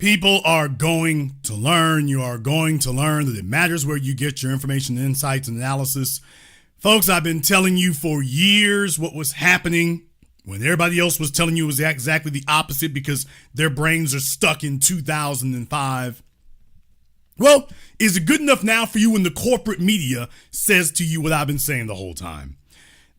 People are going to learn. You are going to learn that it matters where you get your information, insights, and analysis. Folks, I've been telling you for years what was happening when everybody else was telling you it was exactly the opposite because their brains are stuck in 2005. Well, is it good enough now for you when the corporate media says to you what I've been saying the whole time?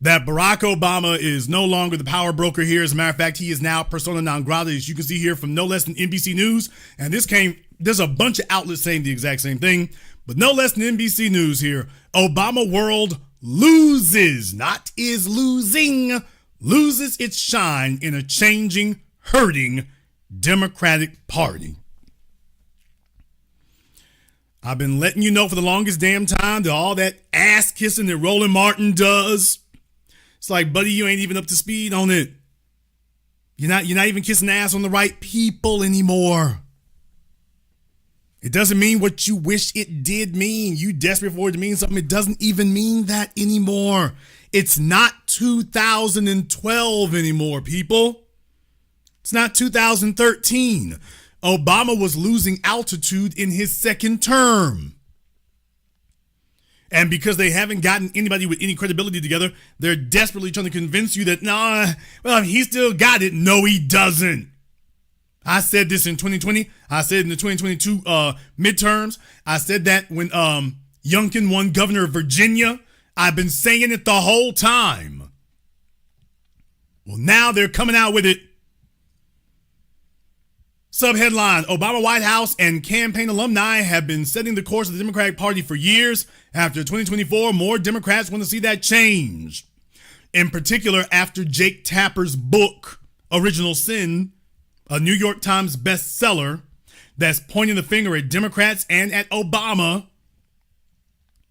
That Barack Obama is no longer the power broker here. As a matter of fact, he is now persona non grata, as you can see here from no less than NBC News. And there's a bunch of outlets saying the exact same thing, but no less than NBC News here. Obama world loses, not is losing, loses its shine in a changing, hurting Democratic Party. I've been letting you know for the longest damn time that all that ass kissing that Roland Martin does, it's like, buddy, you ain't even up to speed on it. You're not even kissing ass on the right people anymore. It doesn't mean what you wish it did mean. You desperate for it to mean something. It doesn't even mean that anymore. It's not 2012 anymore, people. It's not 2013. Obama was losing altitude in his second term. And because they haven't gotten anybody with any credibility together, they're desperately trying to convince you that, he still got it. No, he doesn't. I said this in 2020. I said in the 2022 midterms. I said that when Youngkin won governor of Virginia. I've been saying it the whole time. Well, now they're coming out with it. Subheadline: Obama White House and campaign alumni have been setting the course of the Democratic Party for years. After 2024, more Democrats want to see that change. In particular, after Jake Tapper's book, Original Sin, a New York Times bestseller that's pointing the finger at Democrats and at Obama.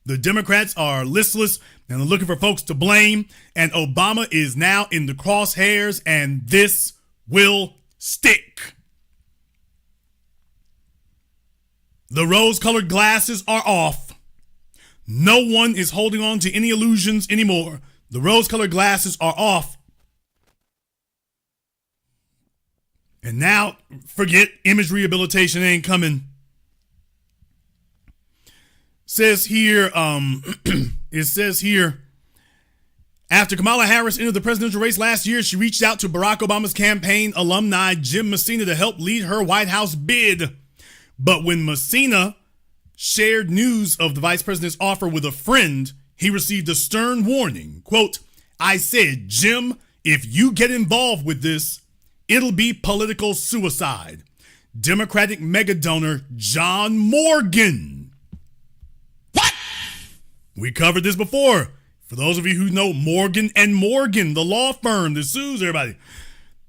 The Democrats are listless and are looking for folks to blame, and Obama is now in the crosshairs, and this will stick. The rose-colored glasses are off. No one is holding on to any illusions anymore. The rose-colored glasses are off. And now, forget image rehabilitation ain't coming. Says here, it says here, after Kamala Harris entered the presidential race last year, she reached out to Barack Obama's campaign alumni, Jim Messina, to help lead her White House bid. But when Messina shared news of the vice president's offer with a friend, he received a stern warning. Quote, I said, Jim, if you get involved with this, it'll be political suicide. Democratic mega donor John Morgan. What? We covered this before. For those of you who know Morgan and Morgan, the law firm that sues everybody,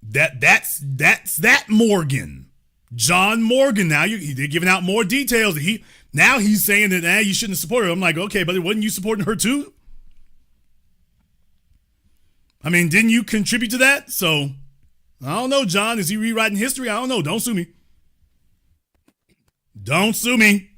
that's that Morgan. John Morgan. Now they're giving out more details. Now he's saying that you shouldn't support her. I'm like, okay, but wasn't you supporting her too? I mean, didn't you contribute to that? So I don't know, John. Is he rewriting history? I don't know. Don't sue me. Don't sue me.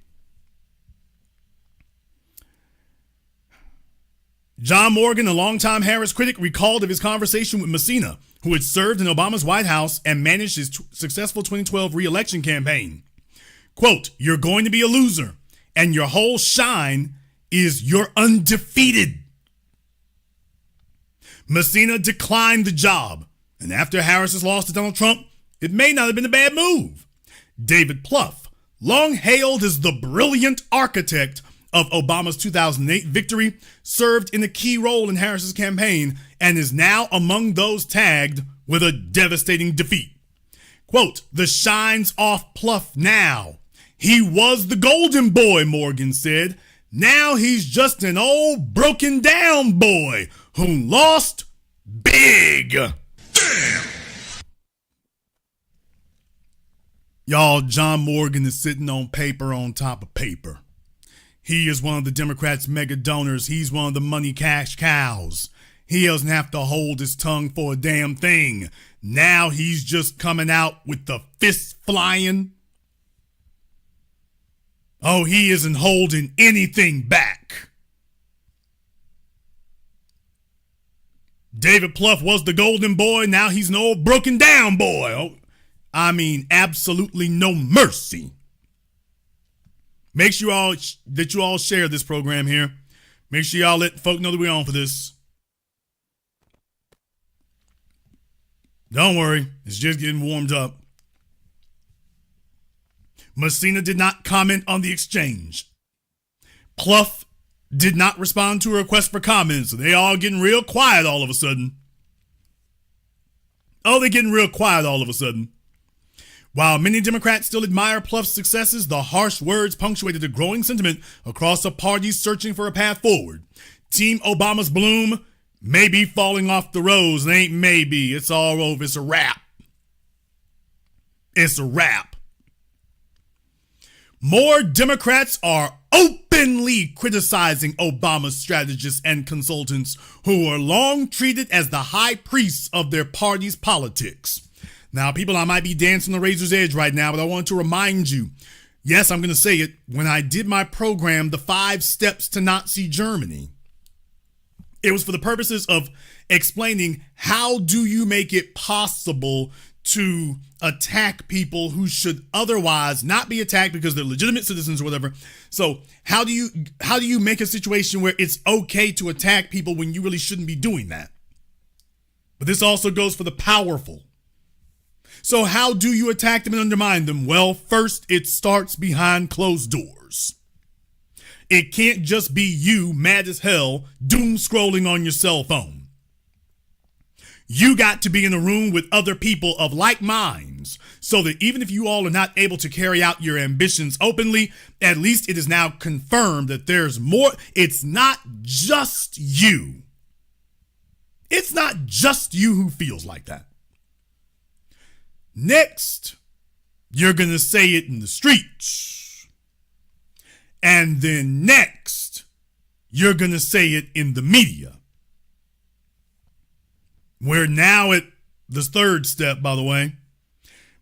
John Morgan, a longtime Harris critic, recalled of his conversation with Messina, who had served in Obama's White House and managed his successful 2012 re-election campaign. Quote, you're going to be a loser, and your whole shine is you're undefeated. Messina declined the job, and after Harris's loss to Donald Trump, it may not have been a bad move. David Plouffe, long hailed as the brilliant architect of Obama's 2008 victory, served in a key role in Harris's campaign and is now among those tagged with a devastating defeat. Quote, the shine's off Plouffe now. He was the golden boy, Morgan said. Now he's just an old broken down boy who lost big. Damn. Y'all, John Morgan is sitting on paper on top of paper. He is one of the Democrats' mega donors. He's one of the money cash cows. He doesn't have to hold his tongue for a damn thing. Now he's just coming out with the fists flying. Oh, he isn't holding anything back. David Plouffe was the golden boy. Now he's an old broken down boy. Oh, I mean, absolutely no mercy. Make sure that you all share this program here. Make sure y'all let folk know that we're on for this. Don't worry, it's just getting warmed up. Messina did not comment on the exchange. Pluff did not respond to a request for comments, so they all getting real quiet all of a sudden. Oh, they're getting real quiet all of a sudden. While many Democrats still admire Pluff's successes, the harsh words punctuated a growing sentiment across the parties searching for a path forward. Team Obama's bloom may be falling off the rose. It ain't maybe. It's all over. It's a wrap. It's a wrap. More Democrats are openly criticizing Obama's strategists and consultants who were long treated as the high priests of their party's politics. Now, people, I might be dancing on the razor's edge right now, but I want to remind you, yes, I'm going to say it, when I did my program, The 5 Steps to Nazi Germany, it was for the purposes of explaining how do you make it possible to attack people who should otherwise not be attacked because they're legitimate citizens or whatever. So how do you make a situation where it's okay to attack people when you really shouldn't be doing that? But this also goes for the powerful. So how do you attack them and undermine them? Well, first, it starts behind closed doors. It can't just be you, mad as hell, doom scrolling on your cell phone. You got to be in a room with other people of like minds so that even if you all are not able to carry out your ambitions openly, at least it is now confirmed that there's more. It's not just you. It's not just you who feels like that. Next, you're going to say it in the streets. And then next, you're going to say it in the media. We're now at the third step, by the way.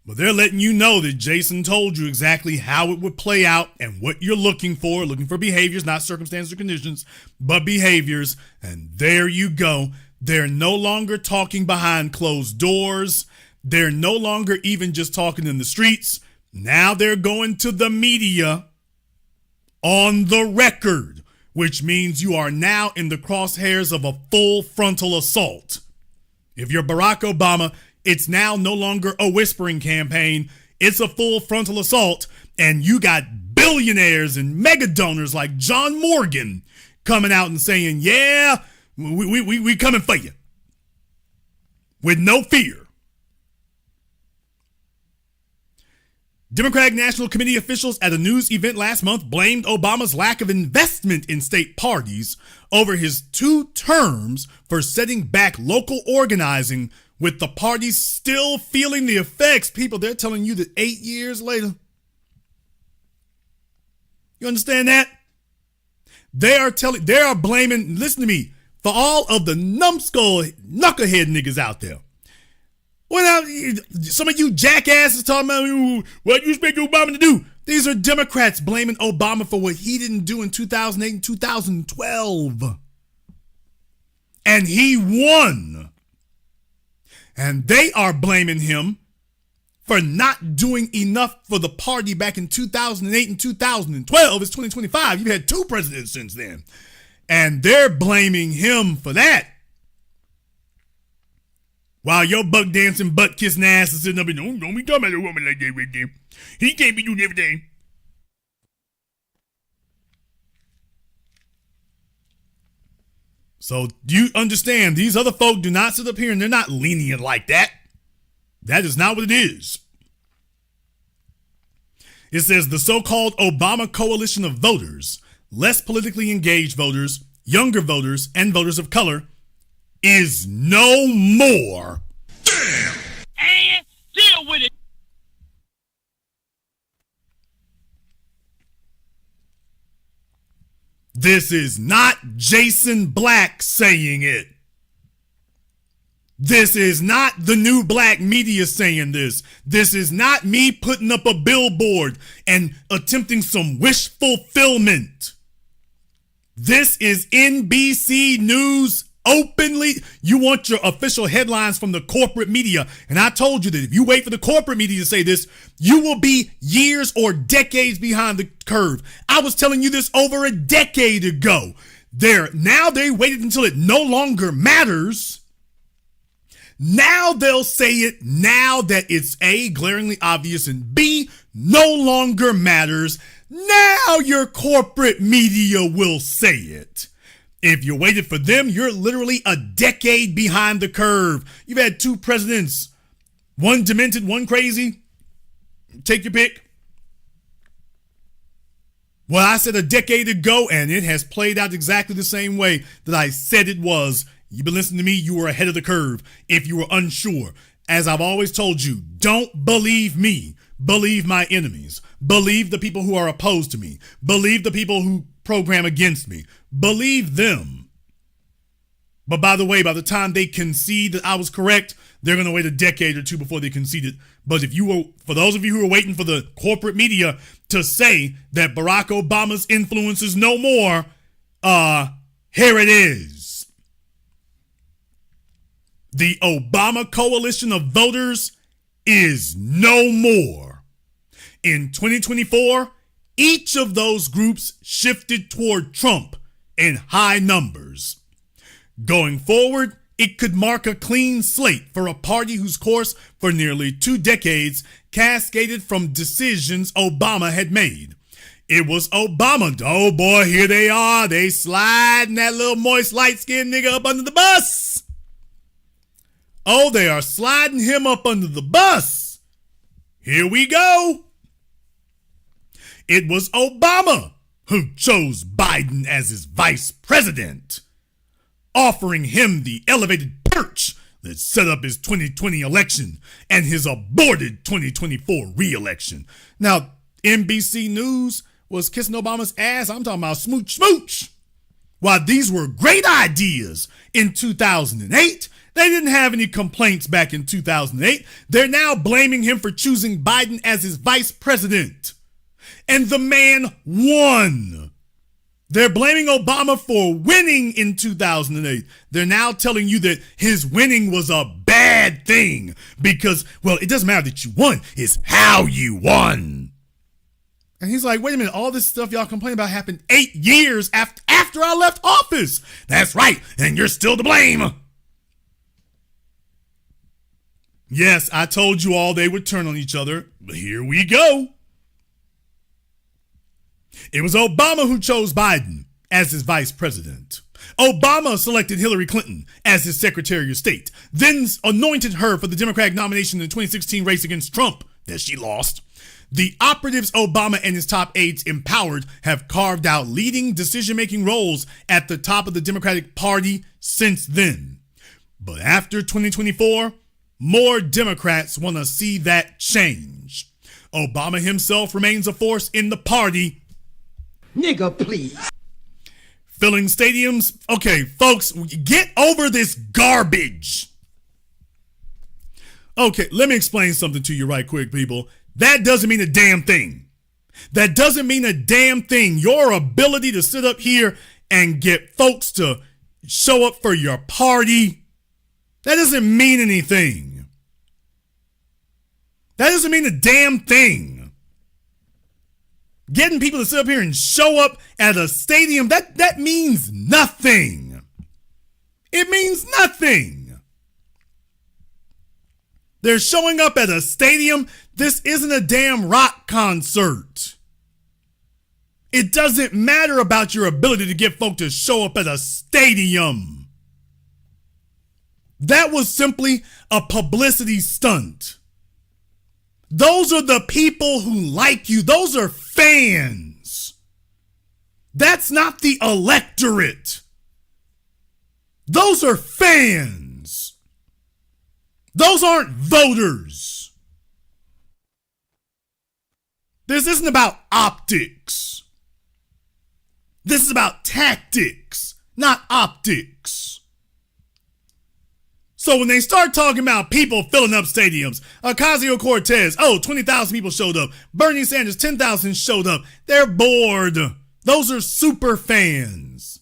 But they're letting you know that Jason told you exactly how it would play out and what you're looking for behaviors, not circumstances or conditions, but behaviors. And there you go. They're no longer talking behind closed doors. They're no longer even just talking in the streets. Now they're going to the media on the record, which means you are now in the crosshairs of a full frontal assault. If you're Barack Obama, it's now no longer a whispering campaign. It's a full frontal assault, and you got billionaires and mega donors like John Morgan coming out and saying, yeah, we coming for you with no fear. Democratic National Committee officials at a news event last month blamed Obama's lack of investment in state parties over his 2 terms for setting back local organizing, with the parties still feeling the effects. People, they're telling you that 8 years later. You understand that? They are blaming, listen to me, for all of the numbskull, knucklehead niggas out there. Well, some of you jackasses talking about what you expect Obama to do. These are Democrats blaming Obama for what he didn't do in 2008 and 2012. And he won. And they are blaming him for not doing enough for the party back in 2008 and 2012. It's 2025. You've had 2 presidents since then. And they're blaming him for that. While your buck dancing, butt kissing ass is sitting up and don't be talking about a woman like that right there. He can't be doing everything. So do you understand? These other folk do not sit up here and they're not lenient like that. That is not what it is. It says the so-called Obama coalition of voters, less politically engaged voters, younger voters, and voters of color, is no more. Damn! And deal with it. This is not Jason Black saying it. This is not the new black media saying this. This is not me putting up a billboard and attempting some wish fulfillment. This is NBC News Openly, you want your official headlines from the corporate media. And I told you that if you wait for the corporate media to say this, you will be years or decades behind the curve. I was telling you this over a decade ago. Now they waited until it no longer matters. Now they'll say it now that it's A, glaringly obvious, and B, no longer matters. Now your corporate media will say it. If you waited for them, you're literally a decade behind the curve. You've had two presidents, one demented, one crazy. Take your pick. Well, I said a decade ago, and it has played out exactly the same way that I said it was. You've been listening to me, you were ahead of the curve. If you were unsure, as I've always told you, don't believe me. Believe my enemies. Believe the people who are opposed to me. Believe the people who program against me. Believe them. But by the way, by the time they concede that I was correct, they're going to wait a decade or two before they concede it. But for those of you who are waiting for the corporate media to say that Barack Obama's influence is no more, here it is. The Obama coalition of voters is no more. In 2024, each of those groups shifted toward Trump in high numbers. Going forward, it could mark a clean slate for a party whose course for nearly 2 decades cascaded from decisions Obama had made. It was Obama. Oh boy, here they are. They sliding that little moist light-skinned nigga up under the bus. Oh, they are sliding him up under the bus. Here we go. It was Obama who chose Biden as his vice president, offering him the elevated perch that set up his 2020 election and his aborted 2024 re-election. Now, NBC News was kissing Obama's ass. I'm talking about smooch, smooch. While these were great ideas in 2008, they didn't have any complaints back in 2008. They're now blaming him for choosing Biden as his vice president. And the man won. They're blaming Obama for winning in 2008. They're now telling you that his winning was a bad thing because, well, it doesn't matter that you won. It's how you won. And he's like, wait a minute, all this stuff y'all complain about happened 8 years after I left office. That's right, and you're still to blame. Yes, I told you all they would turn on each other, but here we go. It was Obama who chose Biden as his vice president. Obama selected Hillary Clinton as his Secretary of State, then anointed her for the Democratic nomination in the 2016 race against Trump that she lost. The operatives Obama and his top aides empowered have carved out leading decision-making roles at the top of the Democratic Party since then. But after 2024, more Democrats want to see that change. Obama himself remains a force in the party. Nigga, please. Filling stadiums. Okay, folks, get over this garbage. Okay, let me explain something to you right quick, people. That doesn't mean a damn thing. That doesn't mean a damn thing. Your ability to sit up here and get folks to show up for your party, that doesn't mean anything. That doesn't mean a damn thing. Getting people to sit up here and show up at a stadium, that means nothing. It means nothing. They're showing up at a stadium. This isn't a damn rock concert. It doesn't matter about your ability to get folk to show up at a stadium. That was simply a publicity stunt. Those are the people who like you. Those are fans. That's not the electorate. Those are fans. Those aren't voters. This isn't about optics. This is about tactics, not optics. So when they start talking about people filling up stadiums, Ocasio-Cortez, 20,000 people showed up. Bernie Sanders, 10,000 showed up. They're bored. Those are super fans.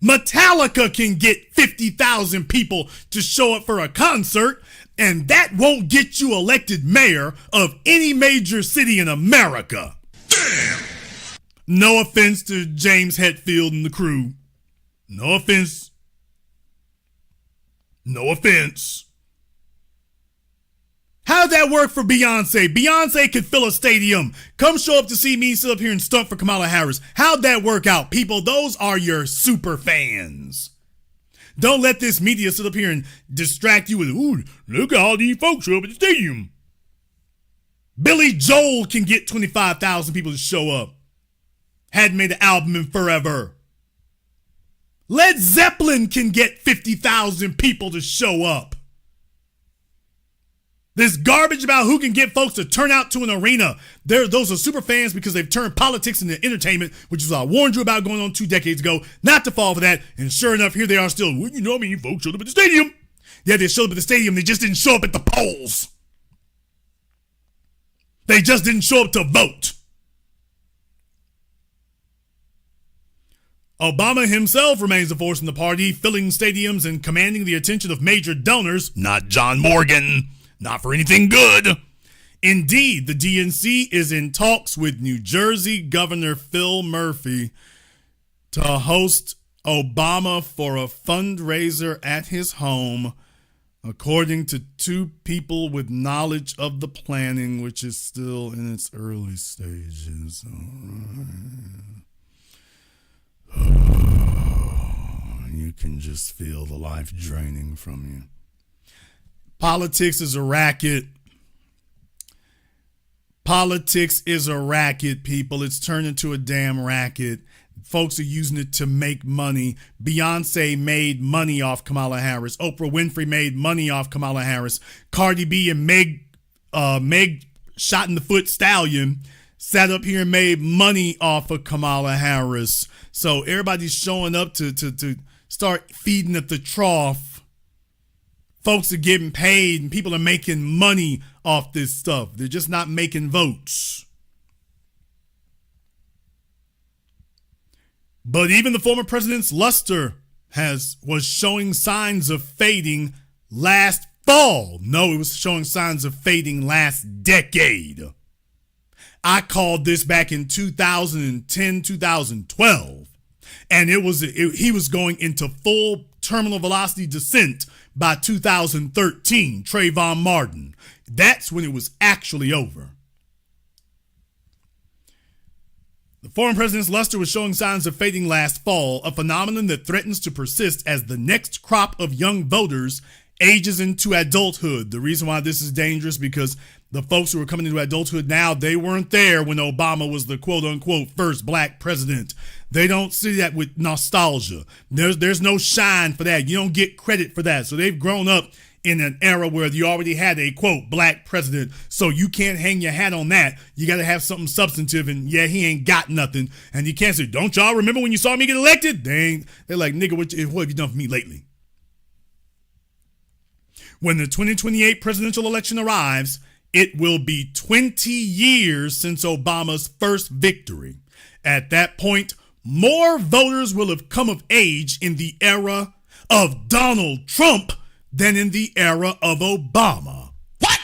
Metallica can get 50,000 people to show up for a concert, and that won't get you elected mayor of any major city in America. Damn! No offense to James Hetfield and the crew. No offense. No offense. How'd that work for Beyonce? Beyonce could fill a stadium. Come show up to see me sit up here and stunt for Kamala Harris. How'd that work out? People, those are your super fans. Don't let this media sit up here and distract you with, ooh, look at all these folks show up at the stadium. Billy Joel can get 25,000 people to show up. Hadn't made an album in forever. Led Zeppelin can get 50,000 people to show up. This garbage about who can get folks to turn out to an arena. Those are super fans because they've turned politics into entertainment, which is what I warned you about going on 2 decades ago, not to fall for that. And sure enough, here they are still. Well, you know, I mean, folks showed up at the stadium. Yeah, they showed up at the stadium. They just didn't show up at the polls. They just didn't show up to vote. Obama himself remains a force in the party, filling stadiums and commanding the attention of major donors, not John Morgan. Not for anything good. Indeed, the DNC is in talks with New Jersey Governor Phil Murphy to host Obama for a fundraiser at his home, according to 2 people with knowledge of the planning, which is still in its early stages. You can just feel the life draining from you. Politics is a racket. Politics is a racket, people. It's turned into a damn racket. Folks are using it to make money. Beyonce made money off Kamala Harris. Oprah Winfrey made money off Kamala Harris. Cardi B and Meg shot in the foot stallion sat up here and made money off of Kamala Harris. So everybody's showing up to start feeding at the trough. Folks are getting paid and people are making money off this stuff. They're just not making votes. But even the former president's luster was showing signs of fading last fall. No, it was showing signs of fading last decade. I called this back in 2010, 2012. And he was going into full terminal velocity descent by 2013, Trayvon Martin. That's when it was actually over. The former president's luster was showing signs of fading last fall, a phenomenon that threatens to persist as the next crop of young voters ages into adulthood. The reason why this is dangerous because the folks who are coming into adulthood now, they weren't there when Obama was the quote unquote first black president. They don't see that with nostalgia. There's no shine for that. You don't get credit for that. So they've grown up in an era where you already had a quote black president. So you can't hang your hat on that. You got to have something substantive. And yeah, he ain't got nothing. And you can't say, don't y'all remember when you saw me get elected? They're like, nigga, what have you done for me lately? When the 2028 presidential election arrives, it will be 20 years since Obama's first victory. At that point, more voters will have come of age in the era of Donald Trump than in the era of Obama. What?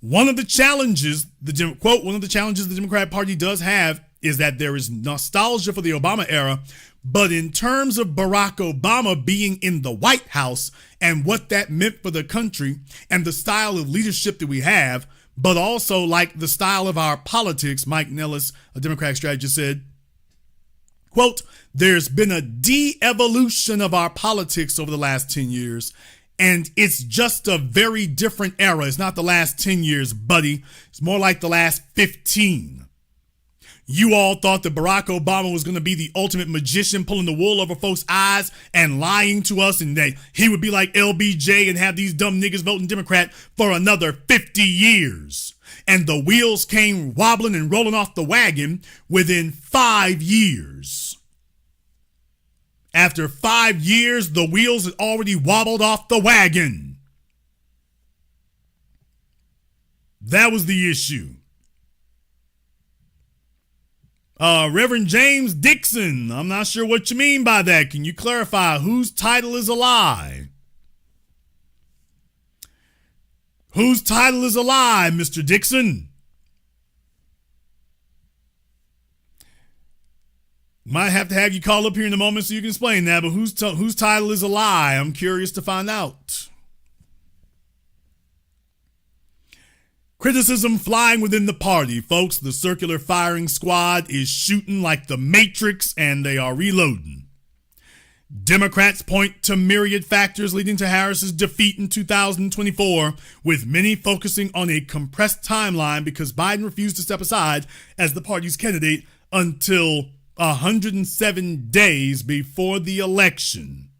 One of the challenges the Democratic Party does have is that there is nostalgia for the Obama era, but in terms of Barack Obama being in the White House and what that meant for the country and the style of leadership that we have, but also like the style of our politics, Mike Nellis, a Democratic strategist, said, quote, there's been a de-evolution of our politics over the last 10 years, and it's just a very different era. It's not the last 10 years, buddy. It's more like the last 15. You all thought that Barack Obama was going to be the ultimate magician, pulling the wool over folks' eyes and lying to us, and that he would be like LBJ and have these dumb niggas voting Democrat for another 50 years. And the wheels came wobbling and rolling off the wagon within 5 years. After 5 years, the wheels had already wobbled off the wagon. That was the issue. Reverend James Dixon, I'm not sure what you mean by that. Can you clarify whose title is a lie? Whose title is a lie, Mr. Dixon? Might have to have you call up here in a moment so you can explain that, but whose title is a lie? I'm curious to find out. Criticism flying within the party, folks. The circular firing squad is shooting like the Matrix and they are reloading. Democrats point to myriad factors leading to Harris's defeat in 2024, with many focusing on a compressed timeline because Biden refused to step aside as the party's candidate until 107 days before the election.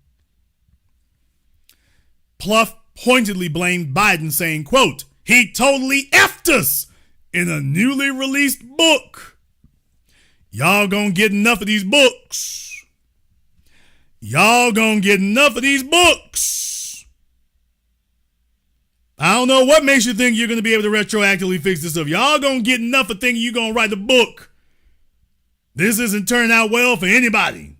Pluff pointedly blamed Biden, saying, quote, "He totally effed us" in a newly released book. Y'all gonna get enough of these books. Y'all gonna get enough of these books. I don't know what makes you think you're gonna be able to retroactively fix this stuff. Y'all gonna get enough of thinking you're gonna write a book. This isn't turning out well for anybody.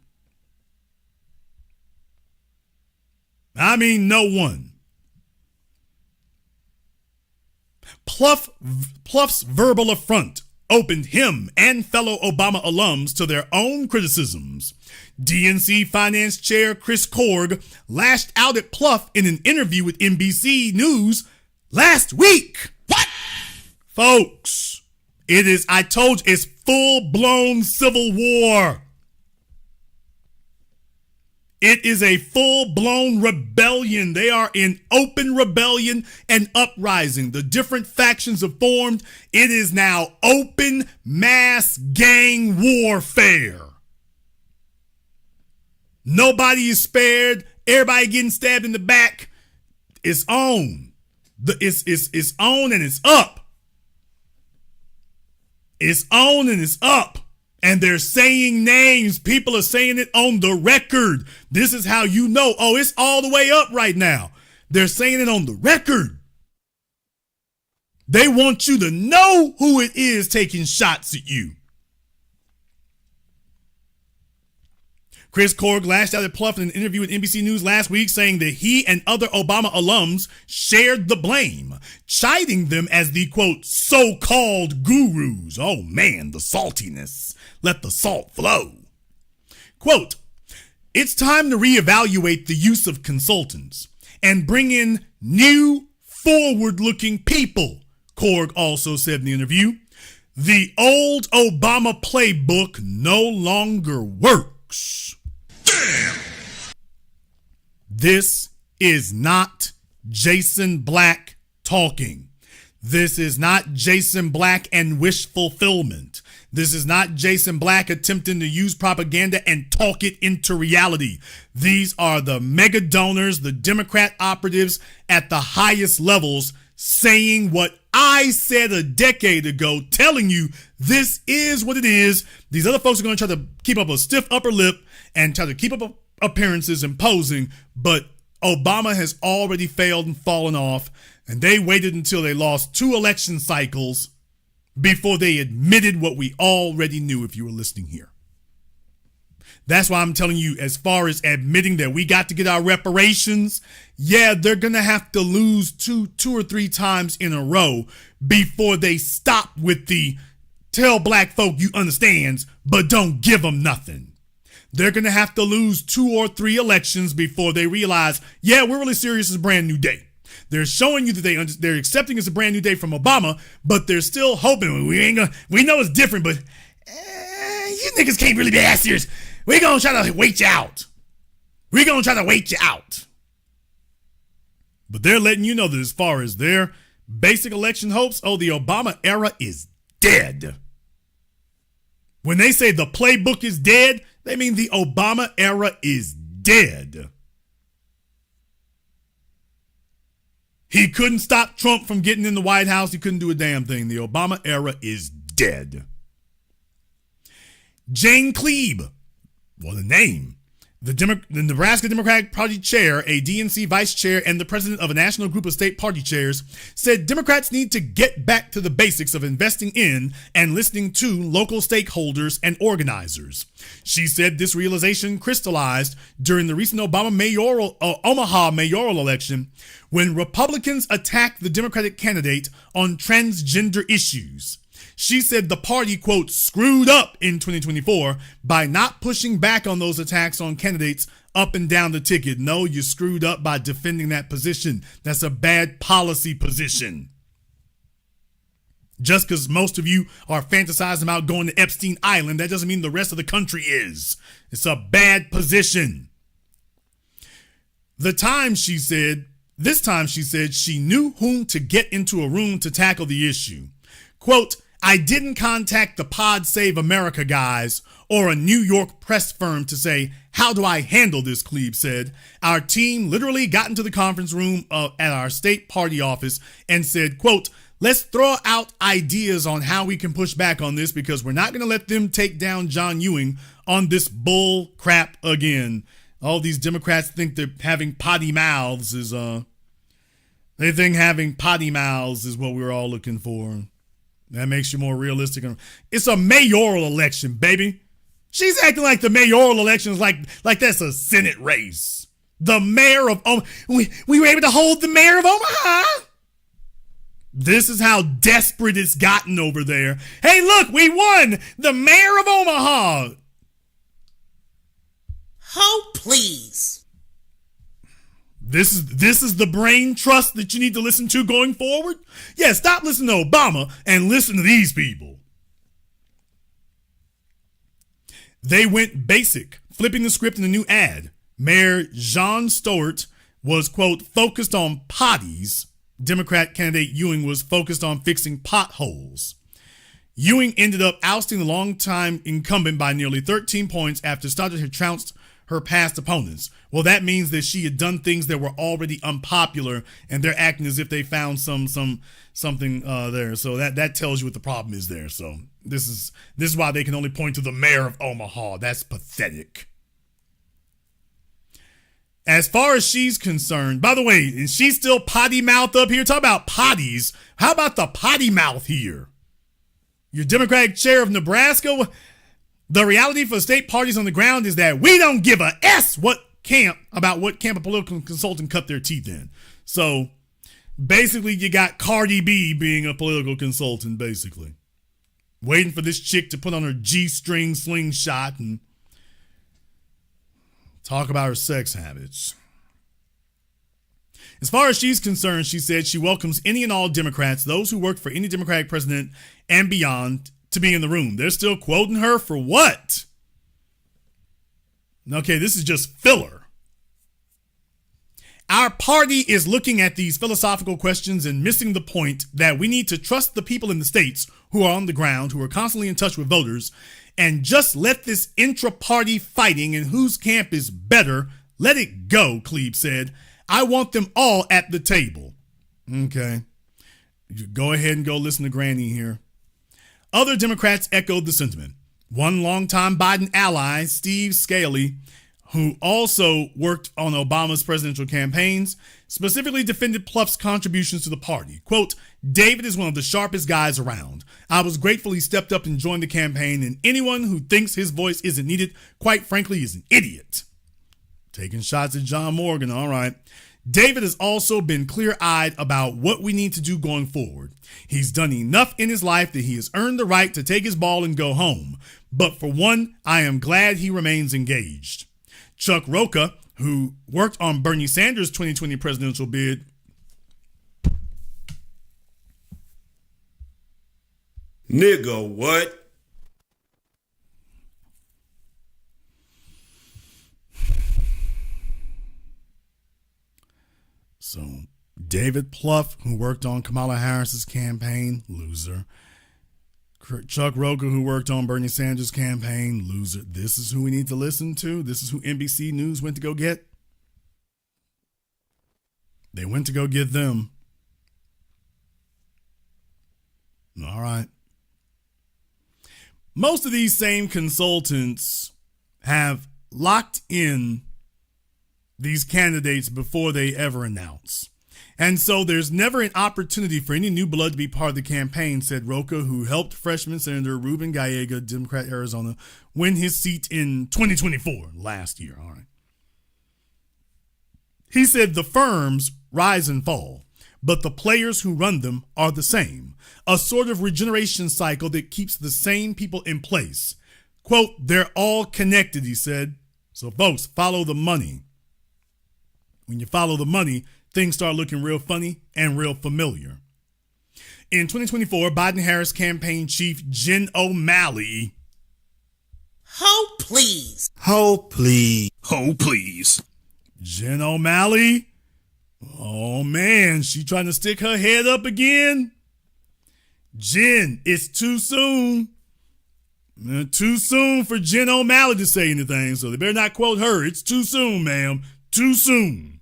I mean, no one. Pluff's verbal affront opened him and fellow Obama alums to their own criticisms. DNC Finance Chair Chris Korg lashed out at Pluff in an interview with NBC News last week. What? Folks, it's full-blown civil war. It is a full-blown rebellion. They are in open rebellion and uprising. The different factions have formed. It is now open mass gang warfare. Nobody is spared. Everybody getting stabbed in the back. It's on. It's on and it's up. It's on and it's up. And they're saying names. People are saying it on the record. This is how you know, oh, it's all the way up right now. They're saying it on the record. They want you to know who it is taking shots at you. Chris Korg lashed out at Pluff in an interview with NBC News last week, saying that he and other Obama alums shared the blame, chiding them as the, quote, so-called gurus. Oh, man, the saltiness. Let the salt flow. Quote, "It's time to reevaluate the use of consultants and bring in new, forward-looking people," Korg also said in the interview. "The old Obama playbook no longer works." Damn. This is not Jason Black talking. This is not Jason Black and wish fulfillment. This is not Jason Black attempting to use propaganda and talk it into reality. These are the mega donors, the Democrat operatives at the highest levels saying what I said a decade ago, telling you this is what it is. These other folks are going to try to keep up a stiff upper lip and try to keep up appearances and posing, but Obama has already failed and fallen off, and they waited until they lost 2 election cycles before they admitted what we already knew if you were listening here. That's why I'm telling you, as far as admitting that we got to get our reparations, yeah, they're going to have to lose two or three times in a row before they stop with the tell black folk you understands, but don't give them nothing. They're going to have to lose 2 or 3 elections before they realize, yeah, we're really serious. It's a brand new day. They're showing you that they're accepting it's a brand new day from Obama, but they're still hoping we know it's different, but you niggas can't really be that serious. We're going to try to wait you out. We're going to try to wait you out. But they're letting you know that as far as their basic election hopes, oh, the Obama era is dead. When they say the playbook is dead, they mean the Obama era is dead. He couldn't stop Trump from getting in the White House. He couldn't do a damn thing. The Obama era is dead. Jane Cleave, what a name. The Nebraska Democratic Party chair, a DNC vice chair, and the president of a national group of state party chairs said Democrats need to get back to the basics of investing in and listening to local stakeholders and organizers. She said this realization crystallized during the recent Omaha mayoral election when Republicans attacked the Democratic candidate on transgender issues. She said the party, quote, screwed up in 2024 by not pushing back on those attacks on candidates up and down the ticket. No, you screwed up by defending that position. That's a bad policy position. Just because most of you are fantasizing about going to Epstein Island, that doesn't mean the rest of the country is. It's a bad position. This time she said she knew whom to get into a room to tackle the issue. Quote, I didn't contact the Pod Save America guys or a New York press firm to say, how do I handle this, Cleve said. Our team literally got into the conference room at our state party office and said, quote, let's throw out ideas on how we can push back on this because we're not going to let them take down John Ewing on this bull crap again. All these Democrats think that having potty mouths is, they think having potty mouths is what we're all looking for. That makes you more realistic. It's a mayoral election, baby. She's acting like the mayoral election is like that's a Senate race. The mayor of Omaha. We were able to hold the mayor of Omaha. This is how desperate it's gotten over there. Hey, look, we won the mayor of Omaha. Oh, please. This is the brain trust that you need to listen to going forward? Yeah, stop listening to Obama and listen to these people. They went basic, flipping the script in a new ad. Mayor John Stewart was, quote, focused on potties. Democrat candidate Ewing was focused on fixing potholes. Ewing ended up ousting the longtime incumbent by nearly 13 points after Stoddard had trounced her past opponents. Well, that means that she had done things that were already unpopular, and they're acting as if they found something there. So that tells you what the problem is there. So this is why they can only point to the mayor of Omaha. That's pathetic. As far as she's concerned, by the way, and she's still potty mouth up here. Talk about potties. How about the potty mouth here? Your Democratic chair of Nebraska. The reality for state parties on the ground is that we don't give a S about what camp a political consultant cut their teeth in. So basically you got Cardi B being a political consultant, basically. Waiting for this chick to put on her G-string slingshot and talk about her sex habits. As far as she's concerned, she said she welcomes any and all Democrats, those who work for any Democratic president and beyond, to be in the room. They're still quoting her for what? Okay, this is just filler. Our party is looking at these philosophical questions and missing the point that we need to trust the people in the states who are on the ground, who are constantly in touch with voters, and just let this intra-party fighting and whose camp is better, let it go, Cleve said. I want them all at the table. Okay. Go ahead and go listen to Granny here. Other Democrats echoed the sentiment. One longtime Biden ally, Steve Scalise, who also worked on Obama's presidential campaigns, specifically defended Pluff's contributions to the party. Quote, David is one of the sharpest guys around. I was grateful he stepped up and joined the campaign, and anyone who thinks his voice isn't needed, quite frankly, is an idiot. Taking shots at John Morgan, all right. David has also been clear-eyed about what we need to do going forward. He's done enough in his life that he has earned the right to take his ball and go home. But for one, I am glad he remains engaged. Chuck Rocha, who worked on Bernie Sanders' 2020 presidential bid, nigga, what? So David Pluff, who worked on Kamala Harris's campaign, loser. Chuck Rocha, who worked on Bernie Sanders' campaign, loser. This is who we need to listen to. This is who NBC News went to go get. They went to go get them. All right. Most of these same consultants have locked in these candidates before they ever announce. And so there's never an opportunity for any new blood to be part of the campaign, said Rocha, who helped freshman Senator Ruben Gallega, Democrat, Arizona, win his seat in 2024, last year. All right. He said the firms rise and fall, but the players who run them are the same. A sort of regeneration cycle that keeps the same people in place. Quote, they're all connected, he said. So folks, follow the money. When you follow the money, things start looking real funny and real familiar. In 2024, Biden-Harris campaign chief Jen O'Malley. Ho, please. Ho, please. Oh, please. Jen O'Malley. Oh, man, she trying to stick her head up again? Jen, it's too soon. Too soon for Jen O'Malley to say anything, so they better not quote her. It's too soon, ma'am. Too soon.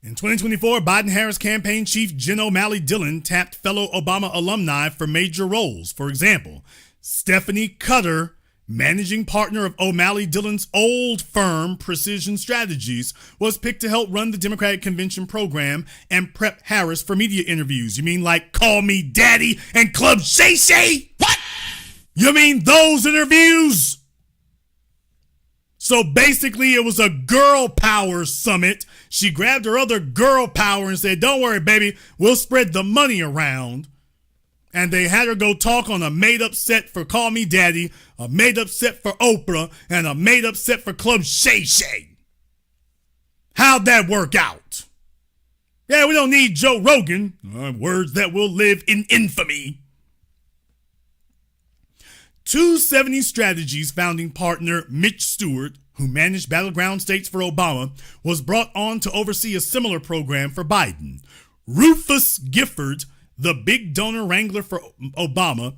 In 2024, Biden-Harris campaign chief Jen O'Malley Dillon tapped fellow Obama alumni for major roles. For example, Stephanie Cutter, managing partner of O'Malley Dillon's old firm, Precision Strategies, was picked to help run the Democratic Convention program and prep Harris for media interviews. You mean like Call Me Daddy and Club Shay Shay? What? You mean those interviews? So basically, it was a girl power summit. She grabbed her other girl power and said, don't worry, baby, we'll spread the money around. And they had her go talk on a made-up set for Call Me Daddy, a made-up set for Oprah, and a made-up set for Club Shay Shay. How'd that work out? Yeah, we don't need Joe Rogan. Words that will live in infamy. 270 Strategies founding partner Mitch Stewart, who managed battleground states for Obama, was brought on to oversee a similar program for Biden. Rufus Gifford, the big donor wrangler for Obama,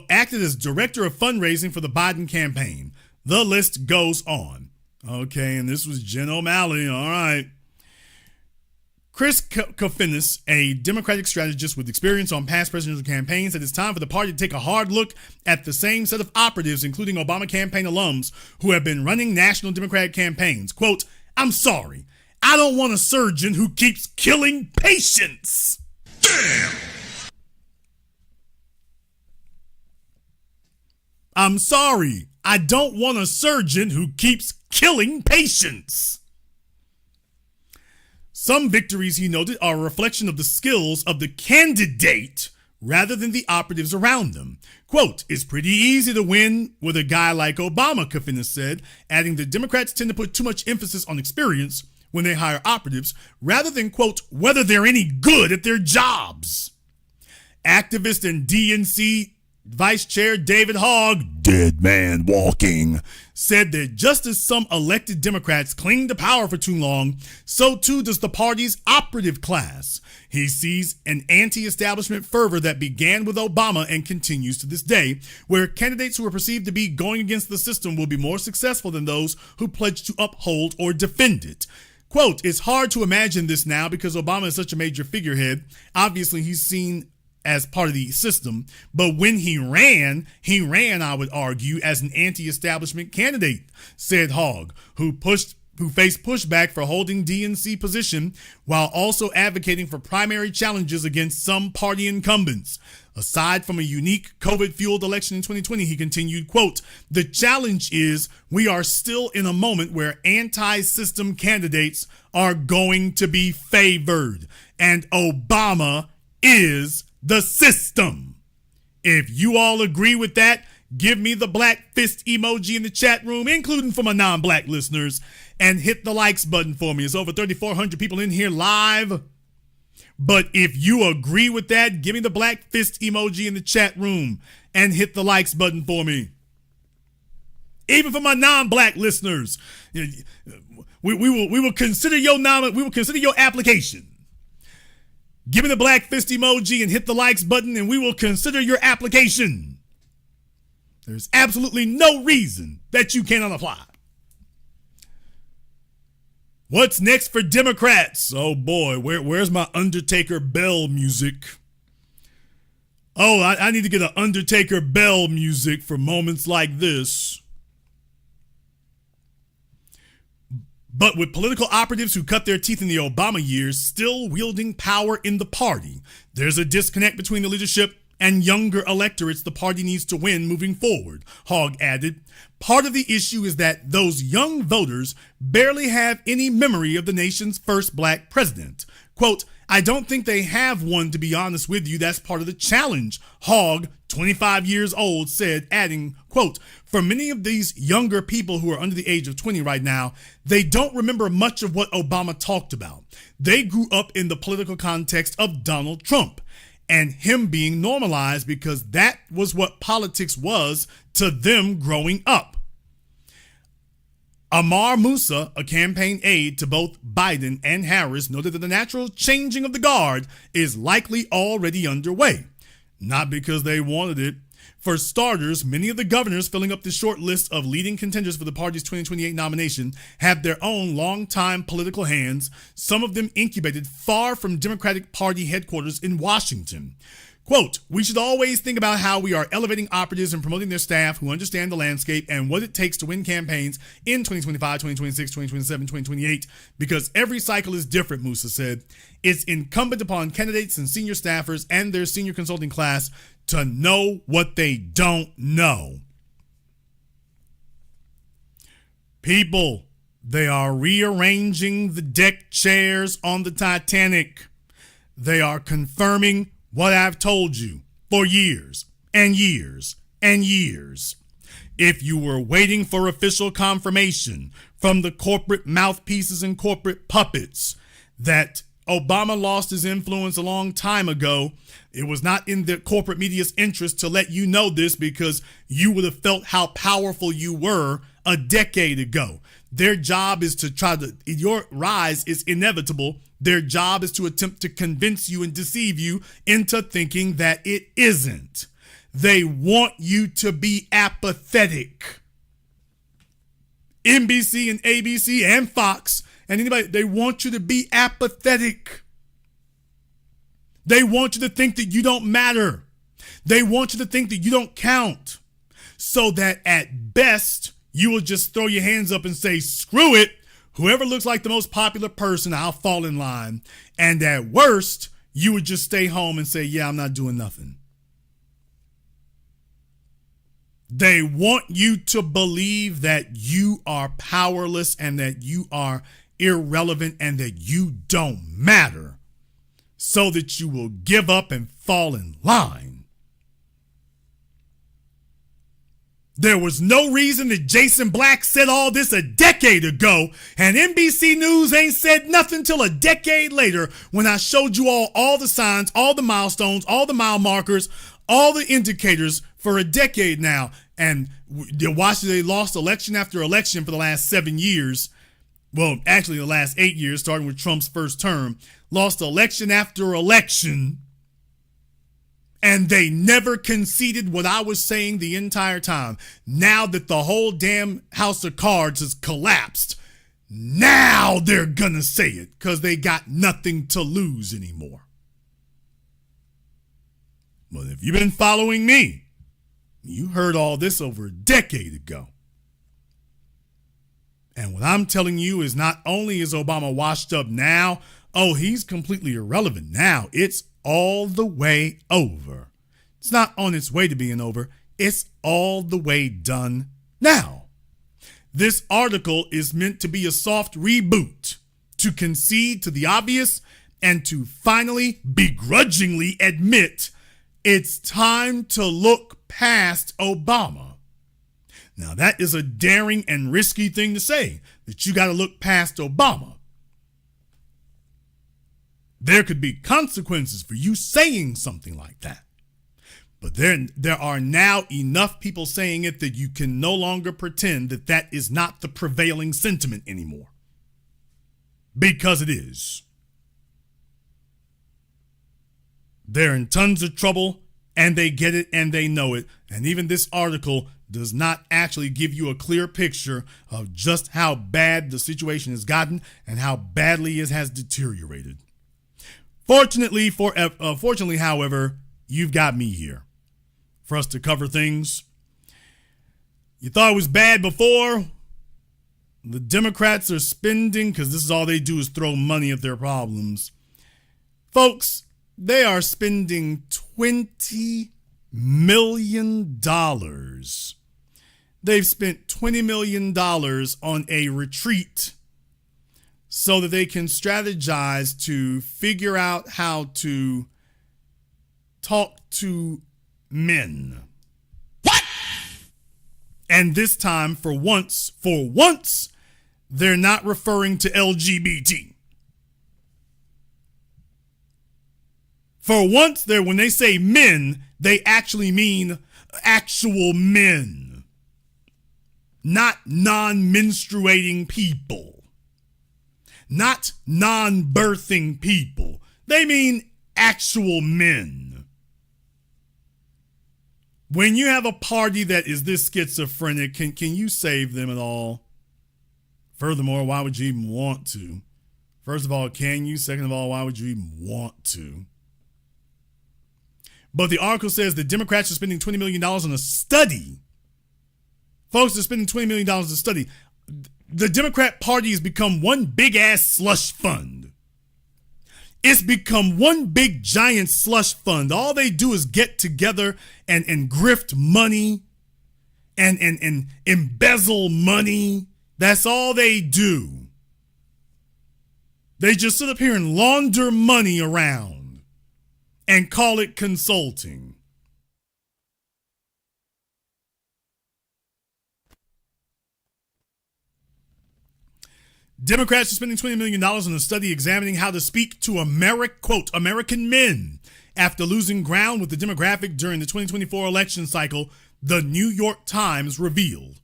acted as director of fundraising for the Biden campaign. The list goes on. Okay, and this was Jen O'Malley. All right. Chris Kofinis, a Democratic strategist with experience on past presidential campaigns, said it's time for the party to take a hard look at the same set of operatives, including Obama campaign alums, who have been running national Democratic campaigns. Quote, I'm sorry, I don't want a surgeon who keeps killing patients. Damn! I'm sorry, I don't want a surgeon who keeps killing patients. Some victories, he noted, are a reflection of the skills of the candidate rather than the operatives around them. Quote, it's pretty easy to win with a guy like Obama, Kofinis said, adding the Democrats tend to put too much emphasis on experience when they hire operatives rather than, quote, whether they're any good at their jobs. Activist and DNC Vice Chair David Hogg, dead man walking, said that just as some elected Democrats cling to power for too long, so too does the party's operative class. He sees an anti-establishment fervor that began with Obama and continues to this day, where candidates who are perceived to be going against the system will be more successful than those who pledge to uphold or defend it. Quote, it's hard to imagine this now because Obama is such a major figurehead. Obviously, he's seen as part of the system, but when he ran, I would argue, as an anti-establishment candidate, said Hogg, who faced pushback for holding DNC position while also advocating for primary challenges against some party incumbents. Aside from a unique COVID-fueled election in 2020, he continued, quote, the challenge is we are still in a moment where anti-system candidates are going to be favored, and Obama is the system. If you all agree with that, give me the black fist emoji in the chat room, including for my non-black listeners, and hit the likes button for me. It's over 3,400 people in here live. But if you agree with that, give me the black fist emoji in the chat room and hit the likes button for me. Even for my non-black listeners, we will consider your application. Give me the black fist emoji and hit the likes button, and we will consider your application. There's absolutely no reason that you cannot apply. What's next for Democrats? Oh boy, where's my Undertaker bell music? Oh, I need to get an Undertaker bell music for moments like this. But with political operatives who cut their teeth in the Obama years still wielding power in the party, there's a disconnect between the leadership and younger electorates the party needs to win moving forward, Hogg added. Part of the issue is that those young voters barely have any memory of the nation's first black president. Quote, I don't think they have one, to be honest with you. That's part of the challenge, Hogg, 25 years old, said, adding, quote, for many of these younger people who are under the age of 20 right now, they don't remember much of what Obama talked about. They grew up in the political context of Donald Trump and him being normalized because that was what politics was to them growing up. Amar Musa, a campaign aide to both Biden and Harris, noted that the natural changing of the guard is likely already underway. Not because they wanted it. For starters, many of the governors filling up the short list of leading contenders for the party's 2028 nomination have their own longtime political hands, some of them incubated far from Democratic Party headquarters in Washington. Quote, we should always think about how we are elevating operatives and promoting their staff who understand the landscape and what it takes to win campaigns in 2025, 2026, 2027, 2028, because every cycle is different, Musa said. It's incumbent upon candidates and senior staffers and their senior consulting class to know what they don't know. People, they are rearranging the deck chairs on the Titanic. They are confirming what I've told you for years and years and years. If you were waiting for official confirmation from the corporate mouthpieces and corporate puppets that Obama lost his influence a long time ago, it was not in the corporate media's interest to let you know this because you would have felt how powerful you were a decade ago. Their job is to your rise is inevitable. Their job is to attempt to convince you and deceive you into thinking that it isn't. They want you to be apathetic. NBC and ABC and Fox and anybody, they want you to be apathetic. They want you to think that you don't matter. They want you to think that you don't count. So that at best, you will just throw your hands up and say, screw it. Whoever looks like the most popular person, I'll fall in line. And at worst, you would just stay home and say, yeah, I'm not doing nothing. They want you to believe that you are powerless and that you are irrelevant and that you don't matter so that you will give up and fall in line. There was no reason that Jason Black said all this a decade ago, and NBC News ain't said nothing till a decade later when I showed you all the signs, all the milestones, all the mile markers, all the indicators for a decade now. And Washington, they lost election after election for the last 7 years. Well, actually the last 8 years, starting with Trump's first term, lost election after election. And they never conceded what I was saying the entire time. Now that the whole damn house of cards has collapsed, now they're gonna say it because they got nothing to lose anymore. But if you've been following me, you heard all this over a decade ago. And what I'm telling you is not only is Obama washed up now, oh, he's completely irrelevant now. It's all the way over. It's not on its way to being over. It's all the way done now. This article is meant to be a soft reboot, to concede to the obvious and to finally begrudgingly admit it's time to look past Obama. Now, that is a daring and risky thing to say, that you got to look past Obama. There could be consequences for you saying something like that. But there are now enough people saying it that you can no longer pretend that that is not the prevailing sentiment anymore. Because it is. They're in tons of trouble, and they get it, and they know it. And even this article does not actually give you a clear picture of just how bad the situation has gotten and how badly it has deteriorated. Fortunately, however, you've got me here for us to cover things. You thought it was bad before? The Democrats are spending, because this is all they do is throw money at their problems. Folks, they are spending $20 million. They've spent $20 million on a retreat so that they can strategize to figure out how to talk to men. What? And this time, for once, they're not referring to LGBT. For once, when they say men, they actually mean actual men, not non-menstruating people. Not non-birthing people. They mean actual men. When you have a party that is this schizophrenic, can you save them at all? Furthermore, why would you even want to? First of all, can you? Second of all, why would you even want to? But the article says the Democrats are spending $20 million on a study. Folks are spending $20 million on a study. The Democrat Party has become one big ass slush fund. It's become one big giant slush fund. All they do is get together and grift money and embezzle money. That's all they do. They just sit up here and launder money around and call it consulting. Democrats are spending $20 million on a study examining how to speak to American men after losing ground with the demographic during the 2024 election cycle, the New York Times revealed.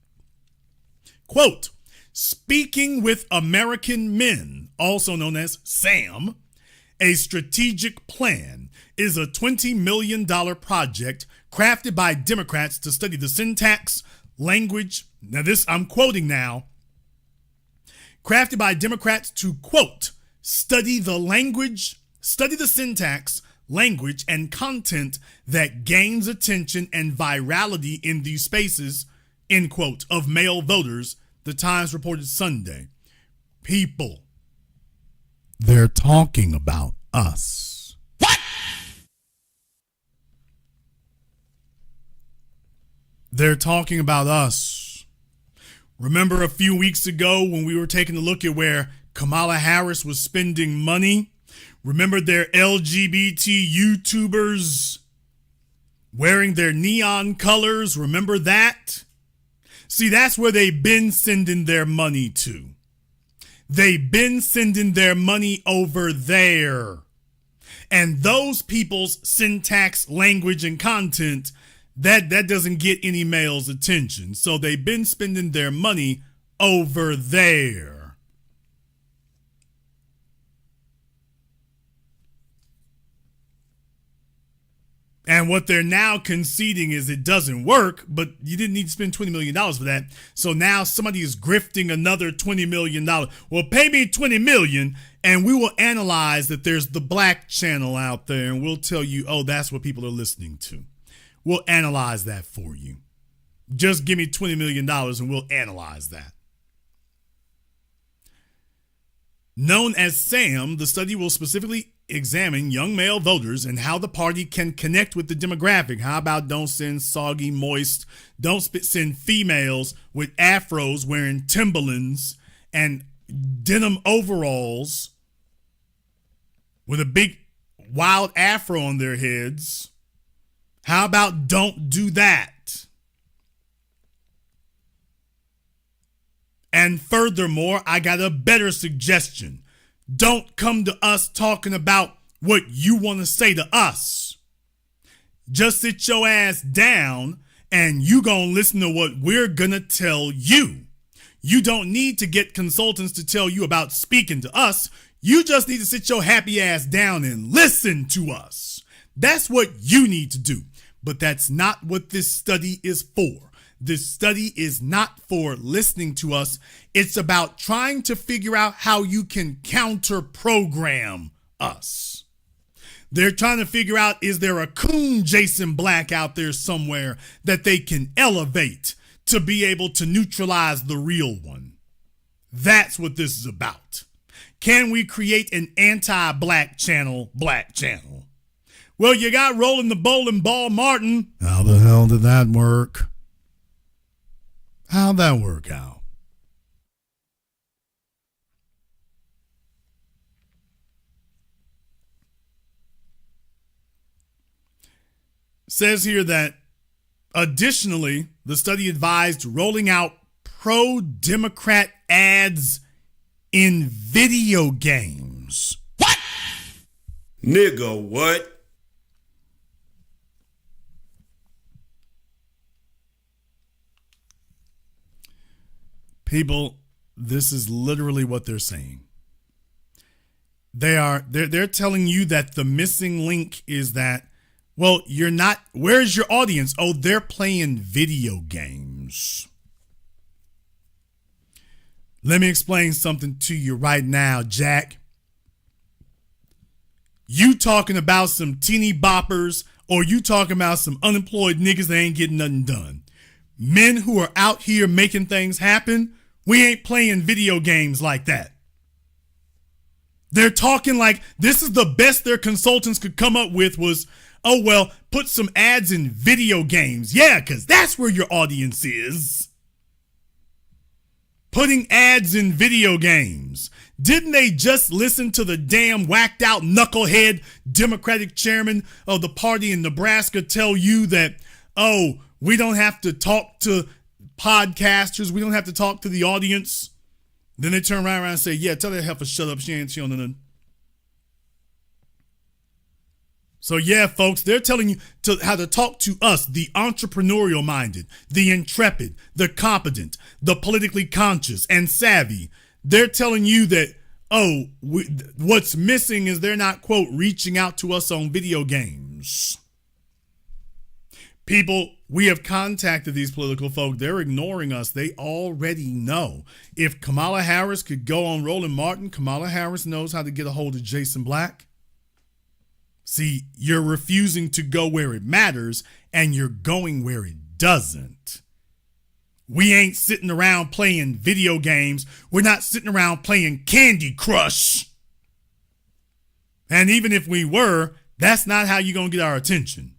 Quote, speaking with American men, also known as SAM, a strategic plan, is a $20 million project crafted by Democrats to study the syntax, language, now this I'm quoting now, crafted by Democrats to, quote, study the syntax, language, and content that gains attention and virality in these spaces, end quote, of male voters, the Times reported Sunday. People, they're talking about us. What? They're talking about us. Remember a few weeks ago when we were taking a look at where Kamala Harris was spending money? Remember their LGBT YouTubers wearing their neon colors? Remember that? See, that's where they've been sending their money to. They've been sending their money over there. And those people's syntax, language, and content, that doesn't get any male's attention. So they've been spending their money over there. And what they're now conceding is it doesn't work, but you didn't need to spend $20 million for that. So now somebody is grifting another $20 million. Well, pay me $20 million and we will analyze that there's the black channel out there and we'll tell you, oh, that's what people are listening to. We'll analyze that for you. Just give me $20 million and we'll analyze that. Known as SAM, the study will specifically examine young male voters and how the party can connect with the demographic. How about don't send soggy, moist, don't send females with afros wearing Timberlands and denim overalls with a big wild afro on their heads. How about don't do that? And furthermore, I got a better suggestion. Don't come to us talking about what you want to say to us. Just sit your ass down and you gonna listen to what we're gonna tell you. You don't need to get consultants to tell you about speaking to us. You just need to sit your happy ass down and listen to us. That's what you need to do. But that's not what this study is for. This study is not for listening to us. It's about trying to figure out how you can counter program us. They're trying to figure out, is there a coon Jason Black out there somewhere that they can elevate to be able to neutralize the real one? That's what this is about. Can we create an anti-black channel, Black Channel? Well, you got Rolling the Bowling Ball Martin. How the hell did that work? How'd that work out? Says here that additionally, the study advised rolling out pro-Democrat ads in video games. What? Nigga, what? People, this is literally what they're saying. They're telling you that the missing link is that, well, you're not, where's your audience? Oh, they're playing video games. Let me explain something to you right now, Jack. You talking about some teeny boppers, or you talking about some unemployed niggas that ain't getting nothing done. Men who are out here making things happen, we ain't playing video games like that. They're talking like this is the best their consultants could come up with was, oh, well, put some ads in video games. Yeah, because that's where your audience is. Putting ads in video games. Didn't they just listen to the damn whacked out knucklehead Democratic chairman of the party in Nebraska tell you that, oh, we don't have to talk to podcasters. We don't have to talk to the audience. Then they turn around and say, yeah, tell that heifer shut up. She on nothing. So yeah, folks, they're telling you how to talk to us, the entrepreneurial minded, the intrepid, the competent, the politically conscious and savvy. They're telling you that, oh, what's missing is they're not, quote, reaching out to us on video games. People, we have contacted these political folk. They're ignoring us. They already know. If Kamala Harris could go on Roland Martin, Kamala Harris knows how to get a hold of Jason Black. See, you're refusing to go where it matters, and you're going where it doesn't. We ain't sitting around playing video games. We're not sitting around playing Candy Crush. And even if we were, that's not how you're going to get our attention.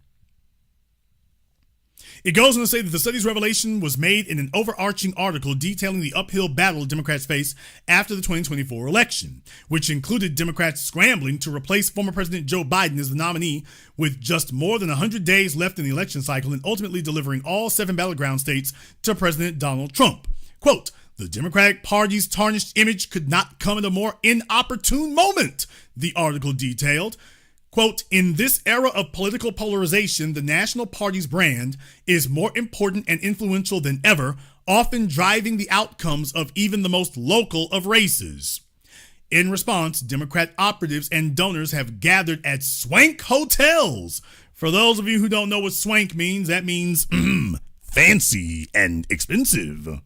It goes on to say that the study's revelation was made in an overarching article detailing the uphill battle Democrats face after the 2024 election, which included Democrats scrambling to replace former President Joe Biden as the nominee with just more than 100 days left in the election cycle and ultimately delivering all 7 battleground states to President Donald Trump. Quote, the Democratic Party's tarnished image could not come at a more inopportune moment, the article detailed. Quote, in this era of political polarization, the National Party's brand is more important and influential than ever, often driving the outcomes of even the most local of races. In response, Democrat operatives and donors have gathered at swank hotels. For those of you who don't know what swank means, that means fancy and expensive.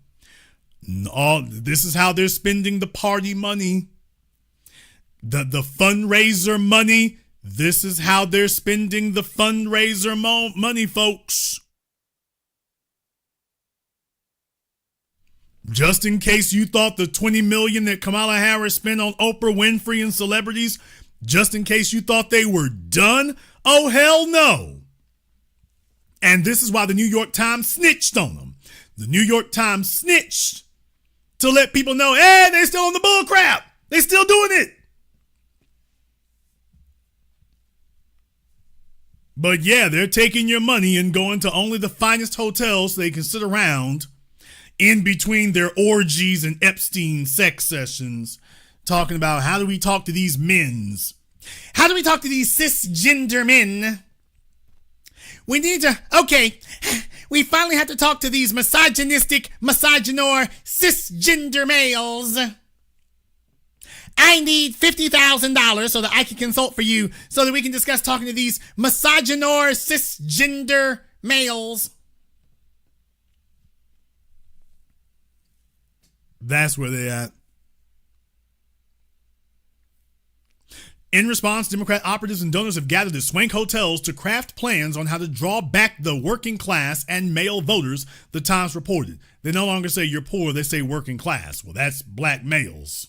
This is how they're spending the party money. The fundraiser money. This is how they're spending the fundraiser money, folks. Just in case you thought the $20 million that Kamala Harris spent on Oprah Winfrey and celebrities, just in case you thought they were done, oh, hell no. And this is why the New York Times snitched on them. The New York Times snitched to let people know, hey, they're still on the bull crap. They're still doing it. But yeah, they're taking your money and going to only the finest hotels so they can sit around in between their orgies and Epstein sex sessions, talking about how do we talk to these men's? How do we talk to these cisgender men? We need to, okay, we finally have to talk to these misogynistic, misogynor, cisgender males. I need $50,000 so that I can consult for you so that we can discuss talking to these misogynor, cisgender males. That's where they at. In response, Democrat operatives and donors have gathered at swank hotels to craft plans on how to draw back the working class and male voters, the Times reported. They no longer say you're poor, they say working class. Well, that's black males.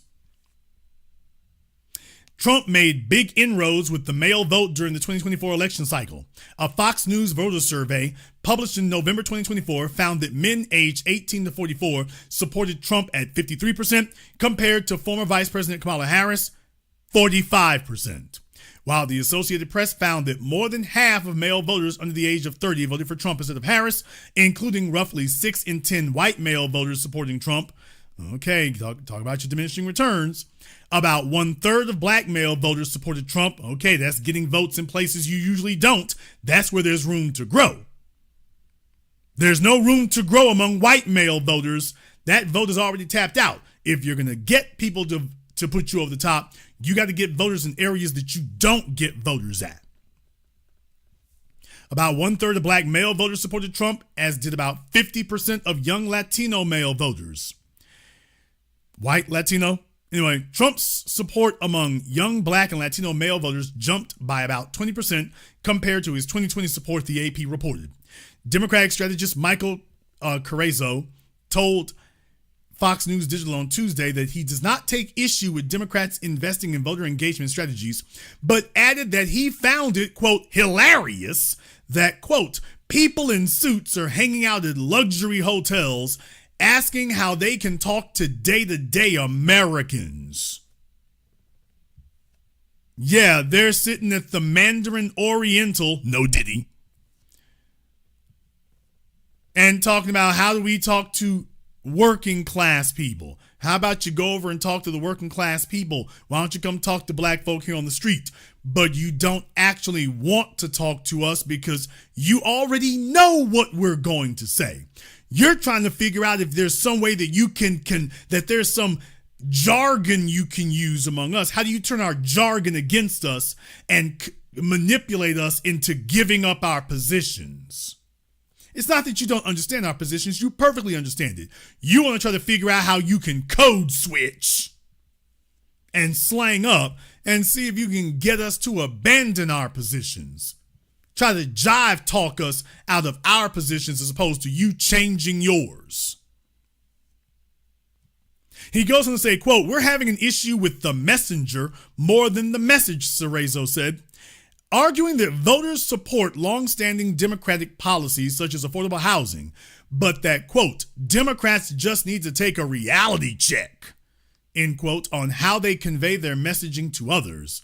Trump made big inroads with the male vote during the 2024 election cycle. A Fox News voter survey published in November 2024 found that men aged 18 to 44 supported Trump at 53% compared to former Vice President Kamala Harris, 45%. While the Associated Press found that more than half of male voters under the age of 30 voted for Trump instead of Harris, including roughly 6 in 10 white male voters supporting Trump. Okay, talk about your diminishing returns. About 1/3 of black male voters supported Trump. Okay, that's getting votes in places you usually don't. That's where there's room to grow. There's no room to grow among white male voters. That vote is already tapped out. If you're going to get people to put you over the top, you got to get voters in areas that you don't get voters at. About 1/3 of black male voters supported Trump, as did about 50% of young Latino male voters. White Latino? Anyway, Trump's support among young black and Latino male voters jumped by about 20% compared to his 2020 support, the AP reported. Democratic strategist Michael Carrizo told Fox News Digital on Tuesday that he does not take issue with Democrats investing in voter engagement strategies, but added that he found it, quote, hilarious that, quote, people in suits are hanging out at luxury hotels asking how they can talk to day-to-day Americans. Yeah, they're sitting at the Mandarin Oriental, no diddy, and talking about how do we talk to working class people. How about you go over and talk to the working class people? Why don't you come talk to black folk here on the street? But you don't actually want to talk to us because you already know what we're going to say. You're trying to figure out if there's some way that you can that there's some jargon you can use among us. How do you turn our jargon against us and manipulate us into giving up our positions? It's not that you don't understand our positions. You perfectly understand it. You want to try to figure out how you can code switch and slang up and see if you can get us to abandon our positions. Try to jive talk us out of our positions as opposed to you changing yours. He goes on to say, quote, we're having an issue with the messenger more than the message, Cerezo said, arguing that voters support longstanding Democratic policies such as affordable housing, but that, quote, Democrats just need to take a reality check, end quote, on how they convey their messaging to others.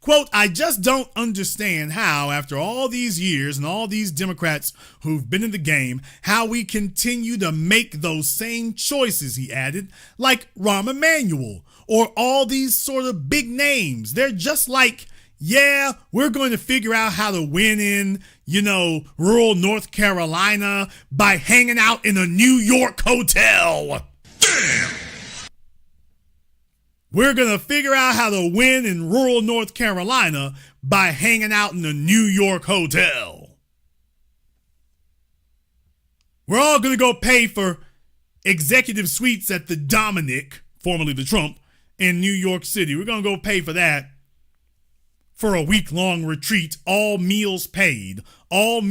Quote, I just don't understand how, after all these years and all these Democrats who've been in the game, how we continue to make those same choices, he added, like Rahm Emanuel or all these sort of big names. They're just like, yeah, we're going to figure out how to win in, rural North Carolina by hanging out in a New York hotel. Damn! We're going to figure out how to win in rural North Carolina by hanging out in a New York hotel. We're all going to go pay for executive suites at the Dominic, formerly the Trump, in New York City. We're going to go pay for that for a week-long retreat, all meals paid, all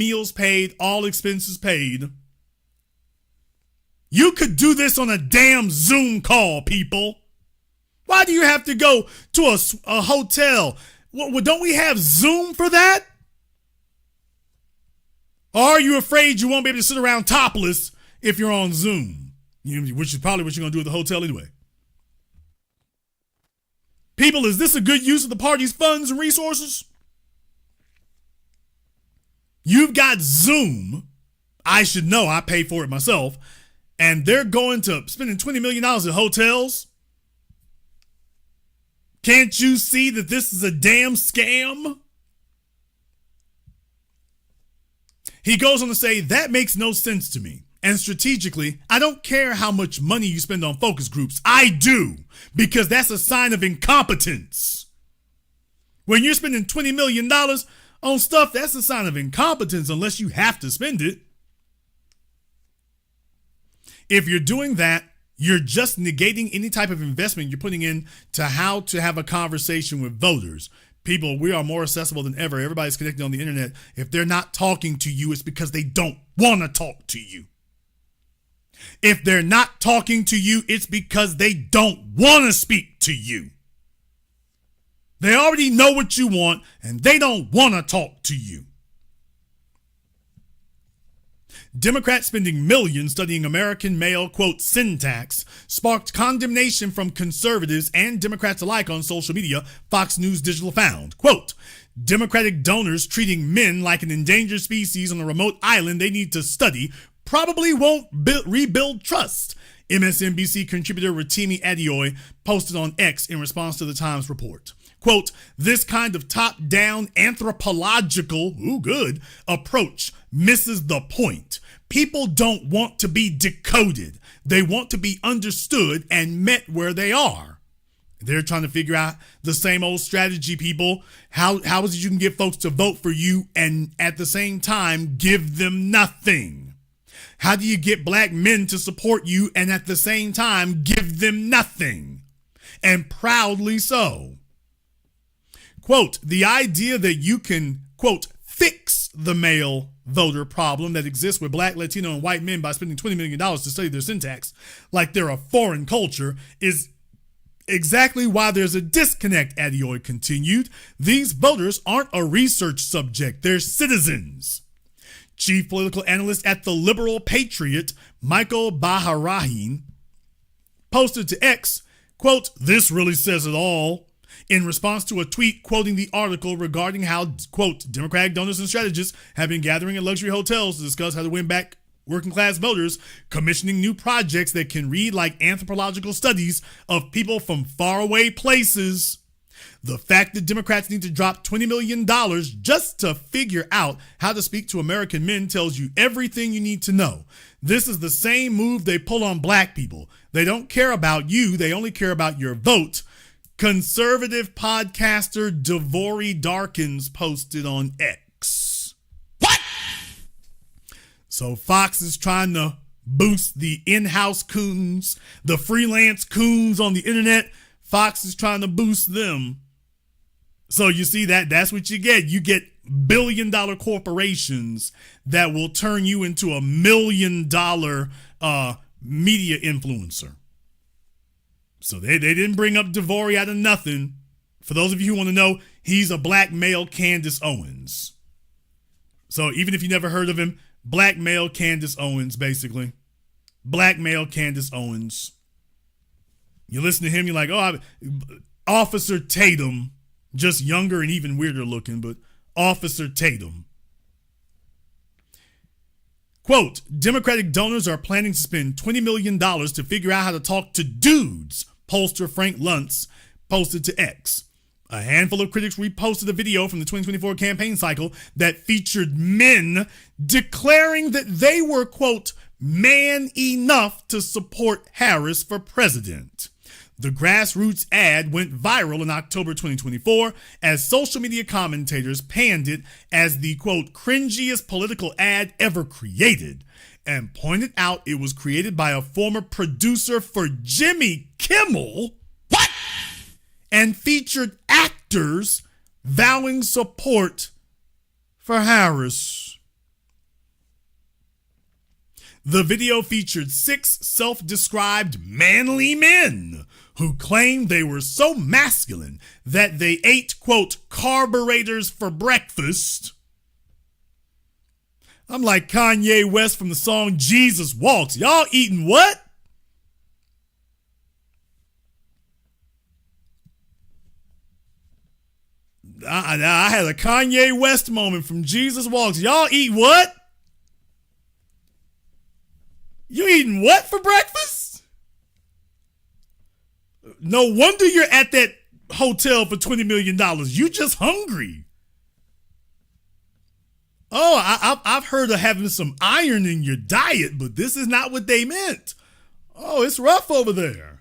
expenses paid. You could do this on a damn Zoom call, people. Why do you have to go to a hotel? Well, don't we have Zoom for that? Or are you afraid you won't be able to sit around topless if you're on Zoom? Which is probably what you're going to do at the hotel anyway. People, is this a good use of the party's funds and resources? You've got Zoom. I should know. I pay for it myself. And they're going to spending $20 million at hotels. Can't you see that this is a damn scam? He goes on to say, that makes no sense to me. And strategically, I don't care how much money you spend on focus groups. I do, because that's a sign of incompetence. When you're spending $20 million on stuff, that's a sign of incompetence unless you have to spend it. If you're doing that, You're just negating any type of investment you're putting in to how to have a conversation with voters. People, we are more accessible than ever. Everybody's connected on the internet. If they're not talking to you, it's because they don't want to talk to you. If they're not talking to you, it's because they don't want to speak to you. They already know what you want, and they don't want to talk to you. Democrats spending millions studying American male, quote, syntax sparked condemnation from conservatives and Democrats alike on social media, Fox News Digital found. Quote, Democratic donors treating men like an endangered species on a remote island they need to study probably won't rebuild trust. MSNBC contributor Rotimi Adeoye posted on X in response to the Times report. Quote, this kind of top-down anthropological, approach misses the point. People don't want to be decoded. They want to be understood and met where they are. They're trying to figure out the same old strategy, people. How is it you can get folks to vote for you and at the same time give them nothing? How do you get black men to support you and at the same time give them nothing? And proudly so. Quote, the idea that you can, quote, fix the male voter problem that exists with black, Latino, and white men by spending $20 million to study their syntax like they're a foreign culture is exactly why there's a disconnect, Adeoye continued. These voters aren't a research subject, they're citizens. Chief political analyst at the Liberal Patriot, Michael Baharahin, posted to X, quote, this really says it all, in response to a tweet quoting the article regarding how, quote, Democratic donors and strategists have been gathering in luxury hotels to discuss how to win back working class voters, commissioning new projects that can read like anthropological studies of people from faraway places. The fact that Democrats need to drop $20 million just to figure out how to speak to American men tells you everything you need to know. This is the same move they pull on black people. They don't care about you. They only care about your vote. Conservative podcaster Devori Darkins posted on X. What? So Fox is trying to boost the in-house coons, the freelance coons on the internet. Fox is trying to boost them. So you see that's what you get. You get billion-dollar corporations that will turn you into a $1 million media influencer. So they didn't bring up Devori out of nothing. For those of you who want to know, he's a black male Candace Owens. So even if you never heard of him, black male Candace Owens, basically. Black male Candace Owens. You listen to him, you're like, oh, Officer Tatum. Just younger and even weirder looking, but Officer Tatum. Quote, Democratic donors are planning to spend $20 million to figure out how to talk to dudes, pollster Frank Luntz posted to X. A handful of critics reposted a video from the 2024 campaign cycle that featured men declaring that they were, quote, man enough to support Harris for president. The grassroots ad went viral in October 2024 as social media commentators panned it as the, quote, cringiest political ad ever created and pointed out it was created by a former producer for Jimmy Kimmel. What? And featured actors vowing support for Harris. The video featured 6 self-described manly men who claimed they were so masculine that they ate, quote, carburetors for breakfast. I'm like Kanye West from the song Jesus Walks. Y'all eating what? I had a Kanye West moment from Jesus Walks. Y'all eat what? You eating what for breakfast? No wonder you're at that hotel for $20 million. You just hungry. Oh, I've heard of having some iron in your diet, but this is not what they meant. Oh, it's rough over there.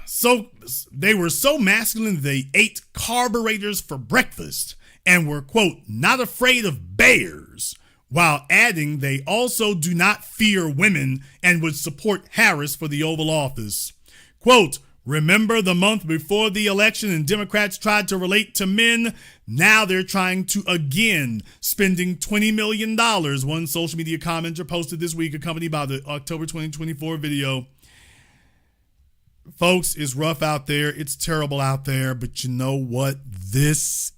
So they were so masculine they ate carburetors for breakfast and were, quote, not afraid of bears while adding they also do not fear women and would support Harris for the Oval Office. Quote, remember the month before the election and Democrats tried to relate to men? Now they're trying to again, spending $20 million. One social media commenter posted this week accompanied by the October 2024 video. Folks, it's rough out there. It's terrible out there. But you know what? This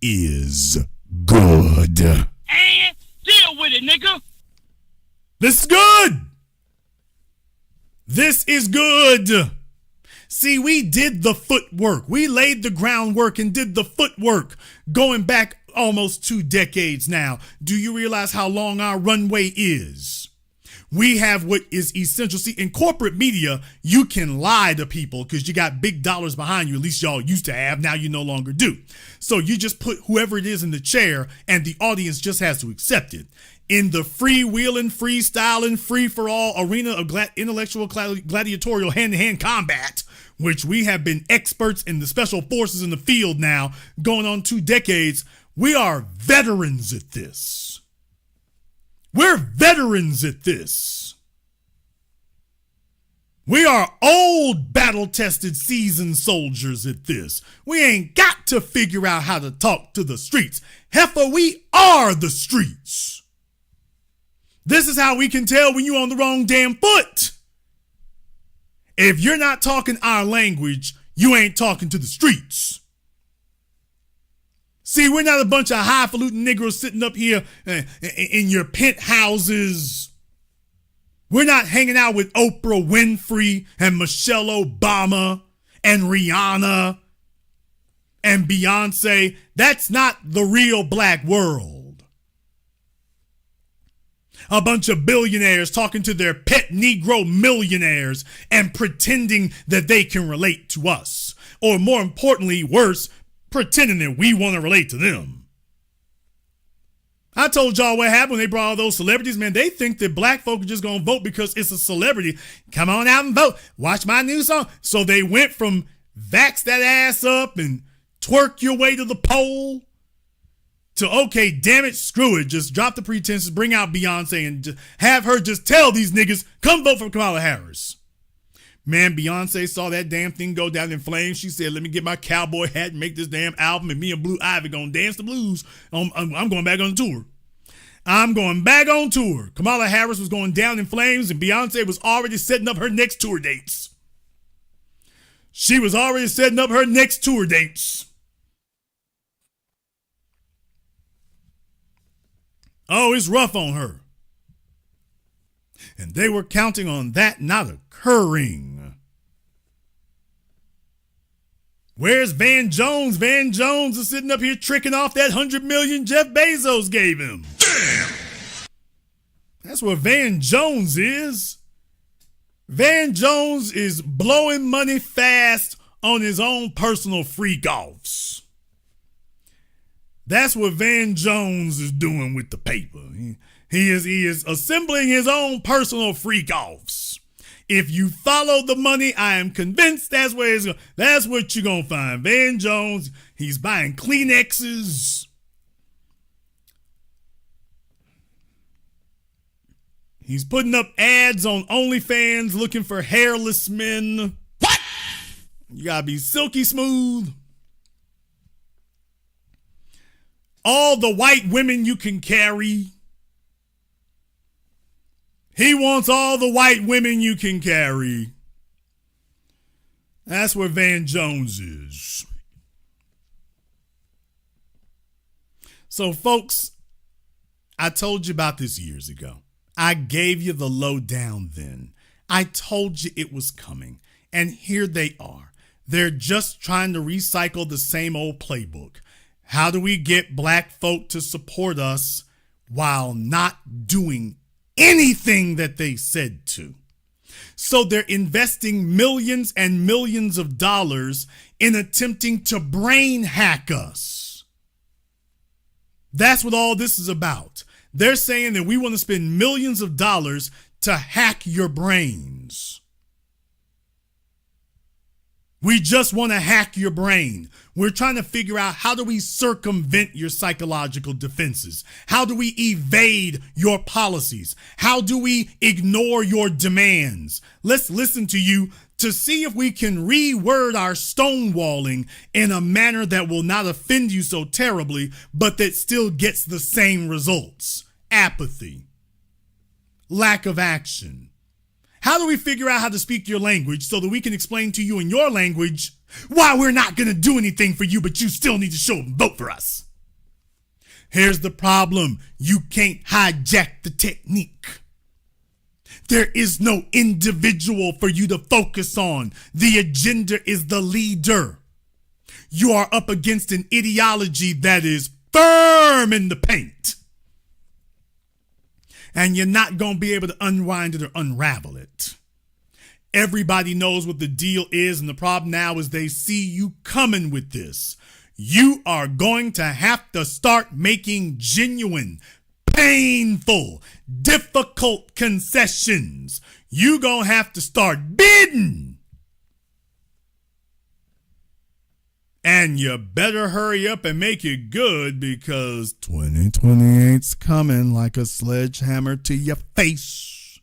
is good. And deal with it, nigga. This is good. This is good. See, we did the footwork. We laid the groundwork and did the footwork going back almost 2 decades now. Do you realize how long our runway is? We have what is essential. See, in corporate media, you can lie to people because you got big dollars behind you. At least y'all used to have. Now you no longer do. So you just put whoever it is in the chair and the audience just has to accept it. In the freewheeling, freestyling, free-for-all arena of intellectual gladiatorial hand-to-hand combat, which we have been experts in the special forces in the field now, going on 2 decades, we are veterans at this. We're veterans at this. We are old, battle-tested, seasoned soldiers at this. We ain't got to figure out how to talk to the streets. Heifer, we are the streets. This is how we can tell when you're on the wrong damn foot. If you're not talking our language, you ain't talking to the streets. See, we're not a bunch of highfalutin Negroes sitting up here in your penthouses. We're not hanging out with Oprah Winfrey and Michelle Obama and Rihanna and Beyonce. That's not the real black world. A bunch of billionaires talking to their pet Negro millionaires and pretending that they can relate to us. Or more importantly, worse, pretending that we want to relate to them. I told y'all what happened when they brought all those celebrities. Man, they think that black folk are just going to vote because it's a celebrity. Come on out and vote. Watch my new song. So they went from vax that ass up and twerk your way to the poll to, okay, damn it, screw it. Just drop the pretenses, bring out Beyonce and just have her just tell these niggas, come vote for Kamala Harris. Man, Beyonce saw that damn thing go down in flames. She said, let me get my cowboy hat and make this damn album, and me and Blue Ivy gonna dance the blues. I'm going back on tour. I'm going back on tour. Kamala Harris was going down in flames, and Beyonce was already setting up her next tour dates. She was already setting up her next tour dates. Oh, it's rough on her. And they were counting on that not occurring. Where's Van Jones? Van Jones is sitting up here tricking off that $100 million Jeff Bezos gave him. Damn! That's where Van Jones is. Van Jones is blowing money fast on his own personal freak-offs. That's what Van Jones is doing with the paper. He is assembling his own personal freak-offs. If you follow the money, I am convinced that's what you're going to find. Van Jones, he's buying Kleenexes. He's putting up ads on OnlyFans looking for hairless men. What? You got to be silky smooth. All the white women you can carry. He wants all the white women you can carry. That's where Van Jones is. So, folks, I told you about this years ago. I gave you the lowdown then. I told you it was coming. And here they are. They're just trying to recycle the same old playbook. How do we get black folk to support us while not doing anything that they said to? So they're investing millions and millions of dollars in attempting to brain hack us. That's what all this is about. They're saying that we want to spend millions of dollars to hack your brains. We just want to hack your brain. We're trying to figure out, how do we circumvent your psychological defenses? How do we evade your policies? How do we ignore your demands? Let's listen to you to see if we can reword our stonewalling in a manner that will not offend you so terribly, but that still gets the same results. Apathy. Lack of action. How do we figure out how to speak your language so that we can explain to you in your language why we're not going to do anything for you, but you still need to show up and vote for us? Here's the problem. You can't hijack the technique. There is no individual for you to focus on. The agenda is the leader. You are up against an ideology that is firm in the paint. And you're not going to be able to unwind it or unravel it. Everybody knows what the deal is, and the problem now is they see you coming with this. You are going to have to start making genuine, painful, difficult concessions. You gonna have to start bidding. And you better hurry up and make it good, because 2028's coming like a sledgehammer to your face.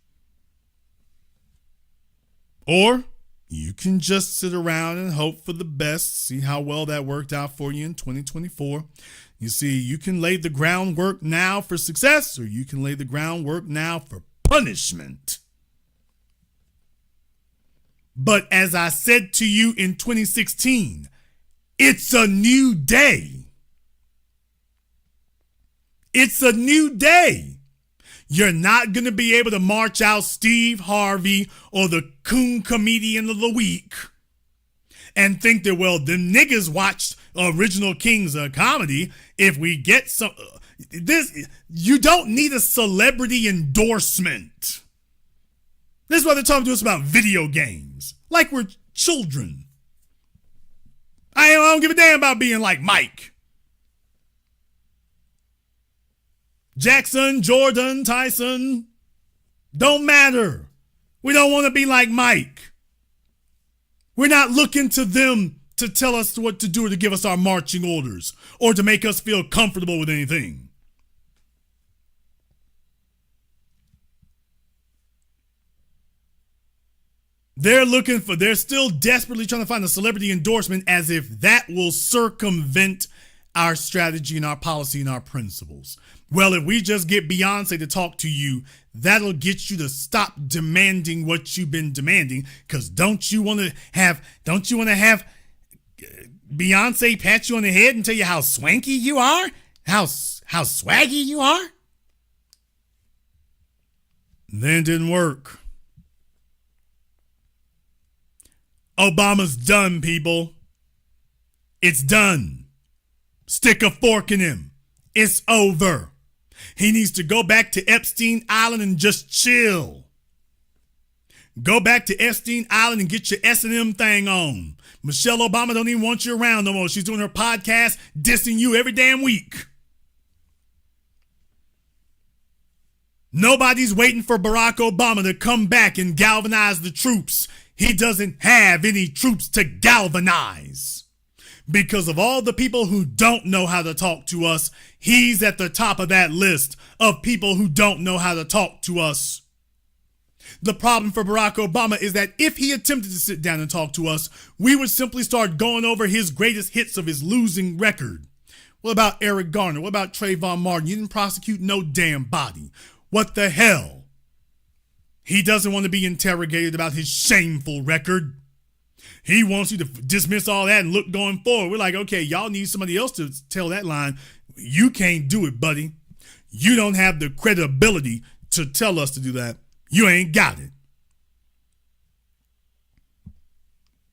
Or you can just sit around and hope for the best, see how well that worked out for you in 2024. You see, you can lay the groundwork now for success, or you can lay the groundwork now for punishment. But as I said to you in 2016, it's a new day. It's a new day. You're not going to be able to march out Steve Harvey or the coon comedian of the week and think that, well, the niggas watched Original Kings of Comedy. If we get some, you don't need a celebrity endorsement. This is why they're talking to us about video games, like we're children. I don't give a damn about being like Mike. Jackson, Jordan, Tyson, don't matter. We don't want to be like Mike. We're not looking to them to tell us what to do or to give us our marching orders or to make us feel comfortable with anything. They're still desperately trying to find a celebrity endorsement, as if that will circumvent our strategy and our policy and our principles. Well, if we just get Beyonce to talk to you, that'll get you to stop demanding what you've been demanding. Because don't you want to have Beyonce pat you on the head and tell you how swanky you are? How swaggy you are? Then it didn't work. Obama's done, people. It's done. Stick a fork in him. It's over. He needs to go back to Epstein Island and just chill. Go back to Epstein Island and get your S&M thing on. Michelle Obama don't even want you around no more. She's doing her podcast dissing you every damn week. Nobody's waiting for Barack Obama to come back and galvanize the troops. He doesn't have any troops to galvanize. Because of all the people who don't know how to talk to us, he's at the top of that list of people who don't know how to talk to us. The problem for Barack Obama is that if he attempted to sit down and talk to us, we would simply start going over his greatest hits of his losing record. What about Eric Garner? What about Trayvon Martin? You didn't prosecute no damn body. What the hell? He doesn't want to be interrogated about his shameful record. He wants you to dismiss all that and look going forward. We're like, okay, y'all need somebody else to tell that line. You can't do it, buddy. You don't have the credibility to tell us to do that. You ain't got it.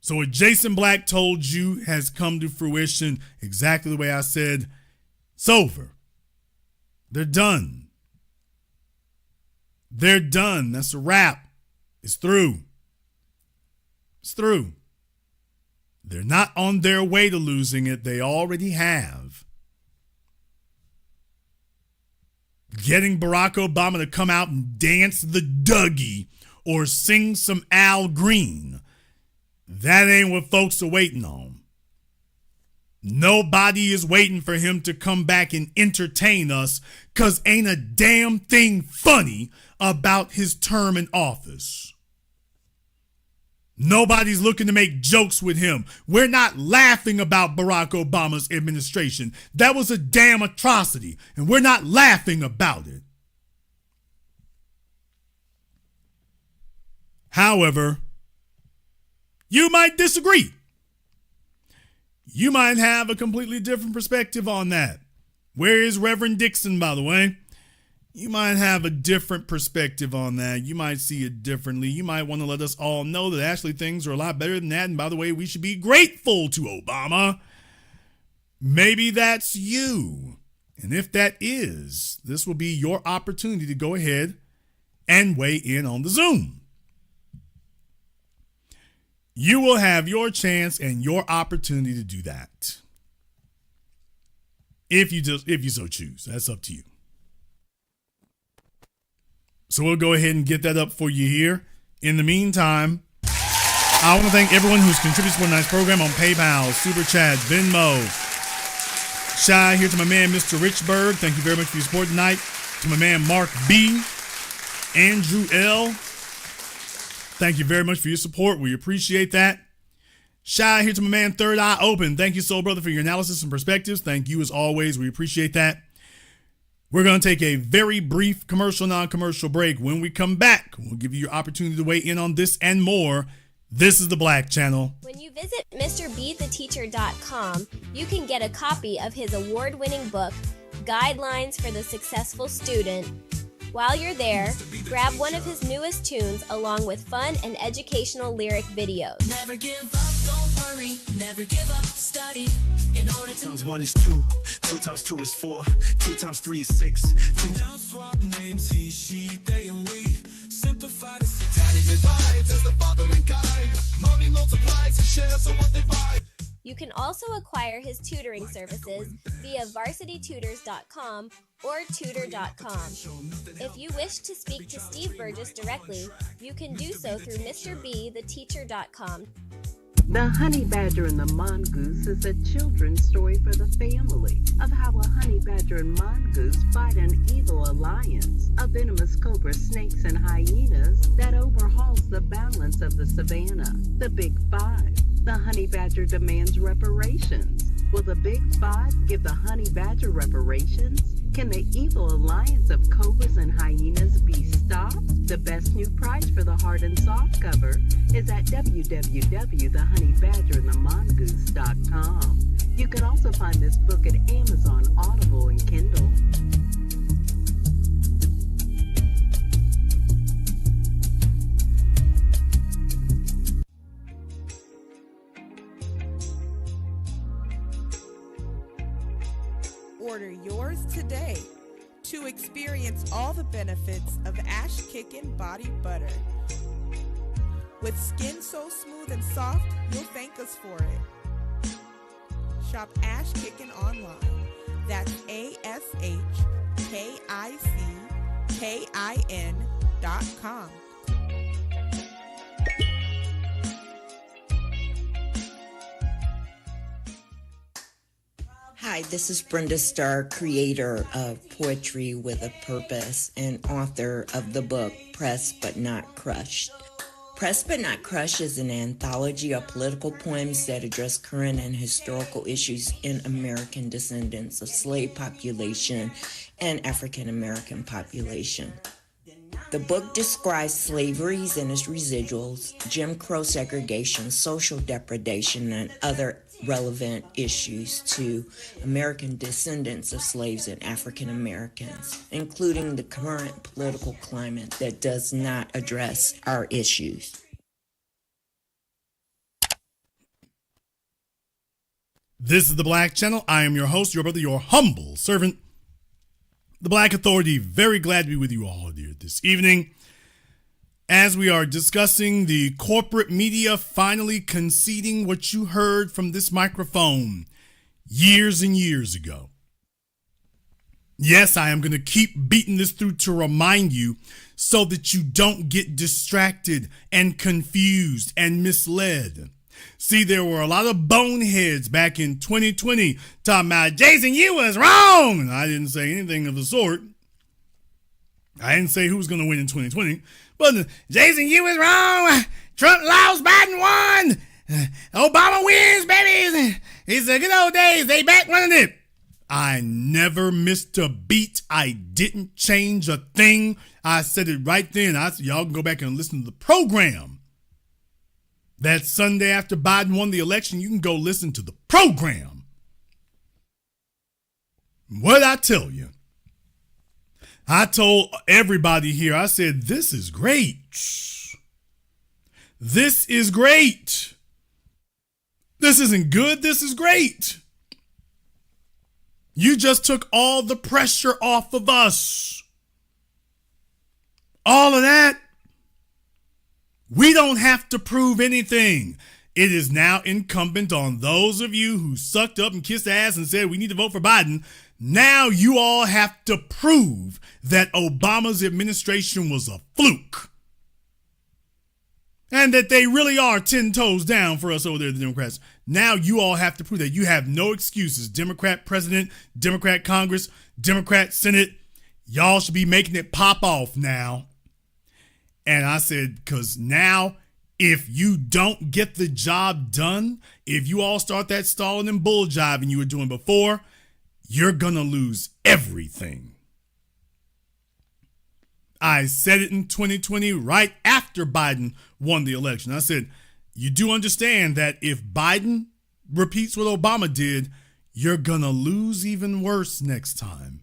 So what Jason Black told you has come to fruition exactly the way I said. It's over. They're done. They're done. That's a wrap. It's through. It's through. They're not on their way to losing it. They already have. Getting Barack Obama to come out and dance the Dougie or sing some Al Green, That ain't what folks are waiting on. Nobody is waiting for him to come back and entertain us, because ain't a damn thing funny about his term in office. Nobody's looking to make jokes with him. We're not laughing about Barack Obama's administration. That was a damn atrocity, and we're not laughing about it. However, you might disagree. You might have a completely different perspective on that. Where is Reverend Dixon, by the way? You might have a different perspective on that. You might see it differently. You might want to let us all know that actually things are a lot better than that. And by the way, we should be grateful to Obama. Maybe that's you. And if that is, this will be your opportunity to go ahead and weigh in on the Zoom. You will have your chance and your opportunity to do that. If you so choose. That's up to you. So we'll go ahead and get that up for you here. In the meantime, I want to thank everyone who's contributed to tonight's program on PayPal, Super Chat, Venmo. Shout out here to my man, Mr. Richburg. Thank you very much for your support tonight. To my man, Mark B. Andrew L. Thank you very much for your support. We appreciate that. Shout out here to my man, Third Eye Open. Thank you, Soul Brother, for your analysis and perspectives. Thank you as always. We appreciate that. We're going to take a very brief commercial, non-commercial break. When we come back, we'll give you your opportunity to weigh in on this and more. This is the Black Channel. When you visit MrBeTheTeacher.com, you can get a copy of his award-winning book, Guidelines for the Successful Student. While you're there, grab one of his newest tunes along with fun and educational lyric videos. Never give up, don't worry, never give up, study. In order to times 1 is 2, 2 times 2 is 4, 2 times 3 is 6. 2 Now swap names, he, she, they, and we. Simplify the satanic divides as the father and guide. Money multiplies and shares of what they buy. You can also acquire his tutoring services via varsitytutors.com or tutor.com. If you wish to speak to Steve Burgess directly, you can do so through MrBeTheTeacher.com. The Honey Badger and the Mongoose is a children's story for the family of how a honey badger and mongoose fight an evil alliance of venomous cobra snakes and hyenas that overhauls the balance of the savannah. The Big Five. The honey badger demands reparations. Will the Big Five give the honey badger reparations? Can the evil alliance of cobras and hyenas be stopped? The best new price for the hard and soft cover is at www.thehoneyBadgerandthemongoose.com. You can also find this book at Amazon, Audible, and Kindle. Order yours today to experience all the benefits of Ash Kickin' Body Butter. With skin so smooth and soft, you'll thank us for it. Shop Ash Kickin' online. That's ASHKICKIN.com. Hi, this is Brenda Starr, creator of Poetry with a Purpose and author of the book Pressed But Not Crushed. Pressed But Not Crushed is an anthology of political poems that address current and historical issues in American descendants of slave population and African American population. The book describes slaveries and its residuals, Jim Crow segregation, social depredation, and other relevant issues to American descendants of slaves and African Americans, including the current political climate that does not address our issues. This is the Black Channel. I am your host, your brother, your humble servant, the Black Authority. Very glad to be with you all here this evening as we are discussing the corporate media finally conceding what you heard from this microphone years and years ago. Yes, I am going to keep beating this through to remind you so that you don't get distracted and confused and misled. See, there were a lot of boneheads back in 2020 talking about, Jason, you was wrong. And I didn't say anything of the sort. I didn't say who was going to win in 2020. But Jason, you was wrong. Trump lost, Biden won. Obama wins, baby. It's the good old days. They back running it. I never missed a beat. I didn't change a thing. I said it right then. Y'all can go back and listen to the program. That Sunday after Biden won the election, you can go listen to the program. What'd I tell you? I told everybody here, I said, this is great. This is great. This isn't good. This is great. You just took all the pressure off of us. All of that. We don't have to prove anything. It is now incumbent on those of you who sucked up and kissed ass and said we need to vote for Biden. Now you all have to prove that Obama's administration was a fluke. And that they really are 10 toes down for us over there, the Democrats. Now you all have to prove that. You have no excuses. Democrat president, Democrat Congress, Democrat Senate. Y'all should be making it pop off now. And I said, because now, if you don't get the job done, if you all start that stalling and bull jiving you were doing before, you're going to lose everything. I said it in 2020, right after Biden won the election. I said, you do understand that if Biden repeats what Obama did, you're going to lose even worse next time.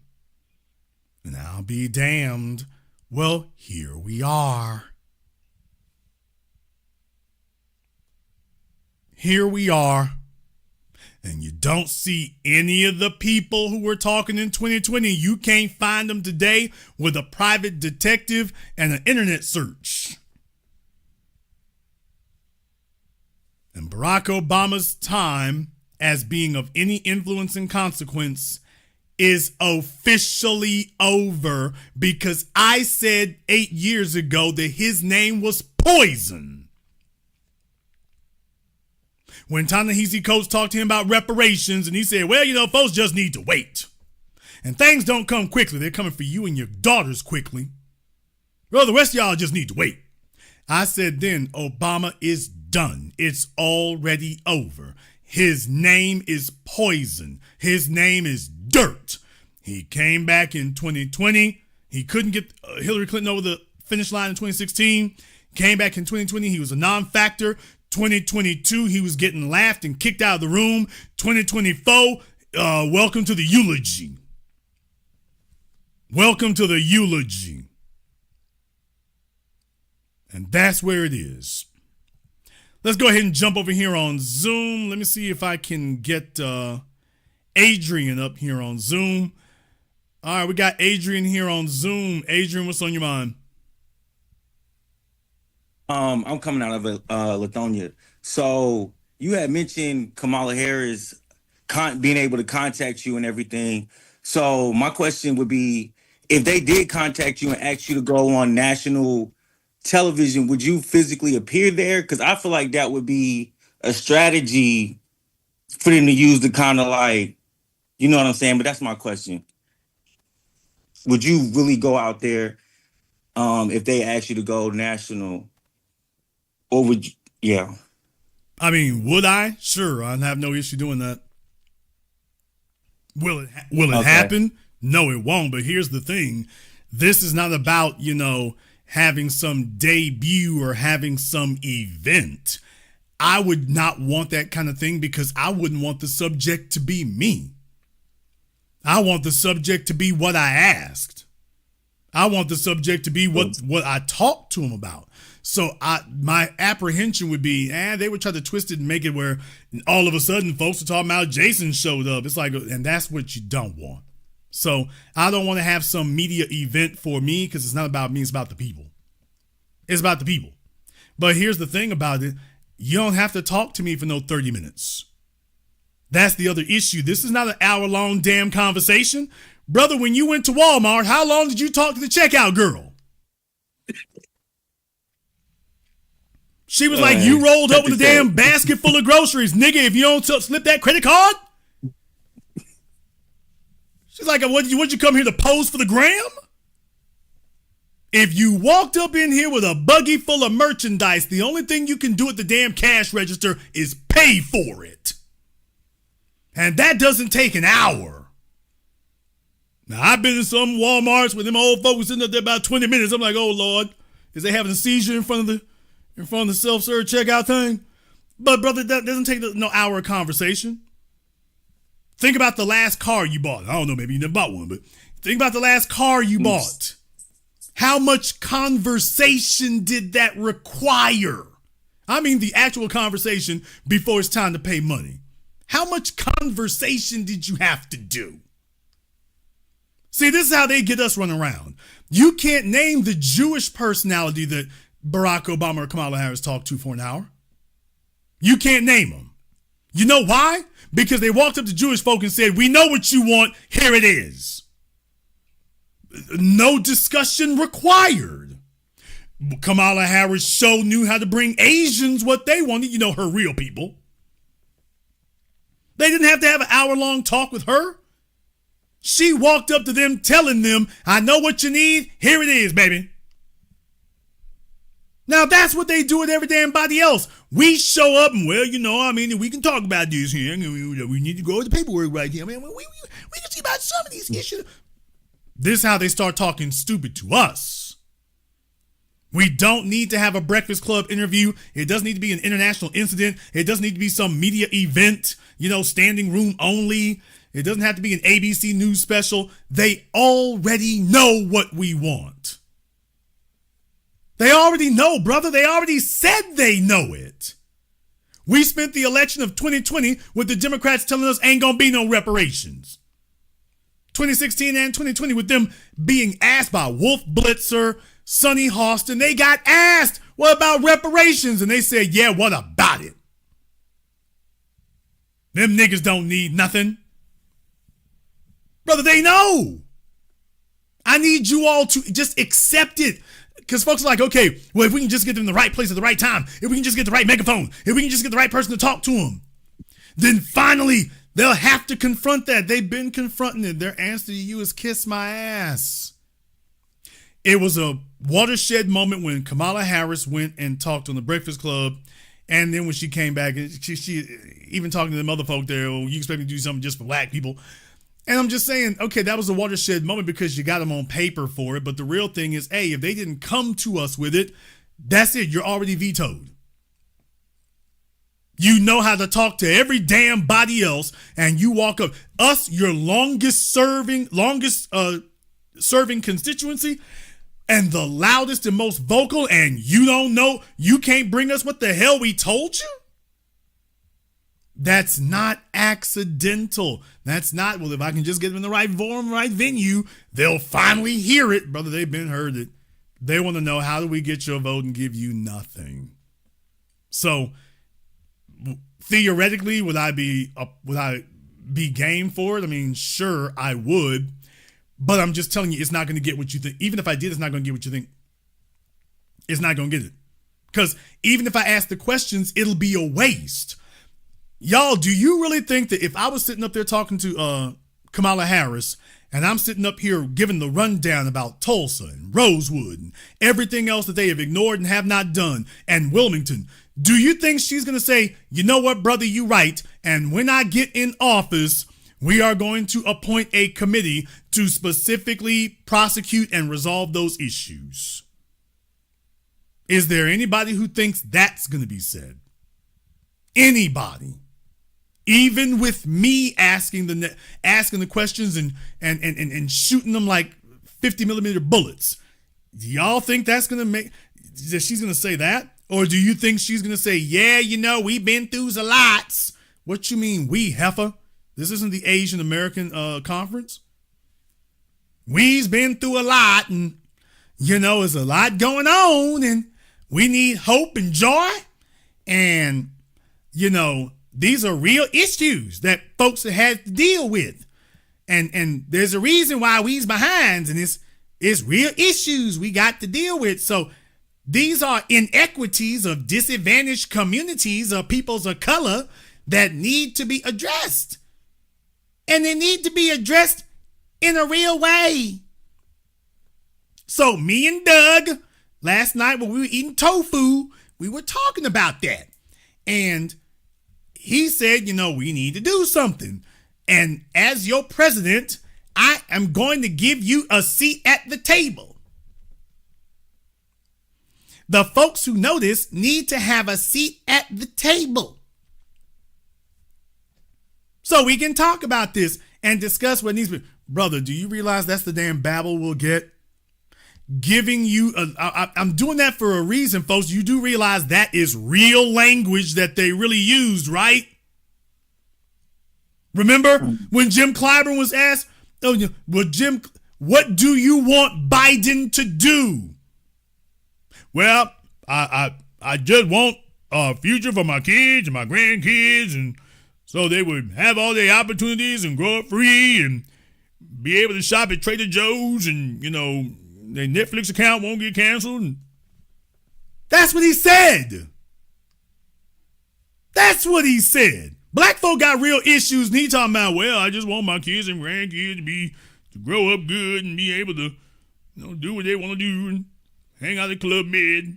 And I'll be damned. Well, here we are. Here we are. And you don't see any of the people who were talking in 2020. You can't find them today with a private detective and an internet search. And Barack Obama's time as being of any influence and consequence is officially over, because I said 8 years ago that his name was poison. When Ta-Nehisi Coates talked to him about reparations, and he said, well, you know, folks just need to wait. And things don't come quickly. They're coming for you and your daughters quickly. Well, the rest of y'all just need to wait. I said then, Obama is done. It's already over. His name is poison. His name is dirt. He came back in 2020. He couldn't get Hillary Clinton over the finish line in 2016. Came back in 2020. He was a non-factor. 2022, he was getting laughed and kicked out of the room. 2024, welcome to the eulogy. Welcome to the eulogy. And that's where it is. Let's go ahead and jump over here on Zoom. Let me see if I can get Adrian up here on Zoom. All right, we got Adrian here on Zoom. Adrian, what's on your mind? I'm coming out of Lithonia. So you had mentioned Kamala Harris being able to contact you and everything. So my question would be, if they did contact you and ask you to go on national television, would you physically appear there? Because I feel like that would be a strategy for them to use to kind of like, you know what I'm saying? But that's my question. Would you really go out there if they asked you to go national? Or would you, yeah. I mean, would I? Sure, I'd have no issue doing that. Will it happen? No, it won't. But here's the thing. This is not about, you know, having some debut or having some event. I would not want that kind of thing because I wouldn't want the subject to be me. I want the subject to be what I asked. I want the subject to be what I talked to him about. So my apprehension would be, they would try to twist it and make it where all of a sudden folks are talking about Jason showed up. It's like, and that's what you don't want. So I don't want to have some media event for me because it's not about me. It's about the people. It's about the people. But here's the thing about it. You don't have to talk to me for no 30 minutes. That's the other issue. This is not an hour-long damn conversation. Brother, when you went to Walmart, how long did you talk to the checkout girl? She was like, you rolled up with a damn basket full of groceries. Nigga, if you don't slip that credit card. She's like, would you come here to pose for the gram? If you walked up in here with a buggy full of merchandise, the only thing you can do at the damn cash register is pay for it. And that doesn't take an hour. Now, I've been in some Walmarts with them old folks sitting up there about 20 minutes. I'm like, oh, Lord, is they having a seizure in front of the self-serve checkout thing? But, brother, that doesn't take no hour of conversation. Think about the last car you bought. I don't know, maybe you never bought one, but think about the last car you bought. How much conversation did that require? I mean the actual conversation before it's time to pay money. How much conversation did you have to do? See, this is how they get us running around. You can't name the Jewish personality that Barack Obama or Kamala Harris talked to for an hour. You can't name them. You know why? Because they walked up to Jewish folk and said, we know what you want, here it is. No discussion required. Kamala Harris sure knew how to bring Asians what they wanted, you know, her real people. They didn't have to have an hour-long talk with her. She walked up to them telling them, I know what you need, here it is, baby. Now, that's what they do with every damn body else. We show up and, well, you know, I mean, we can talk about this here. We need to go over the paperwork right here. I mean, we can see about some of these issues. This is how they start talking stupid to us. We don't need to have a Breakfast Club interview. It doesn't need to be an international incident. It doesn't need to be some media event, you know, standing room only. It doesn't have to be an ABC News special. They already know what we want. They already know, brother. They already said they know it. We spent the election of 2020 with the Democrats telling us ain't gonna be no reparations. 2016 and 2020 with them being asked by Wolf Blitzer, Sonny Hostin. They got asked, what about reparations? And they said, yeah, what about it? Them niggas don't need nothing. Brother, they know. I need you all to just accept it. Because folks are like, okay, well, if we can just get them in the right place at the right time, if we can just get the right megaphone, if we can just get the right person to talk to them, then finally they'll have to confront that. They've been confronting it. Their answer to you is kiss my ass. It was a watershed moment when Kamala Harris went and talked on the Breakfast Club. And then when she came back, she even talking to them other folk there, oh, you expect me to do something just for black people. And I'm just saying, okay, that was a watershed moment because you got them on paper for it. But the real thing is, hey, if they didn't come to us with it, that's it. You're already vetoed. You know how to talk to every damn body else, and you walk up. Us, your longest serving constituency, and the loudest and most vocal, and you don't know, you can't bring us what the hell we told you? That's not accidental. That's not, well, if I can just get them in the right forum, right venue, they'll finally hear it. Brother, they've been heard it. They want to know, how do we get your vote and give you nothing? So, theoretically, would I be game for it? I mean, sure, I would. But I'm just telling you, it's not going to get what you think. Even if I did, it's not going to get what you think. It's not going to get it. Because even if I ask the questions, it'll be a waste. Y'all, do you really think that if I was sitting up there talking to Kamala Harris, and I'm sitting up here giving the rundown about Tulsa and Rosewood and everything else that they have ignored and have not done, and Wilmington, do you think she's going to say, you know what, brother, you right, and when I get in office, we are going to appoint a committee to specifically prosecute and resolve those issues? Is there anybody who thinks that's going to be said? Anybody? Even with me asking the questions and shooting them like 50 millimeter bullets, do y'all think that's gonna that she's gonna say that? Or do you think she's gonna say, yeah, you know, we've been through a lot? What you mean, we, heifer? This isn't the Asian American conference. We've been through a lot, and you know, there's a lot going on, and we need hope and joy, and you know, these are real issues that folks have had to deal with. And there's a reason why we's behind, and it's real issues we got to deal with. So These are inequities of disadvantaged communities or peoples of color that need to be addressed. And they need to be addressed in a real way. So me and Doug, last night when we were eating tofu, we were talking about that. And he said, we need to do something. And as your president, I am going to give you a seat at the table. The folks who know this need to have a seat at the table. So we can talk about this and discuss what needs to be. Brother, do you realize that's the damn babble we'll get? Giving you, I'm doing that for a reason, folks. You do realize that is real language that they really used, right? Remember when Jim Clyburn was asked, well, Jim, what do you want Biden to do? Well, I just want a future for my kids and my grandkids, and so they would have all their opportunities and grow up free and be able to shop at Trader Joe's, and their Netflix account won't get canceled. And that's what he said. That's what he said. Black folk got real issues, and he talking about, well, I just want my kids and grandkids to grow up good and be able to do what they want to do and hang out at Club Med.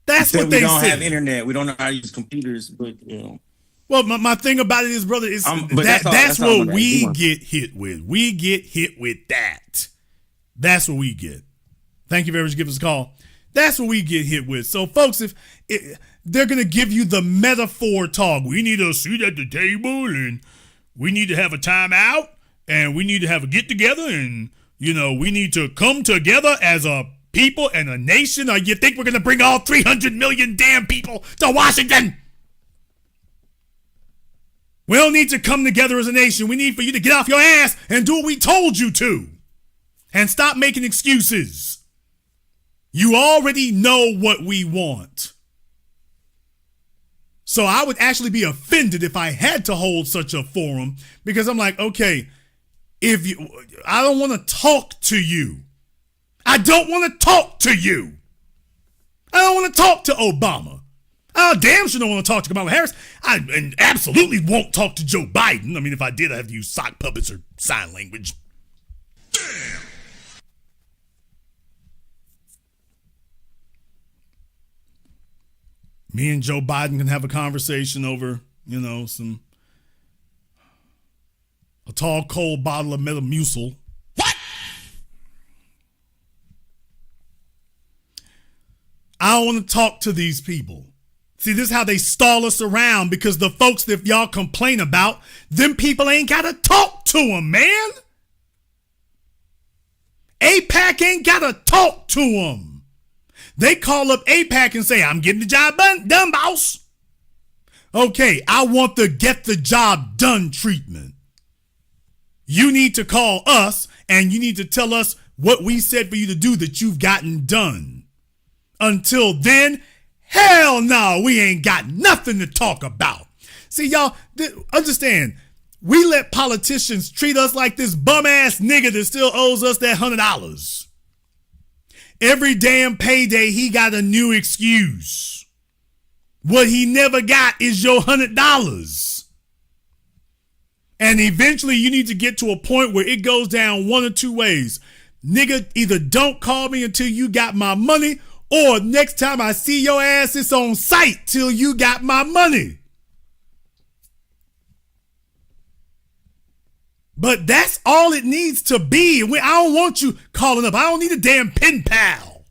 That's what they said. We don't have internet. We don't know how to use computers, but Well, my thing about it is, brother, is that's what we get hit with. We get hit with that. That's what we get. Thank you very much for giving us a call. That's what we get hit with. So, folks, if they're going to give you the metaphor talk, we need a seat at the table, and we need to have a timeout, and we need to have a get-together, and, we need to come together as a people and a nation, or you think we're going to bring all 300 million damn people to Washington? We don't need to come together as a nation. We need for you to get off your ass and do what we told you to. And stop making excuses. You already know what we want. So I would actually be offended if I had to hold such a forum, because I'm like, okay, I don't want to talk to you. I don't want to talk to you. I don't want to talk to Obama. I damn sure don't want to talk to Kamala Harris. And absolutely won't talk to Joe Biden. I mean, if I did, I'd have to use sock puppets or sign language. Damn. Me and Joe Biden can have a conversation over, a tall, cold bottle of Metamucil. What? I don't want to talk to these people. See, this is how they stall us around, because the folks that y'all complain about, them people ain't got to talk to them, man. AIPAC ain't got to talk to them. They call up AIPAC and say, I'm getting the job done, boss. Okay, I want the get the job done treatment. You need to call us, and you need to tell us what we said for you to do that you've gotten done. Until then, hell no, we ain't got nothing to talk about. See, y'all, understand, we let politicians treat us like this bum-ass nigga that still owes us that $100. Every damn payday, he got a new excuse. What he never got is your $100. And eventually you need to get to a point where it goes down one or two ways. Nigga, either don't call me until you got my money, or next time I see your ass, it's on site till you got my money. But that's all it needs to be. I don't want you calling up. I don't need a damn pen pal.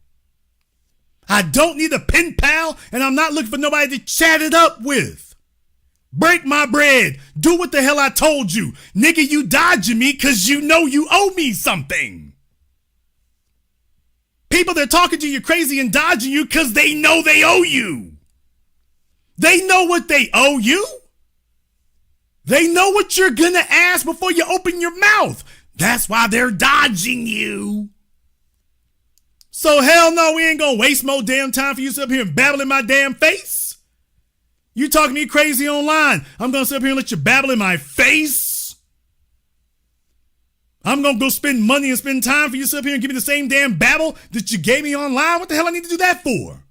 I don't need a pen pal, and I'm not looking for nobody to chat it up with. Break my bread. Do what the hell I told you. Nigga, you dodging me because you know you owe me something. People that are talking to you crazy and dodging you because they know they owe you. They know what they owe you. They know what you're going to ask before you open your mouth. That's why they're dodging you. So hell no, we ain't going to waste more damn time for you to sit up here and babble in my damn face. You talking to me crazy online. I'm going to sit up here and let you babble in my face. I'm going to go spend money and spend time for you to sit up here and give me the same damn babble that you gave me online? What the hell I need to do that for?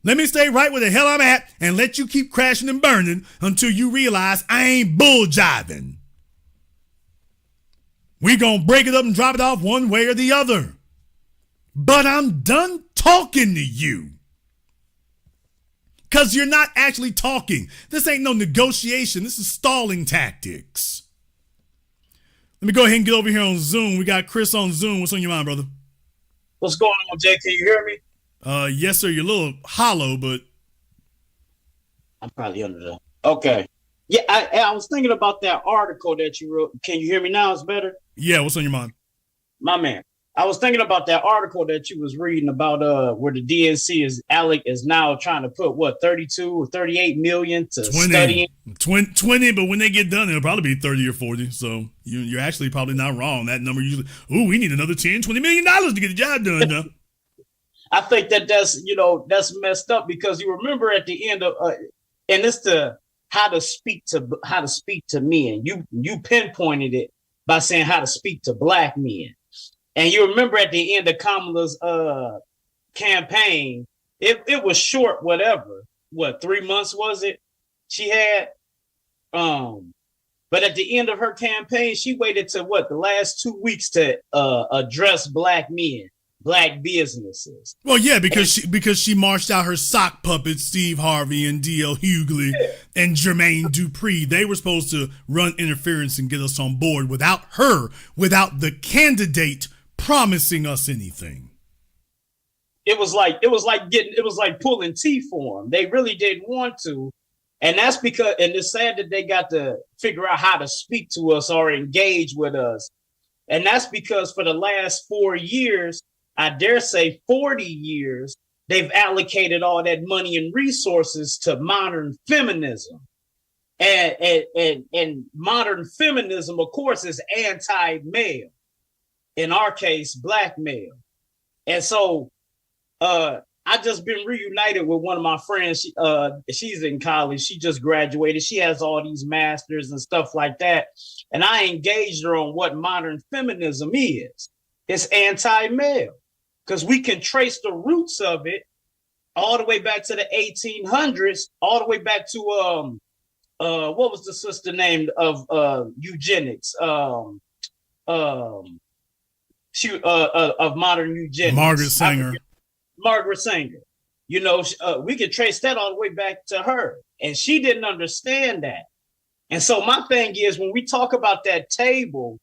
Let me stay right where the hell I'm at and let you keep crashing and burning until you realize I ain't bull jiving. We gonna break it up and drop it off one way or the other. But I'm done talking to you. Because you're not actually talking. This ain't no negotiation. This is stalling tactics. Let me go ahead and get over here on Zoom. We got Chris on Zoom. What's on your mind, brother? What's going on, Jay? Can you hear me? Yes, sir. You're a little hollow, but I'm probably under the. Okay. Yeah, I was thinking about that article that you wrote. Can you hear me now? It's better? Yeah, what's on your mind? My man. I was thinking about that article that you was reading about where the DNC is now trying to put what 32 or 38 million to 20, 20, but when they get done, it'll probably be 30 or 40. So you're actually probably not wrong. That number usually, we need another 10, $20 million to get the job done now. I think that's messed up because you remember at the end of and it's how to speak to men. You pinpointed it by saying how to speak to black men. And you remember at the end of Kamala's campaign, it was short, whatever. What, 3 months was it? She had but at the end of her campaign, she waited to the last 2 weeks to address black men. Black businesses. Well, yeah, because she marched out her sock puppets, Steve Harvey and D.L. Hughley and Jermaine Dupri. They were supposed to run interference and get us on board without without the candidate promising us anything. It was like pulling teeth for them. They really didn't want to. And that's because, and it's sad that they got to figure out how to speak to us or engage with us. And that's because for the last 4 years, I dare say 40 years, they've allocated all that money and resources to modern feminism. And modern feminism, of course, is anti-male. In our case, black male. And so I just been reunited with one of my friends. She's in college. She just graduated. She has all these masters and stuff like that. And I engaged her on what modern feminism is. It's anti-male. Because we can trace the roots of it all the way back to the 1800s, all the way back to what was the sister name of eugenics? Of modern eugenics. Margaret Sanger. We can trace that all the way back to her, and she didn't understand that. And so my thing is, when we talk about that table,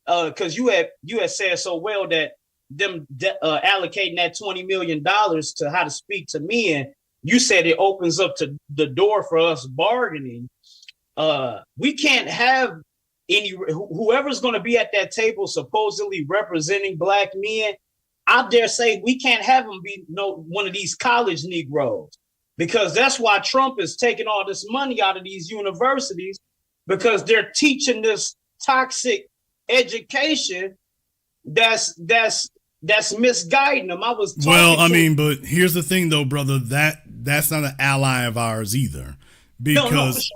because you had said so well that them allocating that $20 million to how to speak to men, you said it opens up to the door for us bargaining. We can't have whoever's going to be at that table supposedly representing black men. I dare say we can't have them be one of these college Negroes, because that's why Trump is taking all this money out of these universities, because they're teaching this toxic education that's misguiding them. But here's the thing, though, brother. That's not an ally of ours either, because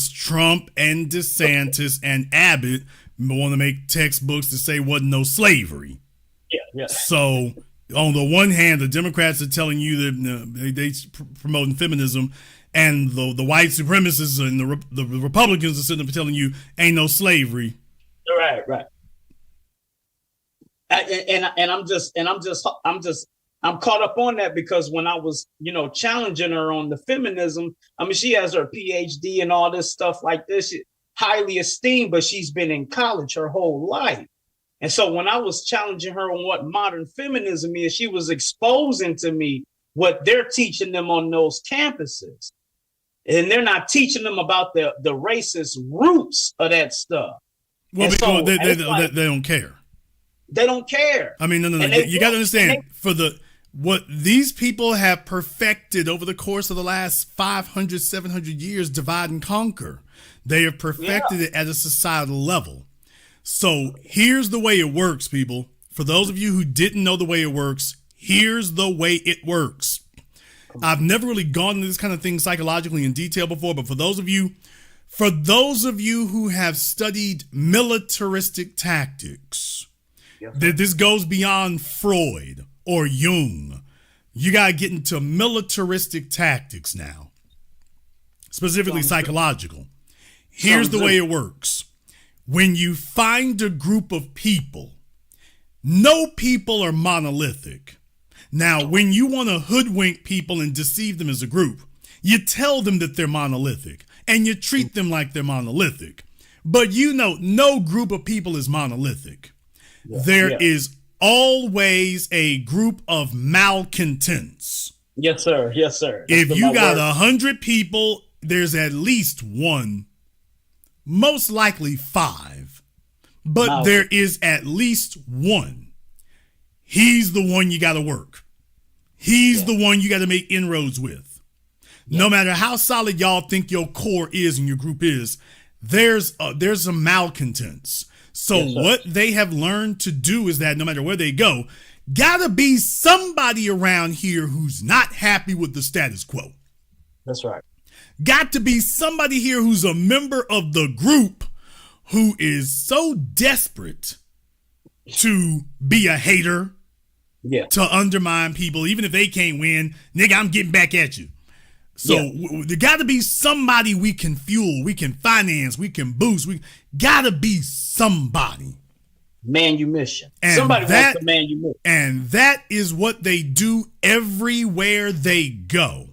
Trump and DeSantis and Abbott want to make textbooks that say wasn't no slavery. Yeah. So on the one hand, the Democrats are telling you that they promoting feminism, and the white supremacists and the Republicans are sitting up telling you ain't no slavery. Right. I'm caught up on that because when I was, challenging her on the feminism, she has her PhD and all this stuff like this, highly esteemed, but she's been in college her whole life. And so when I was challenging her on what modern feminism is, she was exposing to me what they're teaching them on those campuses. And they're not teaching them about the racist roots of that stuff. Well, because they don't care. They don't care. No. You got to understand, what these people have perfected over the course of the last 500, 700 years, divide and conquer. They have perfected it at a societal level. So here's the way it works, people. For those of you who didn't know the way it works, here's the way it works. I've never really gone into this kind of thing psychologically in detail before, but for those of you For those of you who have studied militaristic tactics, this goes beyond Freud or Jung. You got to get into militaristic tactics now, specifically psychological. Here's the way it works. When you find a group of people, no people are monolithic. Now, when you want to hoodwink people and deceive them as a group, you tell them that they're monolithic and you treat them like they're monolithic. But you know, no group of people is monolithic. There is always a group of malcontents. Yes, sir. Yes, sir. If you got 100 people, there's at least one, most likely 5, but there is at least one. He's the one you got to work. He's the one you got to make inroads with. No matter how solid y'all think your core is and your group is, there's some malcontents. So what they have learned to do is that no matter where they go, gotta be somebody around here who's not happy with the status quo. That's right. Got to be somebody here who's a member of the group who is so desperate to be a hater, to undermine people, even if they can't win. Nigga, I'm getting back at you. So there got to be somebody we can fuel, we can finance, we can boost. We got to be somebody. Manumission. And Somebody wants to manumission. And that is what they do everywhere they go.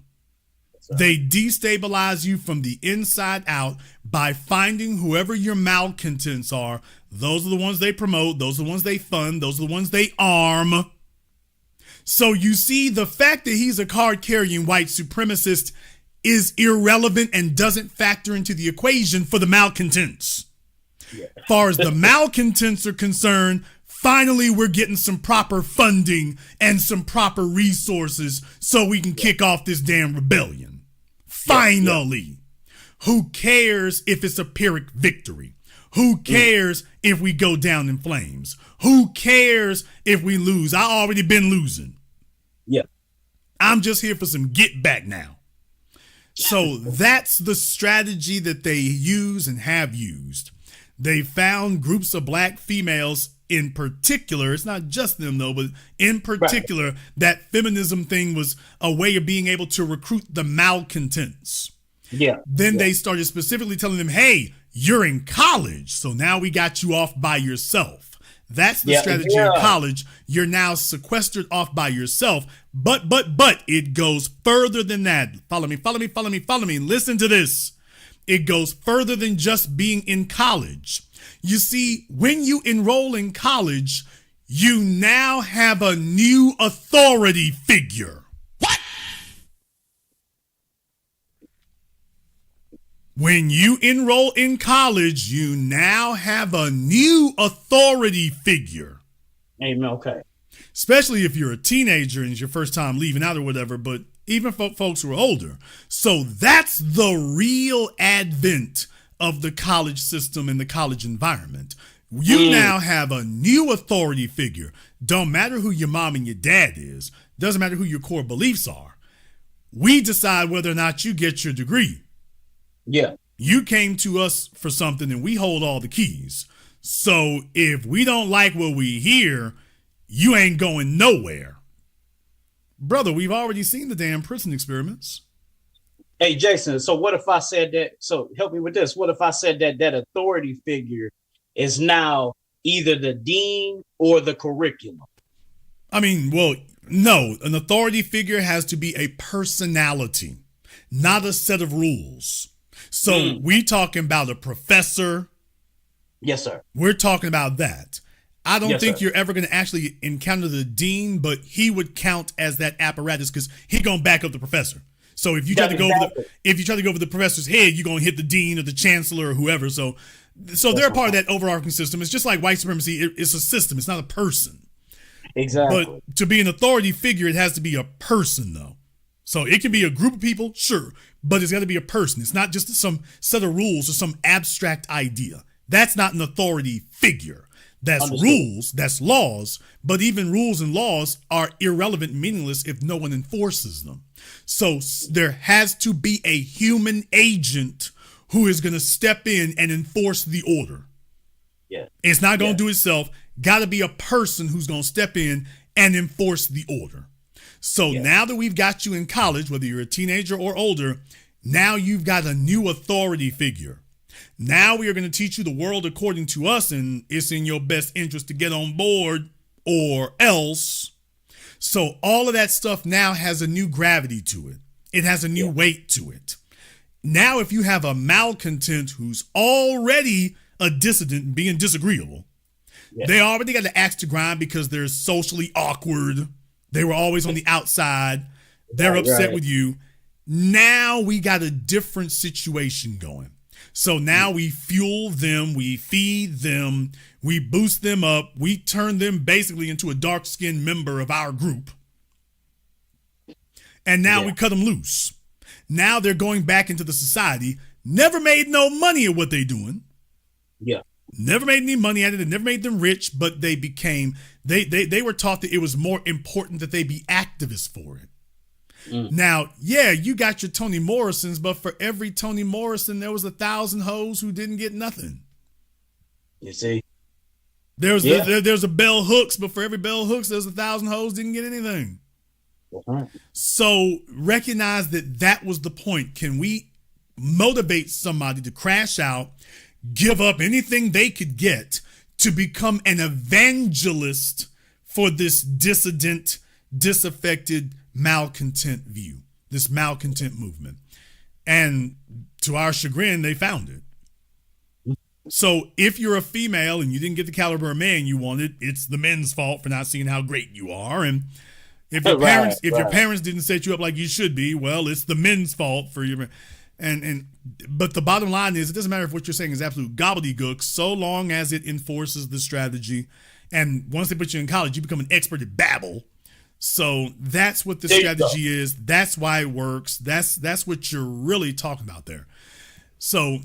They destabilize you from the inside out by finding whoever your malcontents are. Those are the ones they promote. Those are the ones they fund. Those are the ones they arm. So you see, the fact that he's a card-carrying white supremacist is irrelevant and doesn't factor into the equation for the malcontents. As far as the malcontents are concerned, finally we're getting some proper funding and some proper resources so we can kick off this damn rebellion. Finally. Who cares if it's a Pyrrhic victory? Who cares if we go down in flames? Who cares if we lose? I already been losing. Yeah. I'm just here for some get back now. So that's the strategy that they use and have used. They found groups of black females in particular. It's not just them though, but in particular, that feminism thing was a way of being able to recruit the malcontents. Then they started specifically telling them, hey, you're in college, so now we got you off by yourself. That's the strategy in college. You're now sequestered off by yourself. But it goes further than that. Follow me. Listen to this. It goes further than just being in college. You see, when you enroll in college, you now have a new authority figure. When you enroll in college, you now have a new authority figure. Amen. Okay. Especially if you're a teenager and it's your first time leaving out or whatever, but even for folks who are older. So that's the real advent of the college system and the college environment. You now have a new authority figure. Don't matter who your mom and your dad is. Doesn't matter who your core beliefs are. We decide whether or not you get your degree. Yeah. You came to us for something and we hold all the keys. So if we don't like what we hear, you ain't going nowhere. Brother, we've already seen the damn prison experiments. Hey, Jason, so what if I said that? So help me with this. What if I said that that authority figure is now either the dean or the curriculum? I mean, well, no, an authority figure has to be a personality, not a set of rules. So we talking about a professor. Yes, sir. We're talking about that. I don't think sir. you're ever going to actually encounter the dean, but he would count as that apparatus because he gonna back up the professor. So if you try to go over the professor's head, you're gonna hit the dean or the chancellor or whoever. So they're a part of that overarching system. It's just like white supremacy. It's a system. It's not a person. Exactly. But to be an authority figure, it has to be a person, though. So it can be a group of people, sure, but it's got to be a person. It's not just some set of rules or some abstract idea. That's not an authority figure. That's rules, that's laws, but even rules and laws are irrelevant, meaningless if no one enforces them. So there has to be a human agent who is going to step in and enforce the order. Yeah. It's not going to do itself. Got to be a person who's going to step in and enforce the order. So now that we've got you in college, whether you're a teenager or older, now you've got a new authority figure. Now we are going to teach you the world according to us, and it's in your best interest to get on board or else. So all of that stuff now has a new gravity to it. It has a new weight to it. Now, if you have a malcontent who's already a dissident being disagreeable, they already got the axe to grind because they're socially awkward. They were always on the outside. They're upset with you. Now we got a different situation going. So now we fuel them, we feed them, we boost them up, we turn them basically into a dark-skinned member of our group. And now we cut them loose. Now they're going back into the society, never made no money at what they're doing. Yeah. Never made any money at it. It never made them rich, but they became, they were taught that it was more important that they be activists for it. Now, you got your Toni Morrisons, but for every Toni Morrison, there was 1,000 hoes who didn't get nothing. You see? There's a Bell Hooks, but for every Bell Hooks, there's 1,000 hoes didn't get anything. So recognize that was the point. Can we motivate somebody to crash out, give up anything they could get to become an evangelist for this dissident, disaffected, malcontent view, this malcontent movement? And to our chagrin, they found it. So if you're a female and you didn't get the caliber of man you wanted, it's the men's fault for not seeing how great you are. And if your your parents didn't set you up like you should be, well, it's the men's fault for your. But the bottom line is, it doesn't matter if what you're saying is absolute gobbledygook, so long as it enforces the strategy. And once they put you in college, you become an expert at babble. So that's what the strategy is. That's why it works. That's what you're really talking about there. So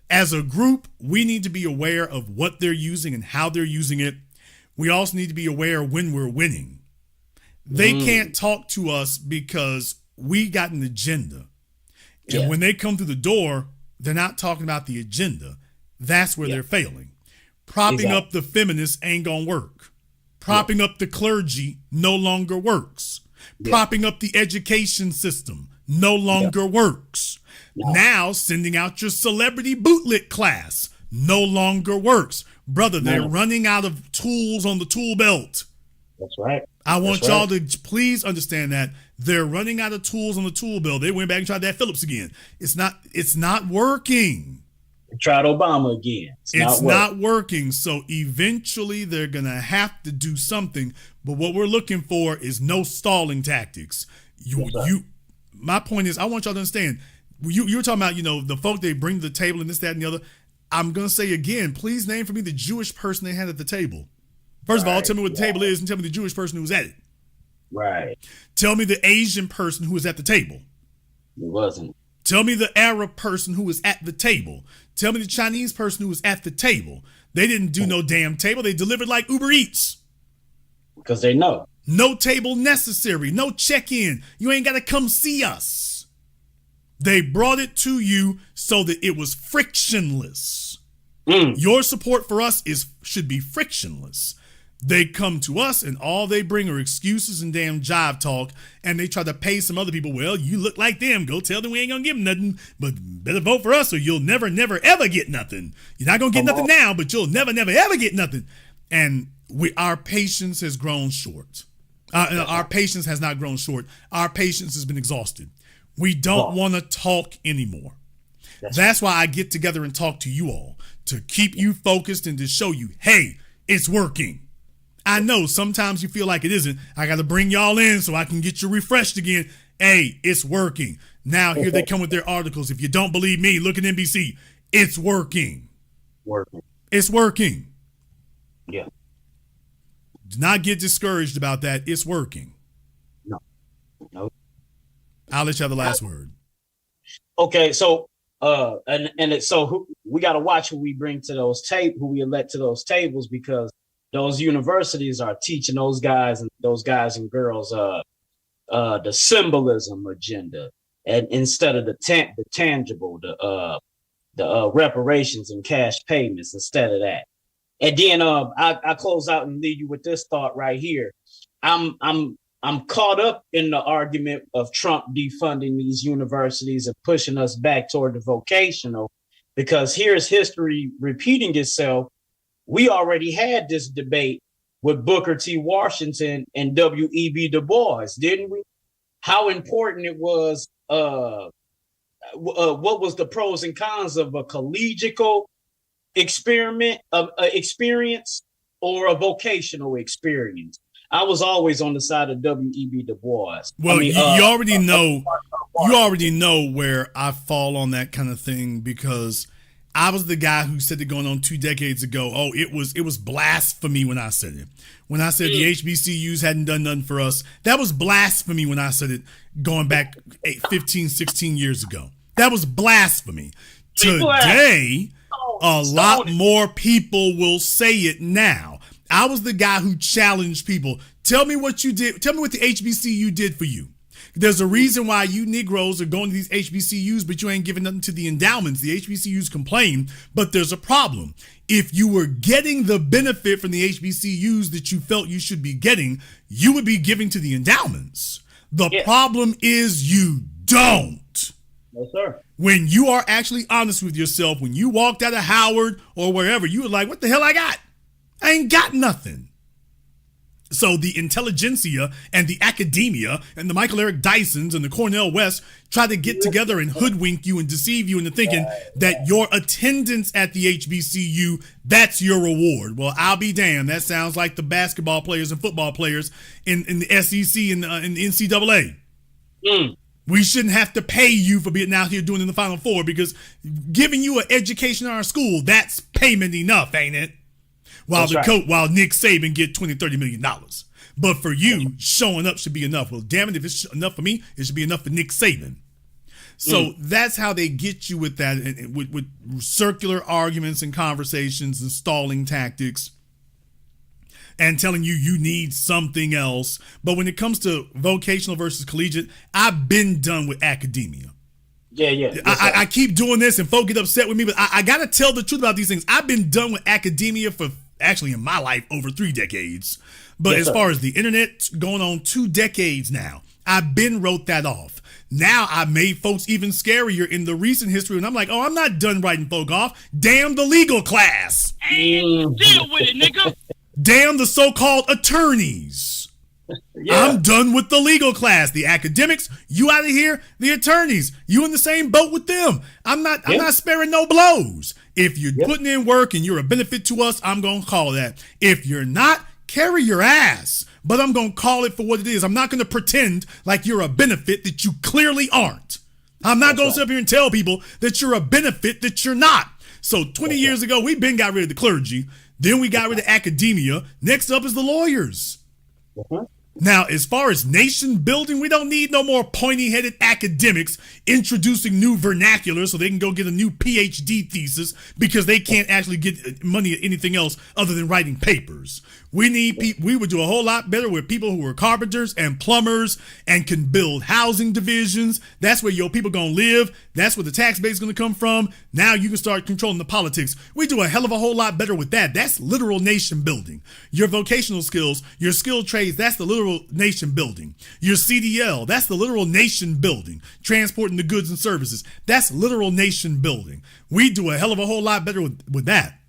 as a group, we need to be aware of what they're using and how they're using it. We also need to be aware when we're winning. They can't talk to us because we got an agenda. And when they come through the door, they're not talking about the agenda. That's where they're failing. Propping up the feminists ain't gonna work. Propping up the clergy no longer works. Propping up the education system no longer works. Now sending out your celebrity bootlick class no longer works. Brother, they're running out of tools on the tool belt. That's right. I want y'all to please understand that they're running out of tools on the tool belt. They went back and tried that Phillips again. It's not working. They tried Obama again. It's not working. So eventually they're going to have to do something. But what we're looking for is no stalling tactics. My point is, I want y'all to understand, you were talking about, the folk they bring to the table and this, that, and the other. I'm going to say again, please name for me the Jewish person they had at the table. First of all, tell me what the table is and tell me the Jewish person who was at it. Right. Tell me the Asian person who was at the table. It wasn't. Tell me the Arab person who was at the table. Tell me the Chinese person who was at the table. They didn't do no damn table. They delivered like Uber Eats. Because they know. No table necessary. No check-in. You ain't got to come see us. They brought it to you so that it was frictionless. Your support for us should be frictionless. They come to us and all they bring are excuses and damn jive talk, and they try to pay some other people. Well, you look like them. Go tell them we ain't gonna give them nothing, but better vote for us or you'll never, never, ever get nothing. You're not gonna get nothing now, but you'll never, never, ever get nothing. And our patience has grown short. Our patience has not grown short. Our patience has been exhausted. We don't want to talk anymore. That's why I get together and talk to you all, to keep you focused and to show you, hey, it's working. I know sometimes you feel like it isn't. I got to bring y'all in so I can get you refreshed again. Hey, it's working. Now here they come with their articles. If you don't believe me, look at NBC. It's working. It's working. Yeah. Do not get discouraged about that. It's working. No. I'll let you have the last word. Okay, so so we got to watch who we bring to those who we elect to those tables, because those universities are teaching those guys and girls the symbolism agenda, and instead of the tangible, the reparations and cash payments instead of that. And then I close out and leave you with this thought right here. I'm caught up in the argument of Trump defunding these universities and pushing us back toward the vocational, because here's history repeating itself. We already had this debate with Booker T. Washington and W.E.B. Du Bois, didn't we? How important it was, what was the pros and cons of a collegial experience or a vocational experience. I was always on the side of W.E.B. Du Bois. Well, you already know. You already know where I fall on that kind of thing, because I was the guy who said it going on 2 decades ago. Oh, it was blasphemy when I said it. When I said the HBCUs hadn't done nothing for us, that was blasphemy when I said it going back 15, 16 years ago. That was blasphemy. Today, a lot more people will say it now. I was the guy who challenged people. Tell me what you did. Tell me what the HBCU did for you. There's a reason why you Negroes are going to these HBCUs, but you ain't giving nothing to the endowments. The HBCUs complain, but there's a problem. If you were getting the benefit from the HBCUs that you felt you should be getting, you would be giving to the endowments. The problem is you don't. No, sir. When you are actually honest with yourself, when you walked out of Howard or wherever, you were like, what the hell I got? I ain't got nothing. So the intelligentsia and the academia and the Michael Eric Dysons and the Cornell West try to get together and hoodwink you and deceive you into thinking that your attendance at the HBCU, that's your reward. Well, I'll be damned. That sounds like the basketball players and football players in the SEC and in the NCAA. We shouldn't have to pay you for being out here doing in the Final Four, because giving you an education in our school, that's payment enough, ain't it? While while Nick Saban get $20-30 million. But for you, showing up should be enough. Well, damn it, if it's enough for me, it should be enough for Nick Saban. So that's how they get you with that, with circular arguments and conversations and stalling tactics and telling you need something else. But when it comes to vocational versus collegiate, I've been done with academia. I keep doing this and folk get upset with me, but I got to tell the truth about these things. I've been done with academia for actually in my life over 3 decades. But as far as the internet, going on 2 decades now, I've been wrote that off. Now I made folks even scarier in the recent history, and I'm like, oh, I'm not done writing folk off. Damn the legal class. Deal with it, nigga. Damn the so-called attorneys. I'm done with the legal class. The academics, you out of here. The attorneys, you in the same boat with them. I'm not sparing no blows. If you're putting in work and you're a benefit to us, I'm going to call that. If you're not, carry your ass. But I'm going to call it for what it is. I'm not going to pretend like you're a benefit that you clearly aren't. I'm not going to sit up here and tell people that you're a benefit that you're not. So 20 years ago, we got rid of the clergy. Then we got rid of academia. Next up is the lawyers. Now, as far as nation building, we don't need no more pointy-headed academics introducing new vernacular so they can go get a new PhD thesis because they can't actually get money at anything else other than writing papers. We would do a whole lot better with people who are carpenters and plumbers and can build housing divisions. That's where your people going to live. That's where the tax base is going to come from. Now you can start controlling the politics. We do a hell of a whole lot better with that. That's literal nation building. Your vocational skills, your skilled trades, that's the literal nation building. Your CDL, that's the literal nation building. Transporting the goods and services, that's literal nation building. We do a hell of a whole lot better with that.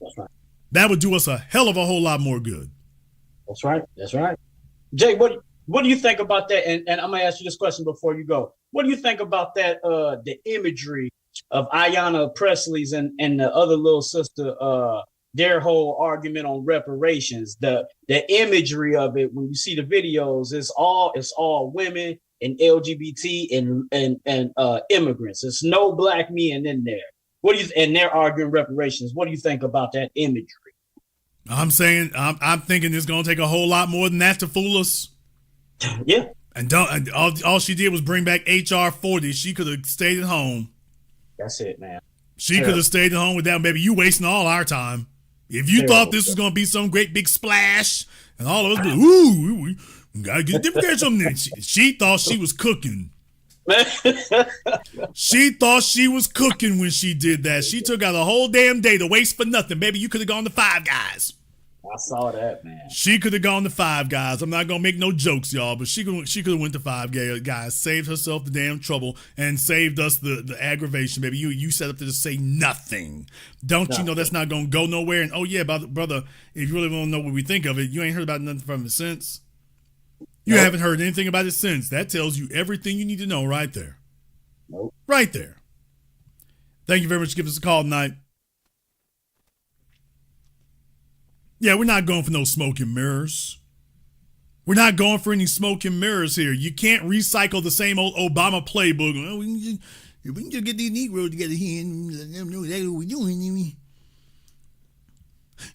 That's right. That would do us a hell of a whole lot more good. That's right. That's right. Jay, what do you think about that? And I'm gonna ask you this question before you go. What do you think about that? The imagery of Ayanna Presley's and the other little sister, their whole argument on reparations. The imagery of it when you see the videos, it's all women and LGBT and immigrants. There's no black men in there. And they're arguing reparations. What do you think about that imagery? I'm thinking it's going to take a whole lot more than that to fool us. Yeah. And all she did was bring back HR 40. She could have stayed at home. That's it, man. She could have stayed at home with that, baby. You wasting all our time. If you thought this was going to be some great big splash and all of us, we got to get different something. She thought she was cooking. She thought she was cooking when she did that. She took out a whole damn day to waste for nothing. Baby, you could have gone to Five Guys. I saw that, man. She could have gone to Five Guys. I'm not gonna make no jokes, y'all, but she could have went to Five Guys, saved herself the damn trouble, and saved us the aggravation, baby. You set up to just say nothing. Don't you know that's not gonna go nowhere? And oh yeah, brother, if you really want to know what we think of it, you ain't heard about nothing from it since. You haven't heard anything about it since. That tells you everything you need to know right there. Nope. Right there. Thank you very much for giving us a call tonight. Yeah, we're not going for no smoke and mirrors. We're not going for any smoke and mirrors here. You can't recycle the same old Obama playbook. Well, we can just get these Negroes together here and let them know that's what we're doing.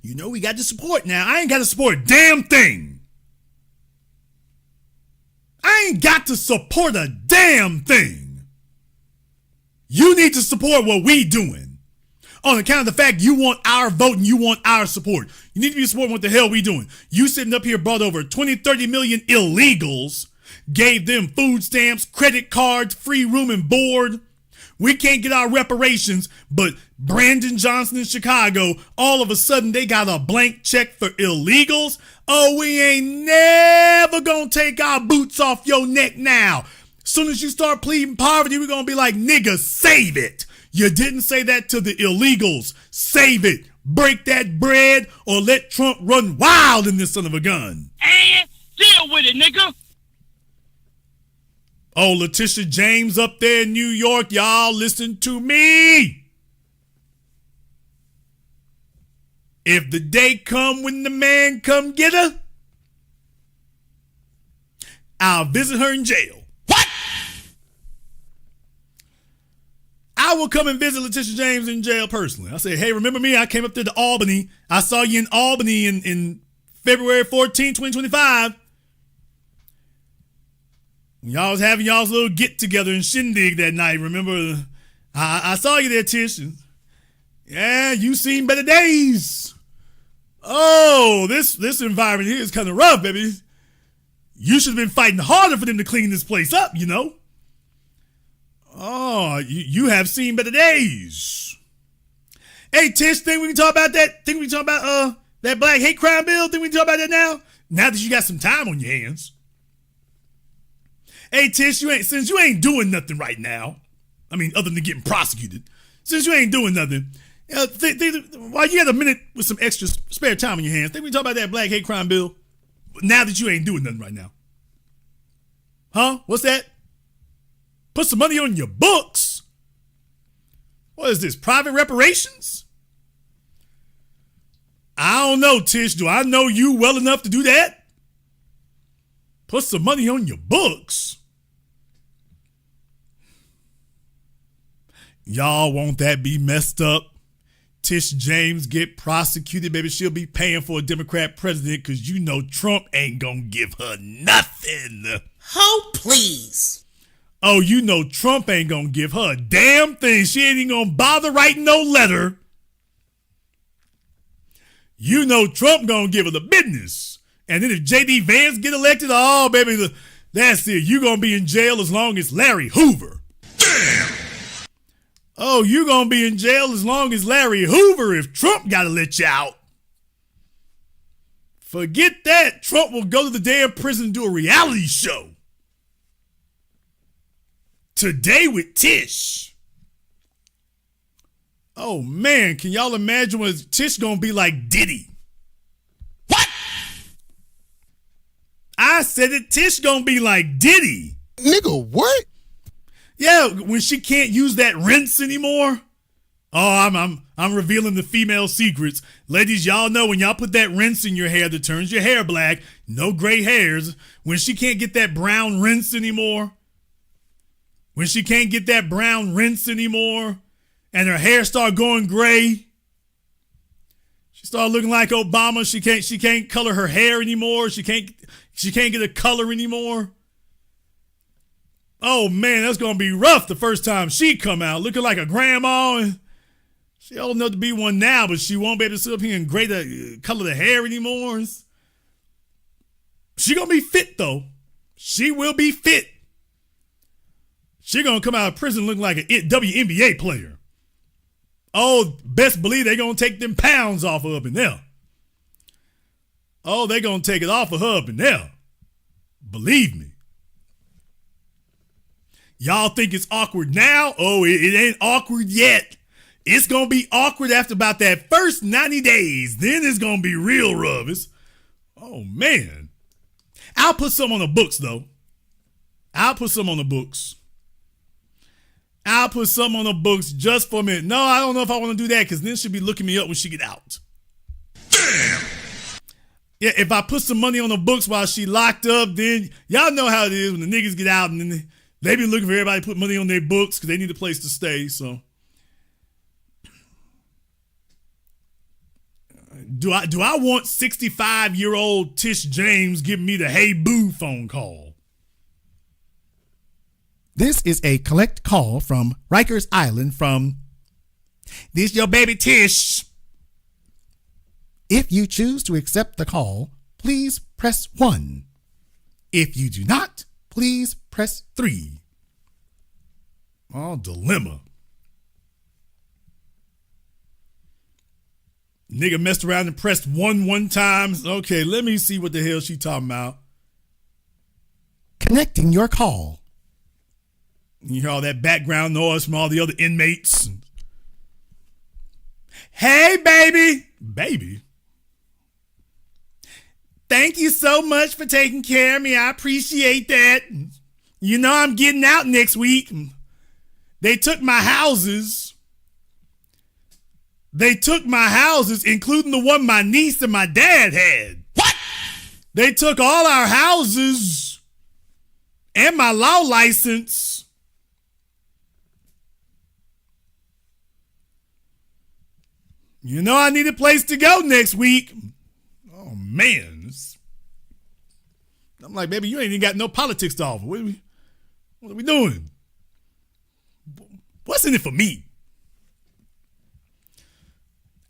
You know, we got the support now. I ain't got to support a damn thing. I ain't got to support a damn thing. You need to support what we doing. On account of the fact you want our vote and you want our support. You need to be supporting what the hell we doing. You sitting up here brought over 20, 30 million illegals, gave them food stamps, credit cards, free room and board. We can't get our reparations, but Brandon Johnson in Chicago, all of a sudden they got a blank check for illegals. Oh, we ain't never gonna take our boots off your neck now. Soon as you start pleading poverty, we're gonna be like, nigga, save it. You didn't say that to the illegals. Save it. Break that bread or let Trump run wild in this son of a gun. And deal with it, nigga. Oh, Letitia James up there in New York, y'all listen to me. If the day come when the man come get her, I'll visit her in jail. I will come and visit Letitia James in jail personally. I say, hey, remember me? I came up to Albany. I saw you in Albany in February 14, 2025. When y'all was having y'all's little get together and shindig that night. Remember, I saw you there, Tish. Yeah, you seen better days. Oh, this environment here is kind of rough, baby. You should have been fighting harder for them to clean this place up, you know. Oh, you have seen better days. Hey, Tish, think we can talk about that? Think we can talk about that black hate crime bill? Think we can talk about that now? Now that you got some time on your hands. Hey, Tish, since you ain't doing nothing right now, I mean, other than getting prosecuted, since you ain't doing nothing, while you had a minute with some extra spare time on your hands, think we can talk about that black hate crime bill? Now that you ain't doing nothing right now. Huh? What's that? Put some money on your books. What is this, private reparations? I don't know, Tish. Do I know you well enough to do that? Put some money on your books. Y'all, won't that be messed up? Tish James get prosecuted, baby. She'll be paying for a Democrat president because you know Trump ain't gonna give her nothing. Oh, please. Oh, you know Trump ain't gonna give her a damn thing. She ain't even gonna bother writing no letter. You know Trump gonna give her the business. And then if J.D. Vance get elected, oh, baby, that's it. You gonna be in jail as long as Larry Hoover. Damn! Oh, you gonna be in jail as long as Larry Hoover if Trump gotta let you out. Forget that. Trump will go to the damn prison and do a reality show. Today with Tish. Oh, man. Can y'all imagine what Tish gonna be like Diddy? What? I said it. Tish gonna be like Diddy. Nigga, what? Yeah, when she can't use that rinse anymore. Oh, I'm revealing the female secrets. Ladies, y'all know when y'all put that rinse in your hair that turns your hair black, no gray hairs. When she can't get that brown rinse anymore. When she can't get that brown rinse anymore and her hair start going gray, she start looking like Obama. She can't color her hair anymore. She can't get a color anymore. Oh man, that's gonna be rough the first time she come out looking like a grandma. And she old enough to be one now, but she won't be able to sit up here and color the hair anymore. She gonna be fit though. She will be fit. She gonna come out of prison looking like a WNBA player. Oh, best believe they gonna take them pounds off of up in there. Oh, they gonna take it off of her up in there. Believe me. Y'all think it's awkward now? Oh, it ain't awkward yet. It's gonna be awkward after about that first 90 days. Then it's gonna be real rough. Oh man. I'll put some on the books though. I'll put some on the books just for a minute. No, I don't know if I want to do that because then she'll be looking me up when she get out. Damn. Yeah, if I put some money on the books while she locked up, then y'all know how it is when the niggas get out and then they be looking for everybody to put money on their books because they need a place to stay. So, do I want 65-year-old Tish James giving me the hey boo phone call? This is a collect call from Rikers Island from this your baby Tish. If you choose to accept the call, please press 1. If you do not, please press 3. Oh, dilemma. Nigga messed around and pressed 1 one time. Okay, let me see what the hell she talking about. Connecting your call. You hear all that background noise from all the other inmates. Hey, baby. Baby. Thank you so much for taking care of me. I appreciate that. You know I'm getting out next week. They took my houses. Including the one my niece and my dad had. What? They took all our houses and my law license. You know I need a place to go next week. Oh, man. I'm like, baby, you ain't even got no politics to offer. What are we doing? What's in it for me?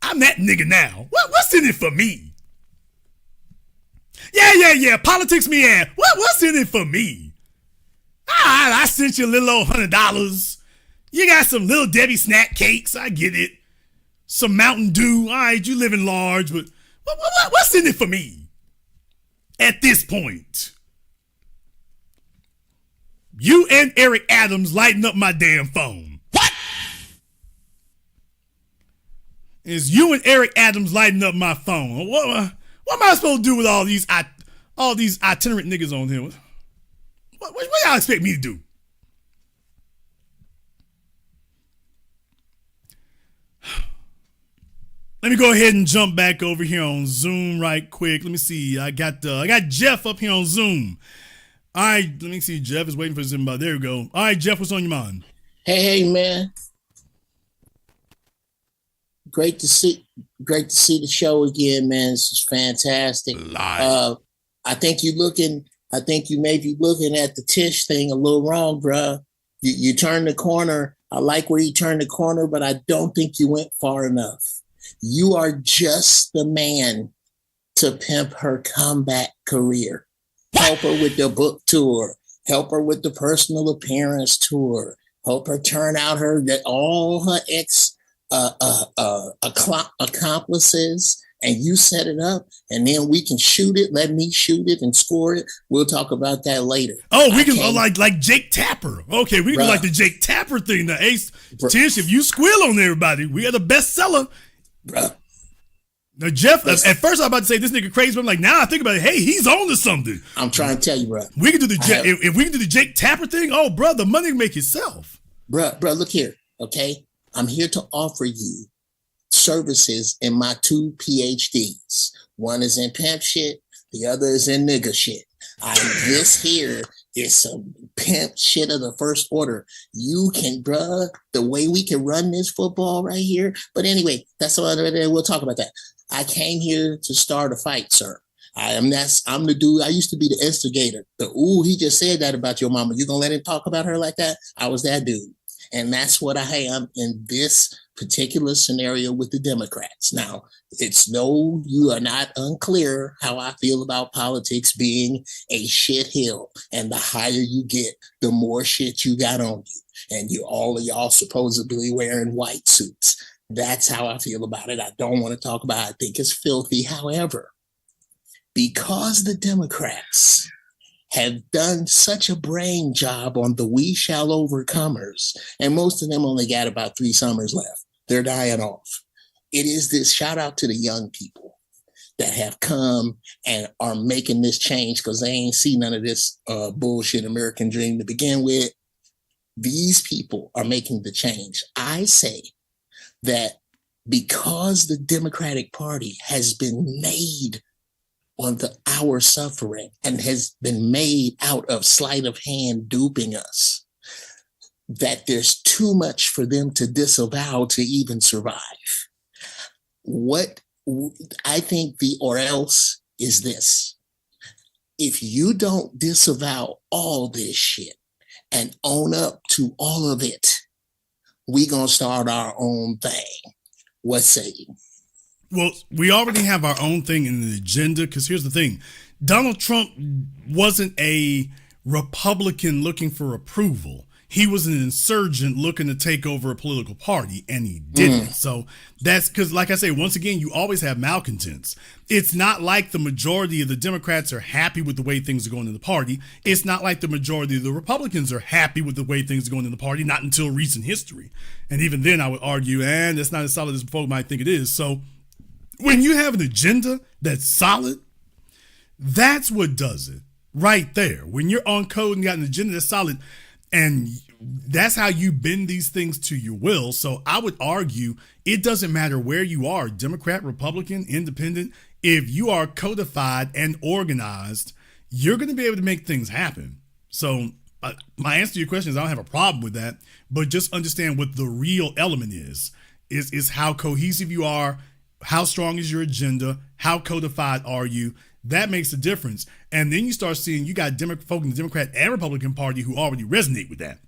I'm that nigga now. What's in it for me? Yeah. Politics me ass. What's in it for me? I sent you a little old $100. You got some Little Debbie snack cakes. I get it. Some Mountain Dew. All right, you living large, but what's in it for me? At this point, you and Eric Adams lighting up my damn phone. What? Is you and Eric Adams lighting up my phone? What am I supposed to do with all these itinerant niggas on here? What y'all expect me to do? Let me go ahead and jump back over here on Zoom right quick. Let me see. I got Jeff up here on Zoom. All right, let me see. Jeff is waiting for somebody. There we go. All right, Jeff, what's on your mind? Hey, man. Great to see the show again, man. This is fantastic. I think you may be looking at the Tish thing a little wrong, bro. You turned the corner. I like where you turned the corner, but I don't think you went far enough. You are just the man to pimp her comeback career. Help her with the book tour. Help her with the personal appearance tour. Help her turn out all her accomplices, and you set it up, and then we can shoot it. Let me shoot it and score it. We'll talk about that later. Oh, we can like Jake Tapper. Okay, we can do like the Jake Tapper thing. The Ace Tish, if you squeal on everybody, we are the bestseller. Bruh. Now, Jeff, at first I was about to say this nigga crazy, but I'm like, now I think about it. Hey, he's on to something. I'm trying to tell you, bro. We can do if we can do the Jake Tapper thing. Oh, bro, the money can make itself. Bro, look here, okay? I'm here to offer you services in my 2 PhDs. One is in pimp shit. The other is in nigga shit. This here is some pimp shit of the first order. You can, bruh, the way we can run this football right here. But anyway, that's what we'll talk about that. I came here to start a fight, sir. I'm the dude. I used to be the instigator. He just said that about your mama. You gonna let him talk about her like that? I was that dude. And that's what I am in this particular scenario with the Democrats. Now, you are not unclear how I feel about politics being a shit hill. And the higher you get, the more shit you got on you. And all of y'all supposedly wearing white suits. That's how I feel about it. I don't want to talk about it. I think it's filthy. However, because the Democrats have done such a brain job on the we shall overcomers, and most of them only got about 3 summers left. They're dying off. It is this shout out to the young people that have come and are making this change because they ain't seen none of this bullshit American dream to begin with. These people are making the change. I say that because the Democratic Party has been made on our suffering and has been made out of sleight of hand duping us, that there's too much for them to disavow to even survive. What I think the or else is this. If you don't disavow all this shit and own up to all of it, we gonna start our own thing. What say you? Well, we already have our own thing in the agenda, because here's the thing. Donald Trump wasn't a Republican looking for approval. He was an insurgent looking to take over a political party, and he didn't. So that's because, like I say, once again, you always have malcontents. It's not like the majority of the Democrats are happy with the way things are going in the party. It's not like the majority of the Republicans are happy with the way things are going in the party, not until recent history. And even then, I would argue, and it's not as solid as folks might think it is. So when you have an agenda that's solid, that's what does it right there. When you're on code and you got an agenda that's solid, and that's how you bend these things to your will. So I would argue it doesn't matter where you are, Democrat, Republican, Independent. If you are codified and organized, you're going to be able to make things happen. So my answer to your question is I don't have a problem with that, but just understand what the real element is how cohesive you are, how strong is your agenda, how codified are you. That makes a difference. And then you start seeing you got folk in the Democrat and Republican Party who already resonate with that.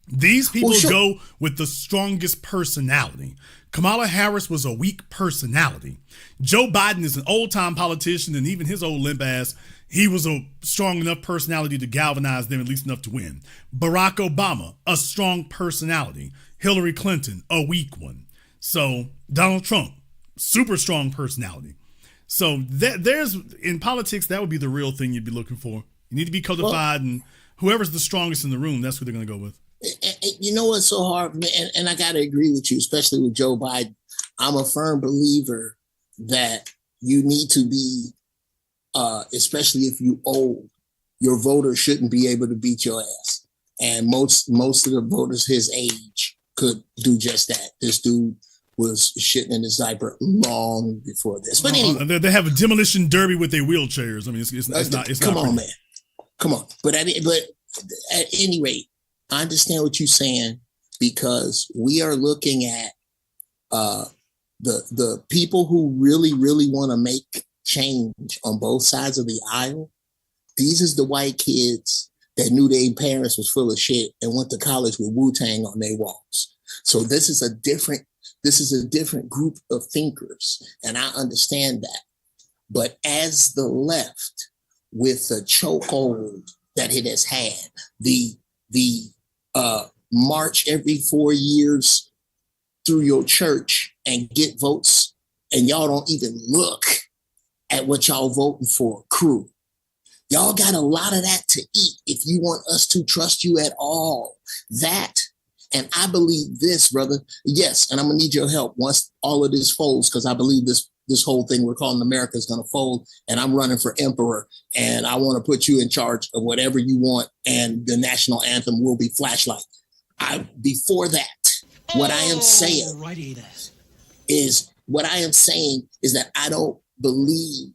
These people go with the strongest personality. Kamala Harris was a weak personality. Joe Biden is an old-time politician, and even his old limp ass, he was a strong enough personality to galvanize them at least enough to win. Barack Obama, a strong personality. Hillary Clinton, a weak one. So Donald Trump, super strong personality. So there's in politics, that would be the real thing you'd be looking for. You need to be codified, and whoever's the strongest in the room, that's who they're going to go with. You know what's so hard, and I got to agree with you, especially with Joe Biden. I'm a firm believer that you need to be, especially if you old, your voters shouldn't be able to beat your ass. And most of the voters his age could do just that. This dude was shitting in his diaper long before this. But anyway, they have a demolition derby with their wheelchairs. I mean, it's not. Come on, man. Come on. But at any rate, I understand what you're saying, because we are looking at the people who really, really want to make change on both sides of the aisle. These is the white kids that knew their parents was full of shit and went to college with Wu-Tang on their walls. So this is a different group of thinkers, and I understand that. But as the left, with the chokehold that it has had, the march every 4 years through your church and get votes, and y'all don't even look at what y'all voting for, crew. Y'all got a lot of that to eat if you want us to trust you at all. That. And I believe this, brother. Yes, and I'm going to need your help once all of this folds, because I believe this whole thing we're calling America is going to fold, and I'm running for emperor, and I want to put you in charge of whatever you want, and the national anthem will be Flashlight. Before that, what I am saying is that I don't believe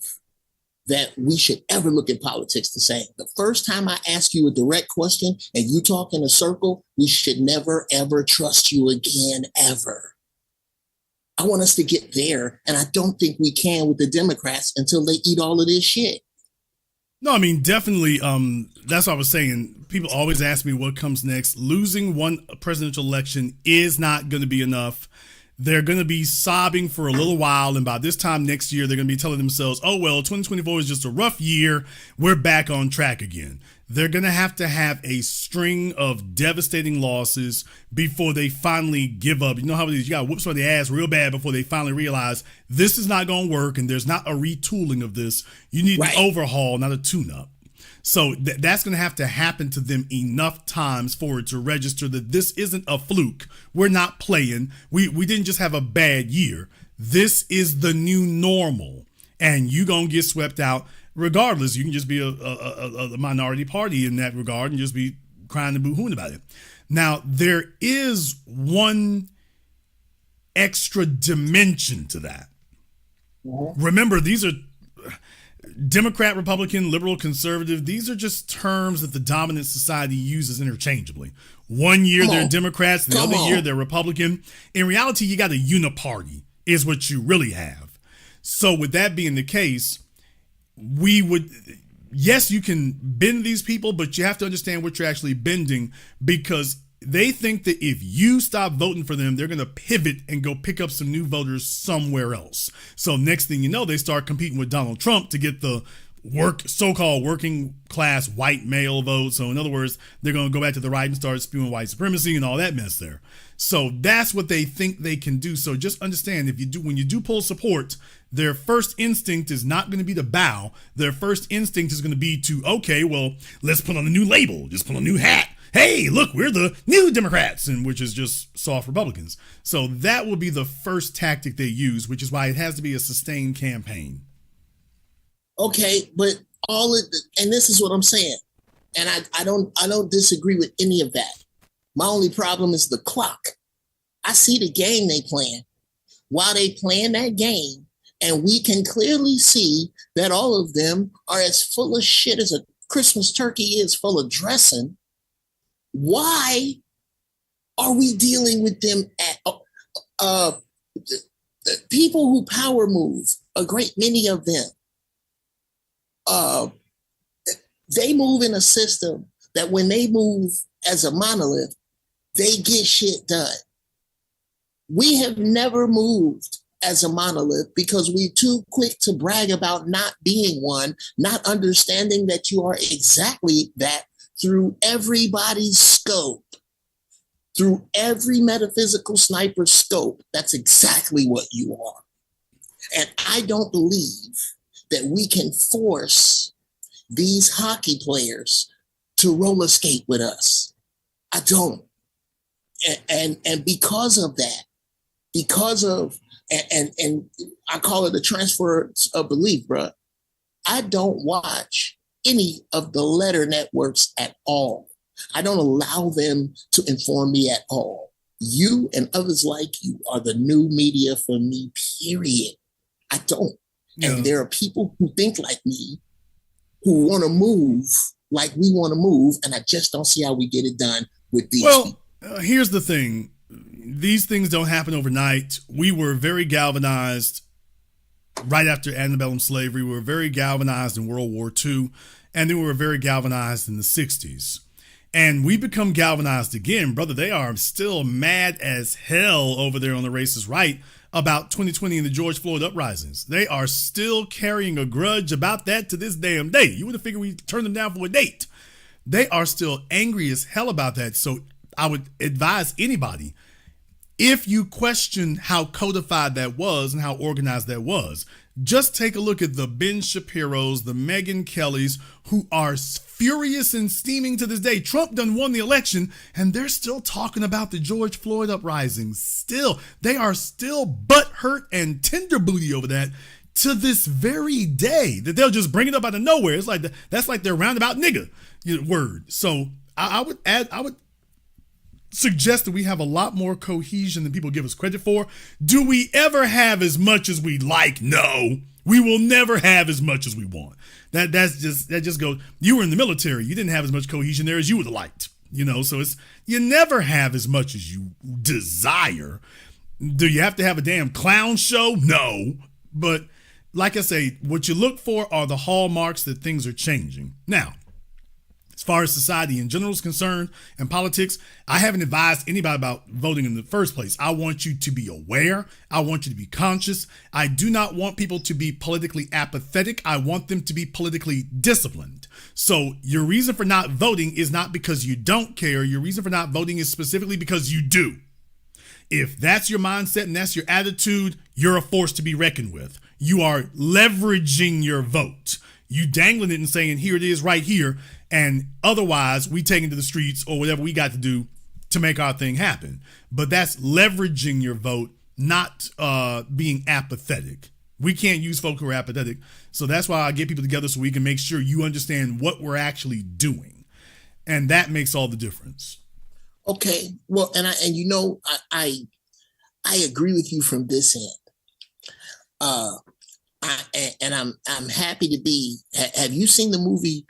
that we should ever look at politics the same. The first time I ask you a direct question and you talk in a circle, we should never, ever trust you again, ever. I want us to get there, and I don't think we can with the Democrats until they eat all of this shit. No, I mean, definitely. That's what I was saying. People always ask me what comes next. Losing one presidential election is not going to be enough. They're going to be sobbing for a little while, and by this time next year, they're going to be telling themselves, oh, well, 2024 is just a rough year. We're back on track again. They're going to have a string of devastating losses before they finally give up. You know how it is? You got to whoop somebody's ass real bad before they finally realize this is not going to work, and there's not a retooling of this. You need an overhaul, not a tune-up. So that's going to happen to them enough times for it to register that this isn't a fluke. We're not playing. We didn't just have a bad year. This is the new normal, and you going to get swept out regardless. You can just be a minority party in that regard and just be crying and boo-hooing about it. Now, there is one extra dimension to that. Remember, these are Democrat, Republican, liberal, conservative. These are just terms that the dominant society uses interchangeably. One year they're Democrats, the other year they're Republican. In reality, you got a Uni-Party is what you really have. So with that being the case, yes, you can bend these people, but you have to understand what you're actually bending, because they think that if you stop voting for them, they're going to pivot and go pick up some new voters somewhere else. So next thing you know, they start competing with Donald Trump to get the so-called working class white male vote. So in other words, they're going to go back to the right and start spewing white supremacy and all that mess there. So that's what they think they can do. So just understand, when you do pull support, their first instinct is not going to be to bow. Their first instinct is going to be to, okay, well, let's put on a new label, just put on a new hat. Hey, look, we're the new Democrats, and which is just soft Republicans. So that will be the first tactic they use, which is why it has to be a sustained campaign. Okay, but and this is what I'm saying, and I don't disagree with any of that. My only problem is the clock. I see the game they playing. While they playing that game, and we can clearly see that all of them are as full of shit as a Christmas turkey is full of dressing. Why are we dealing with them at people who power move? A great many of them, they move in a system that when they move as a monolith, they get shit done. We have never moved as a monolith because we're too quick to brag about not being one, not understanding that you are exactly that. Through everybody's scope, through every metaphysical sniper scope, that's exactly what you are. And I don't believe that we can force these hockey players to roller skate with us. I don't. And because of that, and I call it a transference of belief, bro. I don't watch any of the letter networks at all. I don't allow them to inform me at all. You and others like you are the new media for me, period. I don't. Yeah. And there are people who think like me, who want to move like we want to move, and I just don't see how we get it done with these people. Here's the thing. These things don't happen overnight. We were very galvanized right after antebellum slavery. We were very galvanized in World War II, and then we were very galvanized in the 60s. And we become galvanized again, brother. They are still mad as hell over there on the racist right about 2020 and the George Floyd uprisings. They are still carrying a grudge about that to this damn day. You would have figured we'd turn them down for a date. They are still angry as hell about that. So I would advise anybody, if you question how codified that was and how organized that was, just take a look at the Ben Shapiros, the Megyn Kellys, who are furious and steaming to this day. Trump done won the election, and they're still talking about the George Floyd uprising. Still, they are still butthurt and tender booty over that to this very day. That they'll just bring it up out of nowhere. It's like that's like their roundabout nigga word. So I would suggest that we have a lot more cohesion than people give us credit for. Do we ever have as much as we like? No, we will never have as much as we want. That just goes. You were in the military. You didn't have as much cohesion there as you would have liked. So it's, you never have as much as you desire. Do you have to have a damn clown show? No, but like I say, what you look for are the hallmarks that things are changing. Now, as far as society in general is concerned and politics, I haven't advised anybody about voting in the first place. I want you to be aware. I want you to be conscious. I do not want people to be politically apathetic. I want them to be politically disciplined. So your reason for not voting is not because you don't care. Your reason for not voting is specifically because you do. If that's your mindset and that's your attitude, you're a force to be reckoned with. You are leveraging your vote. You dangling it and saying, here it is right here. And otherwise, we take it to the streets or whatever we got to do to make our thing happen. But that's leveraging your vote, not being apathetic. We can't use folk who are apathetic. So that's why I get people together so we can make sure you understand what we're actually doing. And that makes all the difference. Okay. Well, and I agree with you from this end. I'm happy to be. Have you seen the movie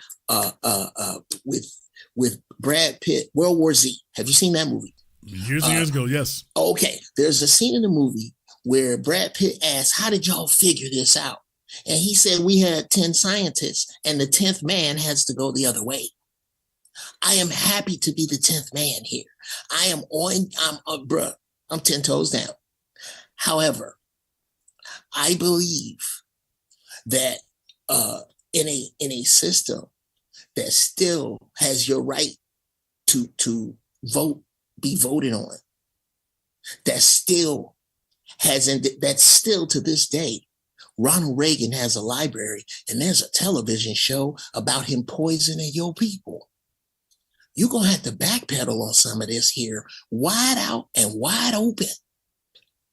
with Brad Pitt, World War Z? Have you seen that movie? Years and years ago, yes. Okay. There's a scene in the movie where Brad Pitt asks, "How did y'all figure this out?" And he said, "We had 10 scientists, and the 10th man has to go the other way." I am happy to be the 10th man here. I'm 10 toes down. However, I believe that in a system that still has your right to vote, be voted on, that still to this day, Ronald Reagan has a library and there's a television show about him poisoning your people. You're going to have to backpedal on some of this here, wide out and wide open.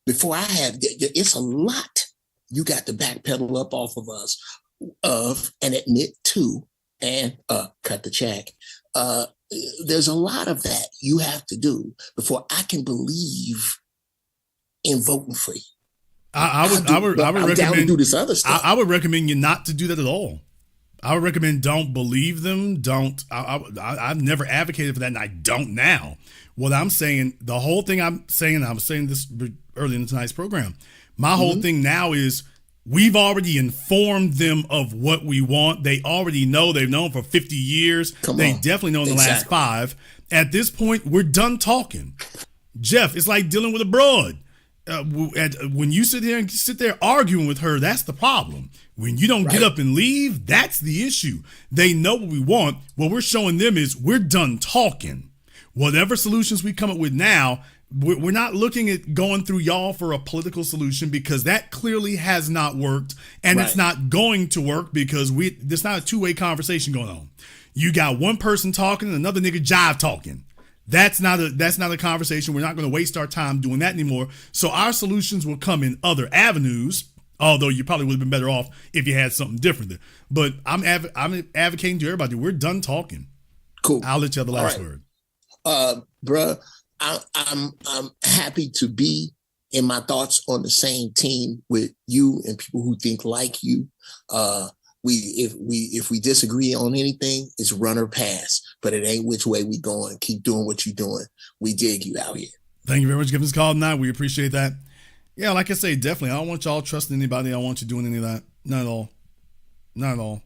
Before it's a lot you got to backpedal up off of us and admit to and cut the check. There's a lot of that you have to do before I can believe in voting for you. I would recommend down to do this other stuff. I would recommend you not to do that at all. I would recommend don't believe them. I've never advocated for that, and I don't now. What I'm saying, the whole thing I'm saying, and I was saying this early in tonight's program, my whole thing now is we've already informed them of what we want. They already know. They've known for 50 years. They definitely know in the last 5. At this point, we're done talking. Jeff, it's like dealing with a broad. When you sit there arguing with her, that's the problem. When you don't get up and leave, that's the issue. They know what we want. What we're showing them is we're done talking. Whatever solutions we come up with now, we're not looking at going through y'all for a political solution because that clearly has not worked, and it's not going to work because there's not a two-way conversation going on. You got one person talking and another nigga jive talking. That's not a conversation. We're not going to waste our time doing that anymore. So our solutions will come in other avenues, although you probably would have been better off if you had something different there. But I'm advocating to everybody. We're done talking. Cool. I'll let you have the last word. Bruh, I'm happy to be in my thoughts on the same team with you and people who think like you. If we disagree on anything, it's run or pass, but it ain't which way we going. Keep doing what you're doing. We dig you out here. Thank you very much for giving us a call tonight. We appreciate that. Yeah, like I say, definitely. I don't want y'all trusting anybody. I don't want you doing any of that. Not at all. Not at all.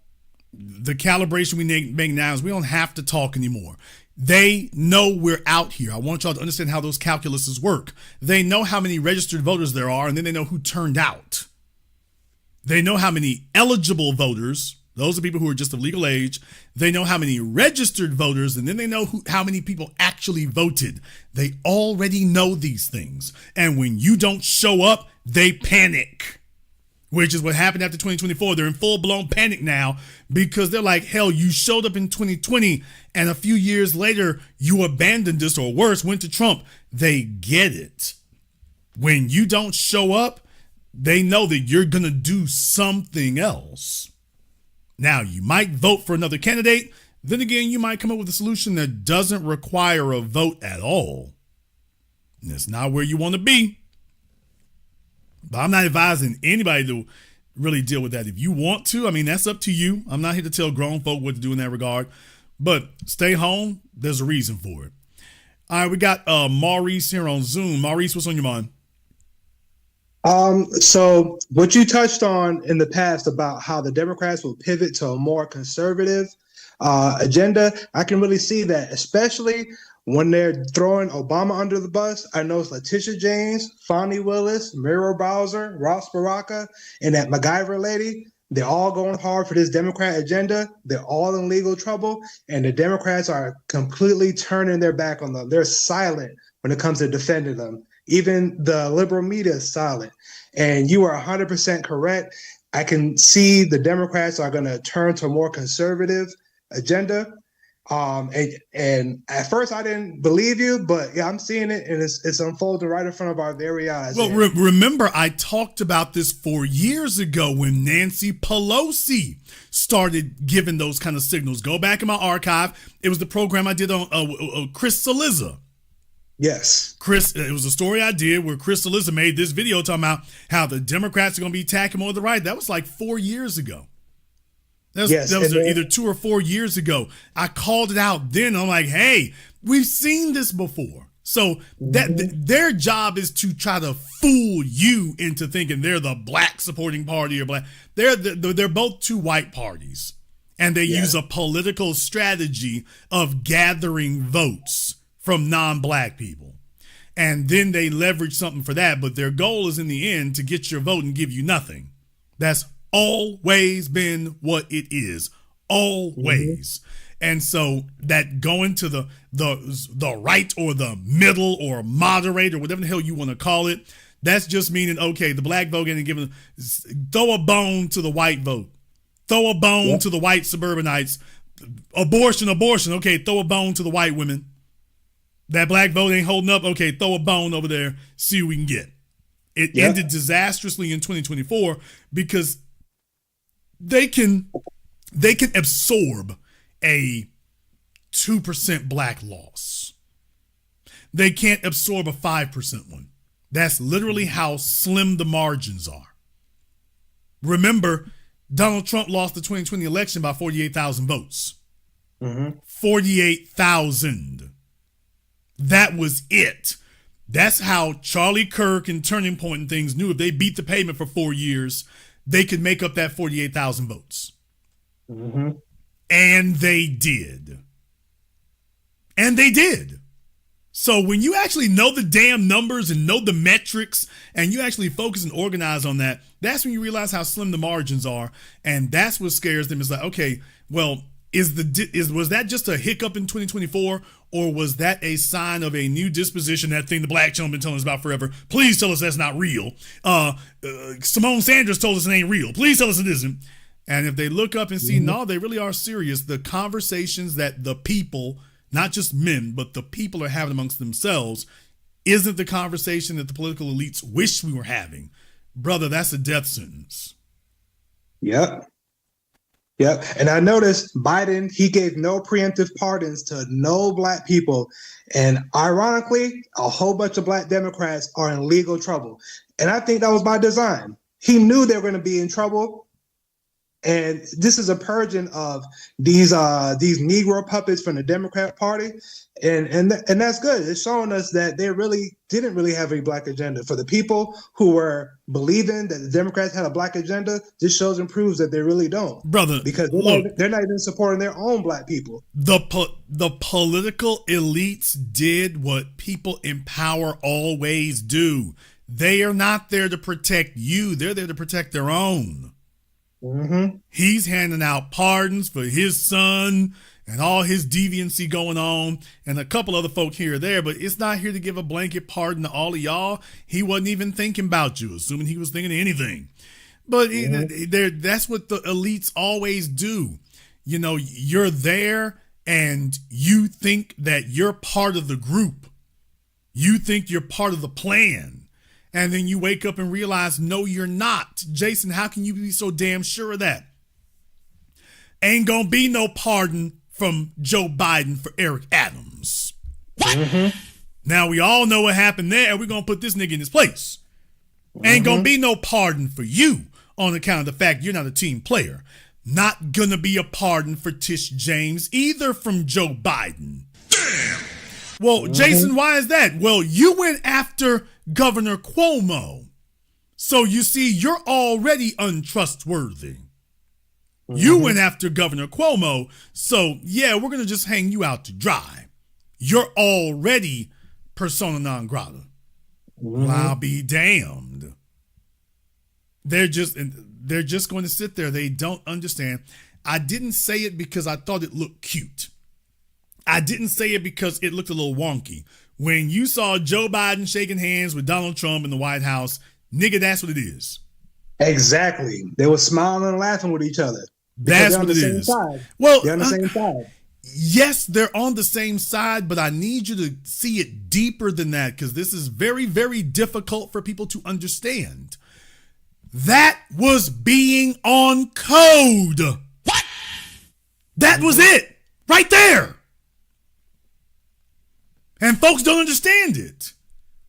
The calibration we make now is we don't have to talk anymore. They know we're out here. I want y'all to understand how those calculuses work. They know how many registered voters there are, and then they know who turned out. They know how many eligible voters, those are people who are just of legal age. They know how many registered voters, and then they know how many people actually voted. They already know these things. And when you don't show up, they panic, which is what happened after 2024. They're in full-blown panic now because they're like, hell, you showed up in 2020, and a few years later, you abandoned us, or worse, went to Trump. They get it. When you don't show up, they know that you're going to do something else. Now, you might vote for another candidate. Then again, you might come up with a solution that doesn't require a vote at all. And that's not where you want to be. But I'm not advising anybody to really deal with that. If you want to, I mean, that's up to you. I'm not here to tell grown folk what to do in that regard. But stay home. There's a reason for it. All right, we got Maurice here on Zoom. Maurice, what's on your mind? So what you touched on in the past about how the Democrats will pivot to a more conservative agenda, I can really see that, especially when they're throwing Obama under the bus. I know Letitia James, Fonnie Willis, Muriel Bowser, Ross Baraka, and that MacGyver lady. They're all going hard for this Democrat agenda. They're all in legal trouble, and the Democrats are completely turning their back on them. They're silent when it comes to defending them. Even the liberal media is silent. And you are 100% correct. I can see the Democrats are going to turn to a more conservative agenda. And at first I didn't believe you, but yeah, I'm seeing it, and it's unfolding right in front of our very eyes. Well, remember, I talked about this 4 years ago when Nancy Pelosi started giving those kind of signals. Go back in my archive. It was the program I did on Chris Cillizza. Yes. It was a story I did where Chris Cillizza made this video talking about how the Democrats are going to be attacking more of the right. That was like 4 years ago. That was either 2 or 4 years ago. I called it out then. I'm like, hey, we've seen this before. So their job is to try to fool you into thinking they're the black supporting party or black. They're both two white parties, and they use a political strategy of gathering votes from non-black people. And then they leverage something for that, but their goal is in the end to get your vote and give you nothing. That's always been what it is. Always. And so that going to the right or the middle or moderate or whatever the hell you want to call it, that's just meaning, okay, the black vote getting given, throw a bone to the white vote. Throw a bone to the white suburbanites. Abortion. Okay, throw a bone to the white women. That black vote ain't holding up. Okay, throw a bone over there. See what we can get. It ended disastrously in 2024 because they can absorb a 2% black loss. They can't absorb a 5% one. That's literally how slim the margins are. Remember, Donald Trump lost the 2020 election by 48,000 votes. 48,000. That was it. That's how Charlie Kirk and Turning Point and things knew if they beat the pavement for 4 years, they could make up that 48,000 votes. And they did. So when you actually know the damn numbers and know the metrics and you actually focus and organize on that, that's when you realize how slim the margins are. And that's what scares them. It's like, okay, well, was that just a hiccup in 2024, or was that a sign of a new disposition, that thing the black children been telling us about forever? Please tell us that's not real. Simone Sanders told us it ain't real. Please tell us it isn't. And if they look up and see, no, they really are serious. The conversations that the people, not just men, but the people are having amongst themselves isn't the conversation that the political elites wish we were having. Brother, that's a death sentence. Yep. And I noticed Biden, he gave no preemptive pardons to no black people. And ironically, a whole bunch of black Democrats are in legal trouble. And I think that was by design. He knew they were going to be in trouble. And this is a purging of these Negro puppets from the Democrat Party. And that's good. It's showing us that they really didn't really have a black agenda. For the people who were believing that the Democrats had a black agenda, this shows and proves that they really don't. Brother, because they're not even supporting their own black people. The political elites did what people in power always do. They are not there to protect you. They're there to protect their own. He's handing out pardons for his son and all his deviancy going on and a couple other folk here or there, but it's not here to give a blanket pardon to all of y'all. He wasn't even thinking about you, assuming he was thinking of anything. But that's what the elites always do. You know, you're there and you think that you're part of the group. You think you're part of the plan. And then you wake up and realize, no, you're not. Jason, how can you be so damn sure of that? Ain't gonna be no pardon from Joe Biden for Eric Adams. Now, we all know what happened there. We're gonna put this nigga in his place. Ain't gonna be no pardon for you on account of the fact you're not a team player. Not gonna be a pardon for Tish James either from Joe Biden. Damn. Well, Jason, why is that? Well, you went after Governor Cuomo. So you see, you're already untrustworthy. You went after Governor Cuomo, so yeah, we're going to just hang you out to dry. You're already persona non grata. Well, I'll be damned. They're just going to sit there. They don't understand. I didn't say it because I thought it looked cute. I didn't say it because it looked a little wonky. When you saw Joe Biden shaking hands with Donald Trump in the White House, nigga, that's what it is. Exactly. They were smiling and laughing with each other. That's what it is. Well, they're on the same side. Yes, they're on the same side, but I need you to see it deeper than that because this is very, very difficult for people to understand. That was being on code. What? That was it. Right there. And folks don't understand it.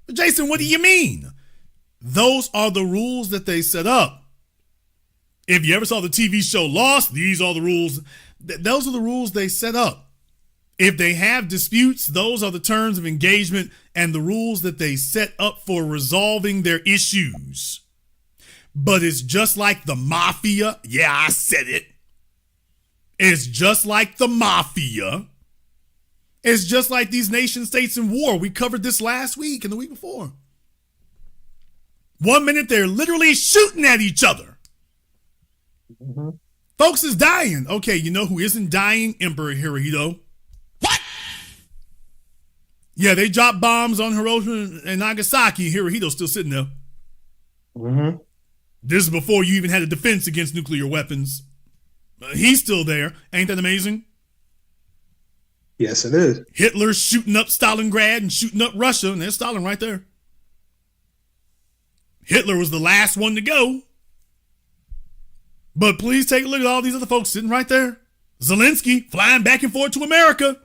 But Jason, what do you mean? Those are the rules that they set up. If you ever saw the TV show Lost, these are the rules. Those are the rules they set up. If they have disputes, those are the terms of engagement and the rules that they set up for resolving their issues. But it's just like the mafia. Yeah, I said it. It's just like the mafia. It's just like these nation states in war. We covered this last week and the week before. 1 minute, they're literally shooting at each other. Folks is dying. Okay, you know who isn't dying? Emperor Hirohito. What? Yeah, they dropped bombs on Hiroshima and Nagasaki. Hirohito's still sitting there. This is before you even had a defense against nuclear weapons. He's still there. Ain't that amazing? Yes, it is. Hitler's shooting up Stalingrad and shooting up Russia, and there's Stalin right there. Hitler was the last one to go. But please take a look at all these other folks sitting right there. Zelensky flying back and forth to America.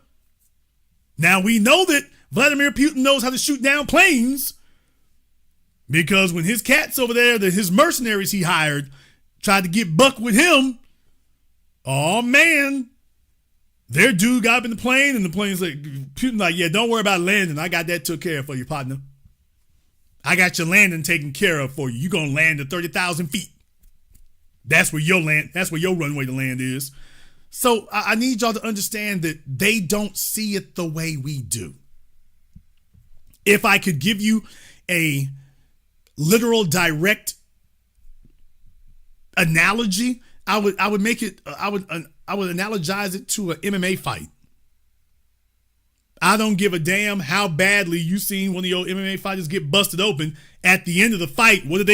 Now we know that Vladimir Putin knows how to shoot down planes because when his cats over there, his mercenaries he hired, tried to get buck with him, oh man, their dude got up in the plane and the plane's like, Putin like, yeah, don't worry about landing. I got that took care of for you, partner. I got your landing taken care of for you. You're going to land at 30,000 feet. That's where your runway to land is. So I need y'all to understand that they don't see it the way we do. If I could give you a literal direct analogy, I would analogize it to an MMA fight. I don't give a damn how badly you seen one of your MMA fighters get busted open. At the end of the fight, what do?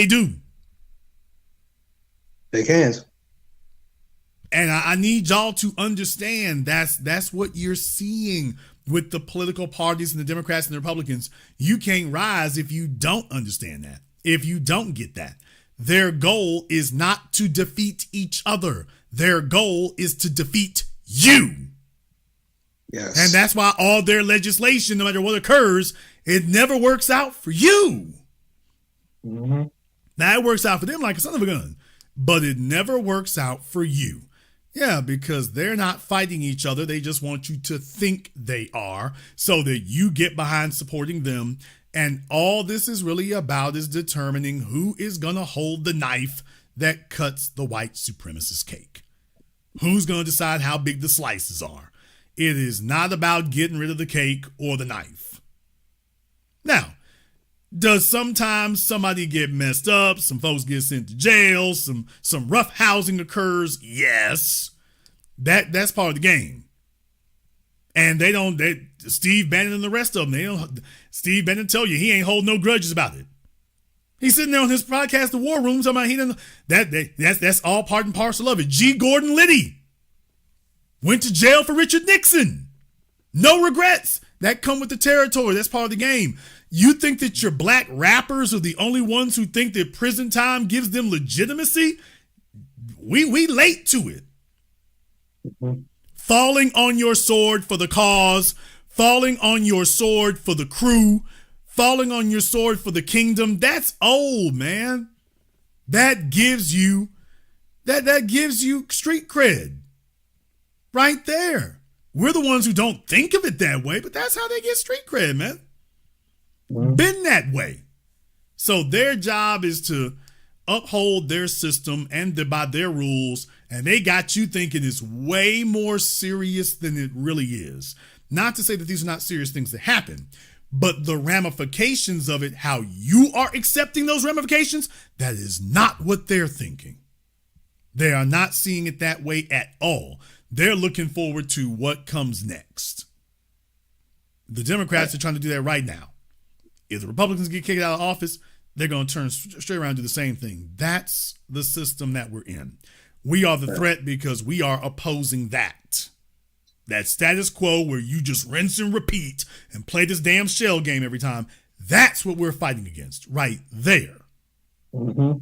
They can. And I need y'all to understand that's what you're seeing with the political parties and the Democrats and the Republicans. You can't rise if you don't understand that, if you don't get that. Their goal is not to defeat each other. Their goal is to defeat you. Yes. And that's why all their legislation, no matter what occurs, it never works out for you. Now it works out for them like a son of a gun, but it never works out for you. Yeah, because they're not fighting each other. They just want you to think they are so that you get behind supporting them. And all this is really about is determining who is going to hold the knife that cuts the white supremacist cake. Who's going to decide how big the slices are. It is not about getting rid of the cake or the knife. Now, does sometimes somebody get messed up? Some folks get sent to jail. Some rough housing occurs. Yes, that's part of the game. And Steve Bannon and the rest of them, Steve Bannon tell you he ain't holding no grudges about it. He's sitting there on his podcast, The War Room, talking about that's all part and parcel of it. G. Gordon Liddy went to jail for Richard Nixon. No regrets. That come with the territory. That's part of the game. You think that your black rappers are the only ones who think that prison time gives them legitimacy? We late to it. Falling on your sword for the cause, falling on your sword for the crew, falling on your sword for the kingdom, that's old, man. That gives you street cred. Right there. We're the ones who don't think of it that way, but that's how they get street cred, man. Been that way. So their job is to uphold their system and by their rules, and they got you thinking it's way more serious than it really is. Not to say that these are not serious things that happen, but the ramifications of it, how you are accepting those ramifications, that is not what they're thinking. They are not seeing it that way at all. They're looking forward to what comes next. The Democrats are trying to do that right now. If the Republicans get kicked out of office, they're going to turn straight around and do the same thing. That's the system that we're in. We are the threat because we are opposing that. That status quo where you just rinse and repeat and play this damn shell game every time. That's what we're fighting against right there. Mm-hmm.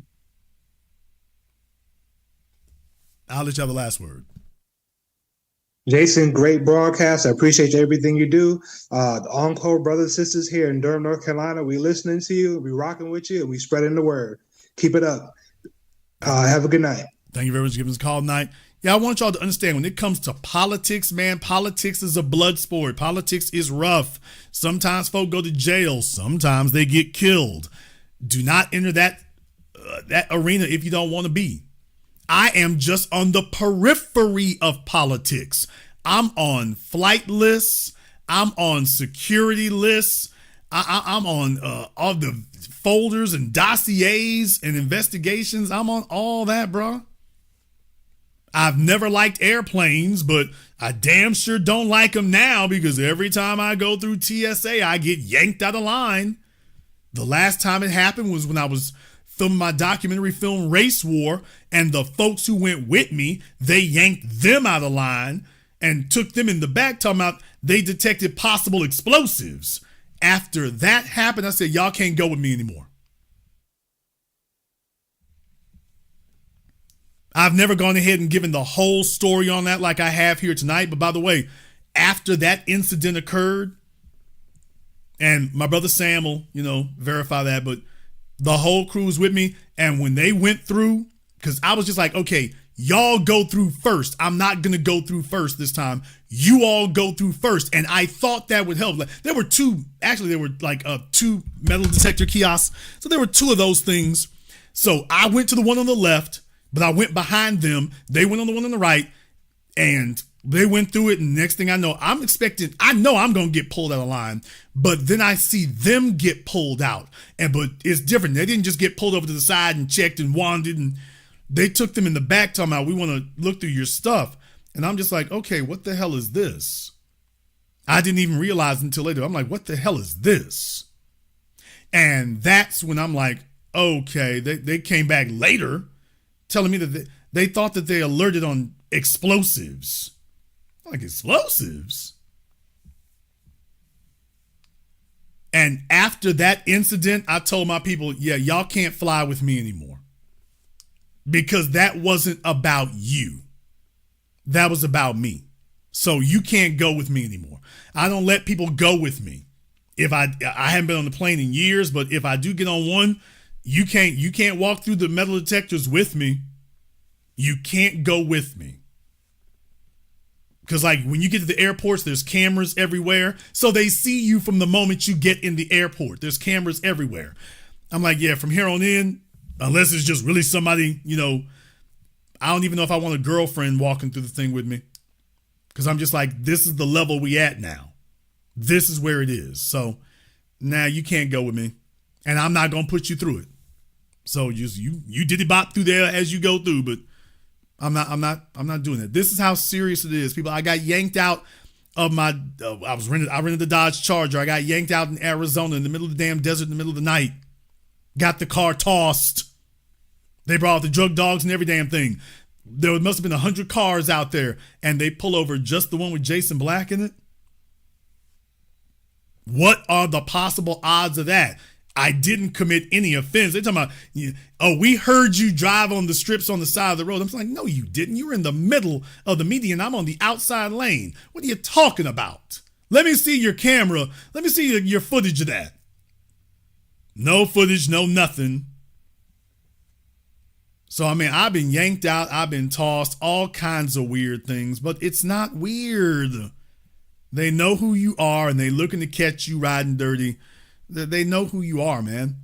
I'll let you have the last word. Jason, great broadcast. I appreciate everything you do. The Encore brothers and sisters here in Durham, North Carolina, we listening to you, we rocking with you, and we spreading the word. Keep it up. Have a good night. Thank you very much for giving us a call tonight. Yeah, I want y'all to understand when it comes to politics, man, politics is a blood sport. Politics is rough. Sometimes folk go to jail. Sometimes they get killed. Do not enter that arena if you don't want to be. I am just on the periphery of politics. I'm on flight lists. I'm on security lists. I'm on all the folders and dossiers and investigations. I'm on all that, bro. I've never liked airplanes, but I damn sure don't like them now because every time I go through TSA, I get yanked out of line. The last time it happened was when I was filming my documentary film Race War, and the folks who went with me, they yanked them out of line and took them in the back, talking about they detected possible explosives. After that happened, I said, y'all can't go with me anymore. I've never gone ahead and given the whole story on that like I have here tonight. But by the way, after that incident occurred, and my brother Sam will, verify that, but the whole crew was with me. And when they went through, because I was just like, okay, y'all go through first. I'm not going to go through first this time. You all go through first. And I thought that would help. There were two metal detector kiosks. So there were two of those things. So I went to the one on the left, but I went behind them. They went on the one on the right, and they went through it. And next thing I know, I know I'm going to get pulled out of line, but then I see them get pulled out. But it's different. They didn't just get pulled over to the side and checked and wanted, and they took them in the back talking about, we want to look through your stuff. And I'm just like, okay, what the hell is this? I didn't even realize until later. I'm like, what the hell is this? And that's when I'm like, okay, they came back later telling me that they thought that they alerted on explosives. Like, explosives? And after that incident, I told my people, yeah, y'all can't fly with me anymore. Because that wasn't about you. That was about me. So you can't go with me anymore. I don't let people go with me. If I haven't been on the plane in years, but if I do get on one, you can't walk through the metal detectors with me. You can't go with me. Because like when you get to the airports, there's cameras everywhere. So they see you from the moment you get in the airport. There's cameras everywhere. I'm like, yeah, from here on in, unless it's just really somebody, I don't even know if I want a girlfriend walking through the thing with me. Because I'm just like, this is the level we at now. This is where it is. So now you can't go with me. And I'm not going to put you through it. So you diddy bop through there as you go through, but I'm not doing that. This is how serious it is. People, I got yanked out of my, I rented the Dodge Charger. I got yanked out in Arizona in the middle of the damn desert in the middle of the night. Got the car tossed. They brought out the drug dogs and every damn thing. There must have been 100 cars out there, and they pull over just the one with Jason Black in it. What are the possible odds of that? I didn't commit any offense. They're talking about, oh, we heard you drive on the strips on the side of the road. I'm like, no, you didn't. You were in the middle of the median. I'm on the outside lane. What are you talking about? Let me see your camera. Let me see your footage of that. No footage, no nothing. So, I mean, I've been yanked out. I've been tossed, all kinds of weird things, but it's not weird. They know who you are, and they looking to catch you riding dirty. They know who you are, man.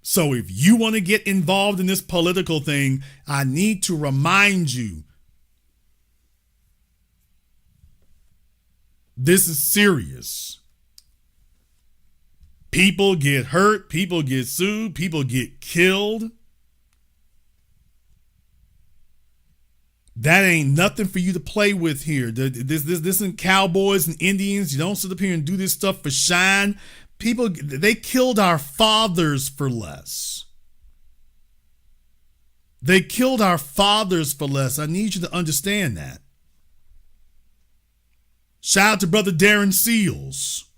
So if you want to get involved in this political thing, I need to remind you, this is serious. People get hurt, people get sued, people get killed. That ain't nothing for you to play with here. This isn't cowboys and Indians. You don't sit up here and do this stuff for shine. People, they killed our fathers for less. They killed our fathers for less. I need you to understand that. Shout out to brother Darren Seals.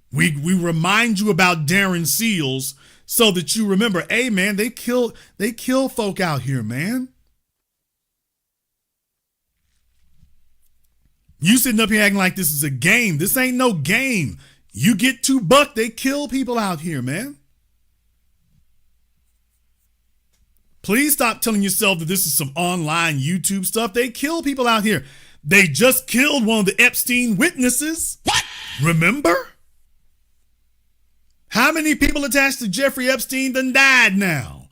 We remind you about Darren Seals so that you remember, hey man, they kill folk out here, man. You sitting up here acting like this is a game. This ain't no game. You get $2, they kill people out here, man. Please stop telling yourself that this is some online YouTube stuff. They kill people out here. They just killed one of the Epstein witnesses. What? Remember? How many people attached to Jeffrey Epstein done died now?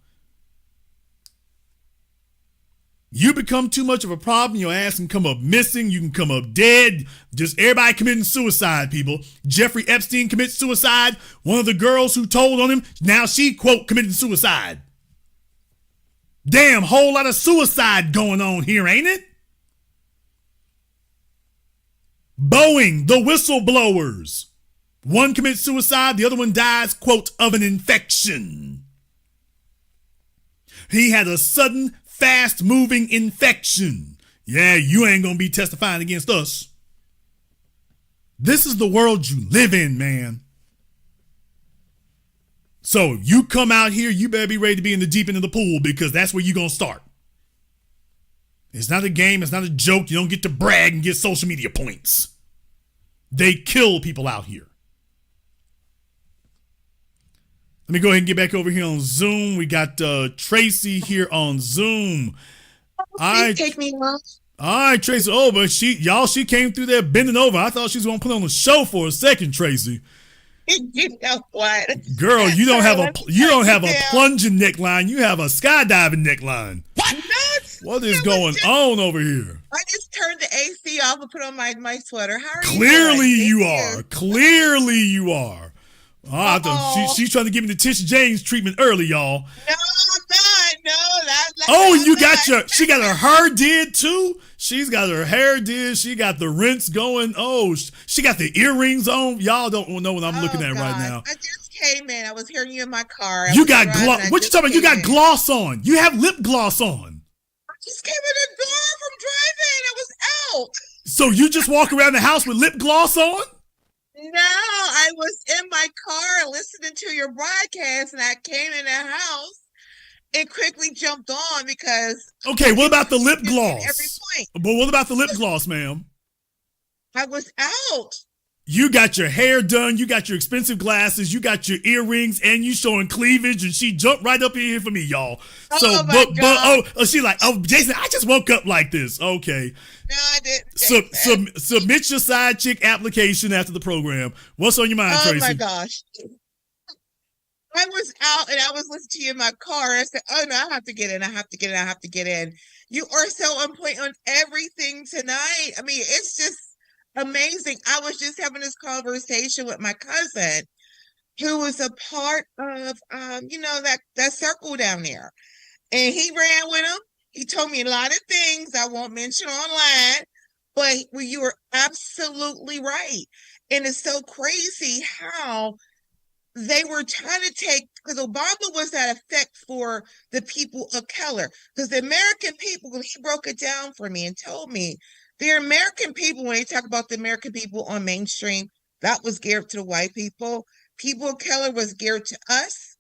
You become too much of a problem, your ass can come up missing, you can come up dead. Just everybody committing suicide, people. Jeffrey Epstein commits suicide. One of the girls who told on him, now she, quote, committed suicide. Damn, whole lot of suicide going on here, ain't it? Boeing, the whistleblowers. One commits suicide, the other one dies, quote, of an infection. He had a sudden, fast-moving infection. Yeah, you ain't gonna be testifying against us. This is the world you live in, man. So if you come out here, you better be ready to be in the deep end of the pool because that's where you're gonna start. It's not a game, it's not a joke. You don't get to brag and get social media points. They kill people out here. Let me go ahead and get back over here on Zoom. We got Tracy here on Zoom. Take me off. All right, Tracy. Oh, but she came through there bending over. I thought she was gonna put on a show for a second, Tracy. You know what, girl? You don't have a plunging neckline. You have a skydiving neckline. What is going on over here? I just turned the AC off and put on my sweater. How are you? Clearly you are. Clearly you are. She's trying to give me the Tish James treatment early, y'all. No, I'm not. No, she got her hair did too. She's got her hair did. She got the rinse going. Oh, she got the earrings on. Y'all don't know what I'm looking at right now. I just came in. I was hearing you in my car. You got gloss. What you talking about? You got gloss on. You have lip gloss on. I just came in the door from driving. I was out. So you just walk around the house with lip gloss on? No, I was in my car listening to your broadcast, and I came in the house and quickly jumped on because. Okay, what about the lip gloss? Every point. But what about the lip gloss, ma'am? I was out. You got your hair done, you got your expensive glasses, you got your earrings, and you showing cleavage, and she jumped right up in here for me, y'all. So, she like, oh, Jason, I just woke up like this. Okay. No, I didn't. Submit your side chick application after the program. What's on your mind, Tracy? Oh my gosh. I was out and I was listening to you in my car. I said, oh no, I have to get in. You are so on point on everything tonight. I mean, it's just amazing. I was just having this conversation with my cousin who was a part of that circle down there. And he ran with him. He told me a lot of things I won't mention online, but you were absolutely right. And it's so crazy how they were trying to take, because Obama was that effect for the people of color. Because the American people, he broke it down for me and told me, the American people, when they talk about the American people on mainstream, that was geared to the white people. People of color was geared to us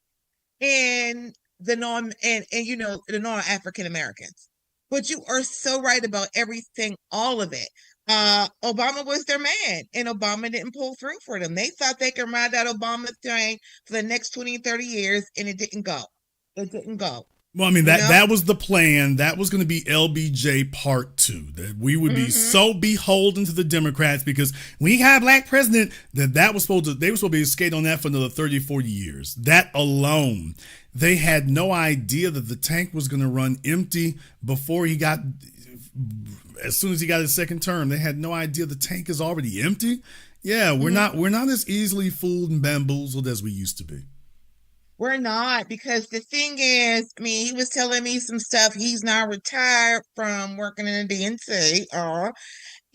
and the non-African Americans. But you are so right about everything, all of it. Obama was their man, and Obama didn't pull through for them. They thought they could ride that Obama train for the next 20, 30 years, and it didn't go. It didn't go. Well, I mean, that was the plan. That was going to be LBJ Part 2. That we would be so beholden to the Democrats because we got a black president they were supposed to be skate on that for another 30, 40 years. That alone. They had no idea that the tank was going to run empty before as soon as he got his second term. They had no idea the tank is already empty. Yeah, we're not as easily fooled and bamboozled as we used to be. We're not, because the thing is, I mean, he was telling me some stuff. He's now retired from working in the DNC.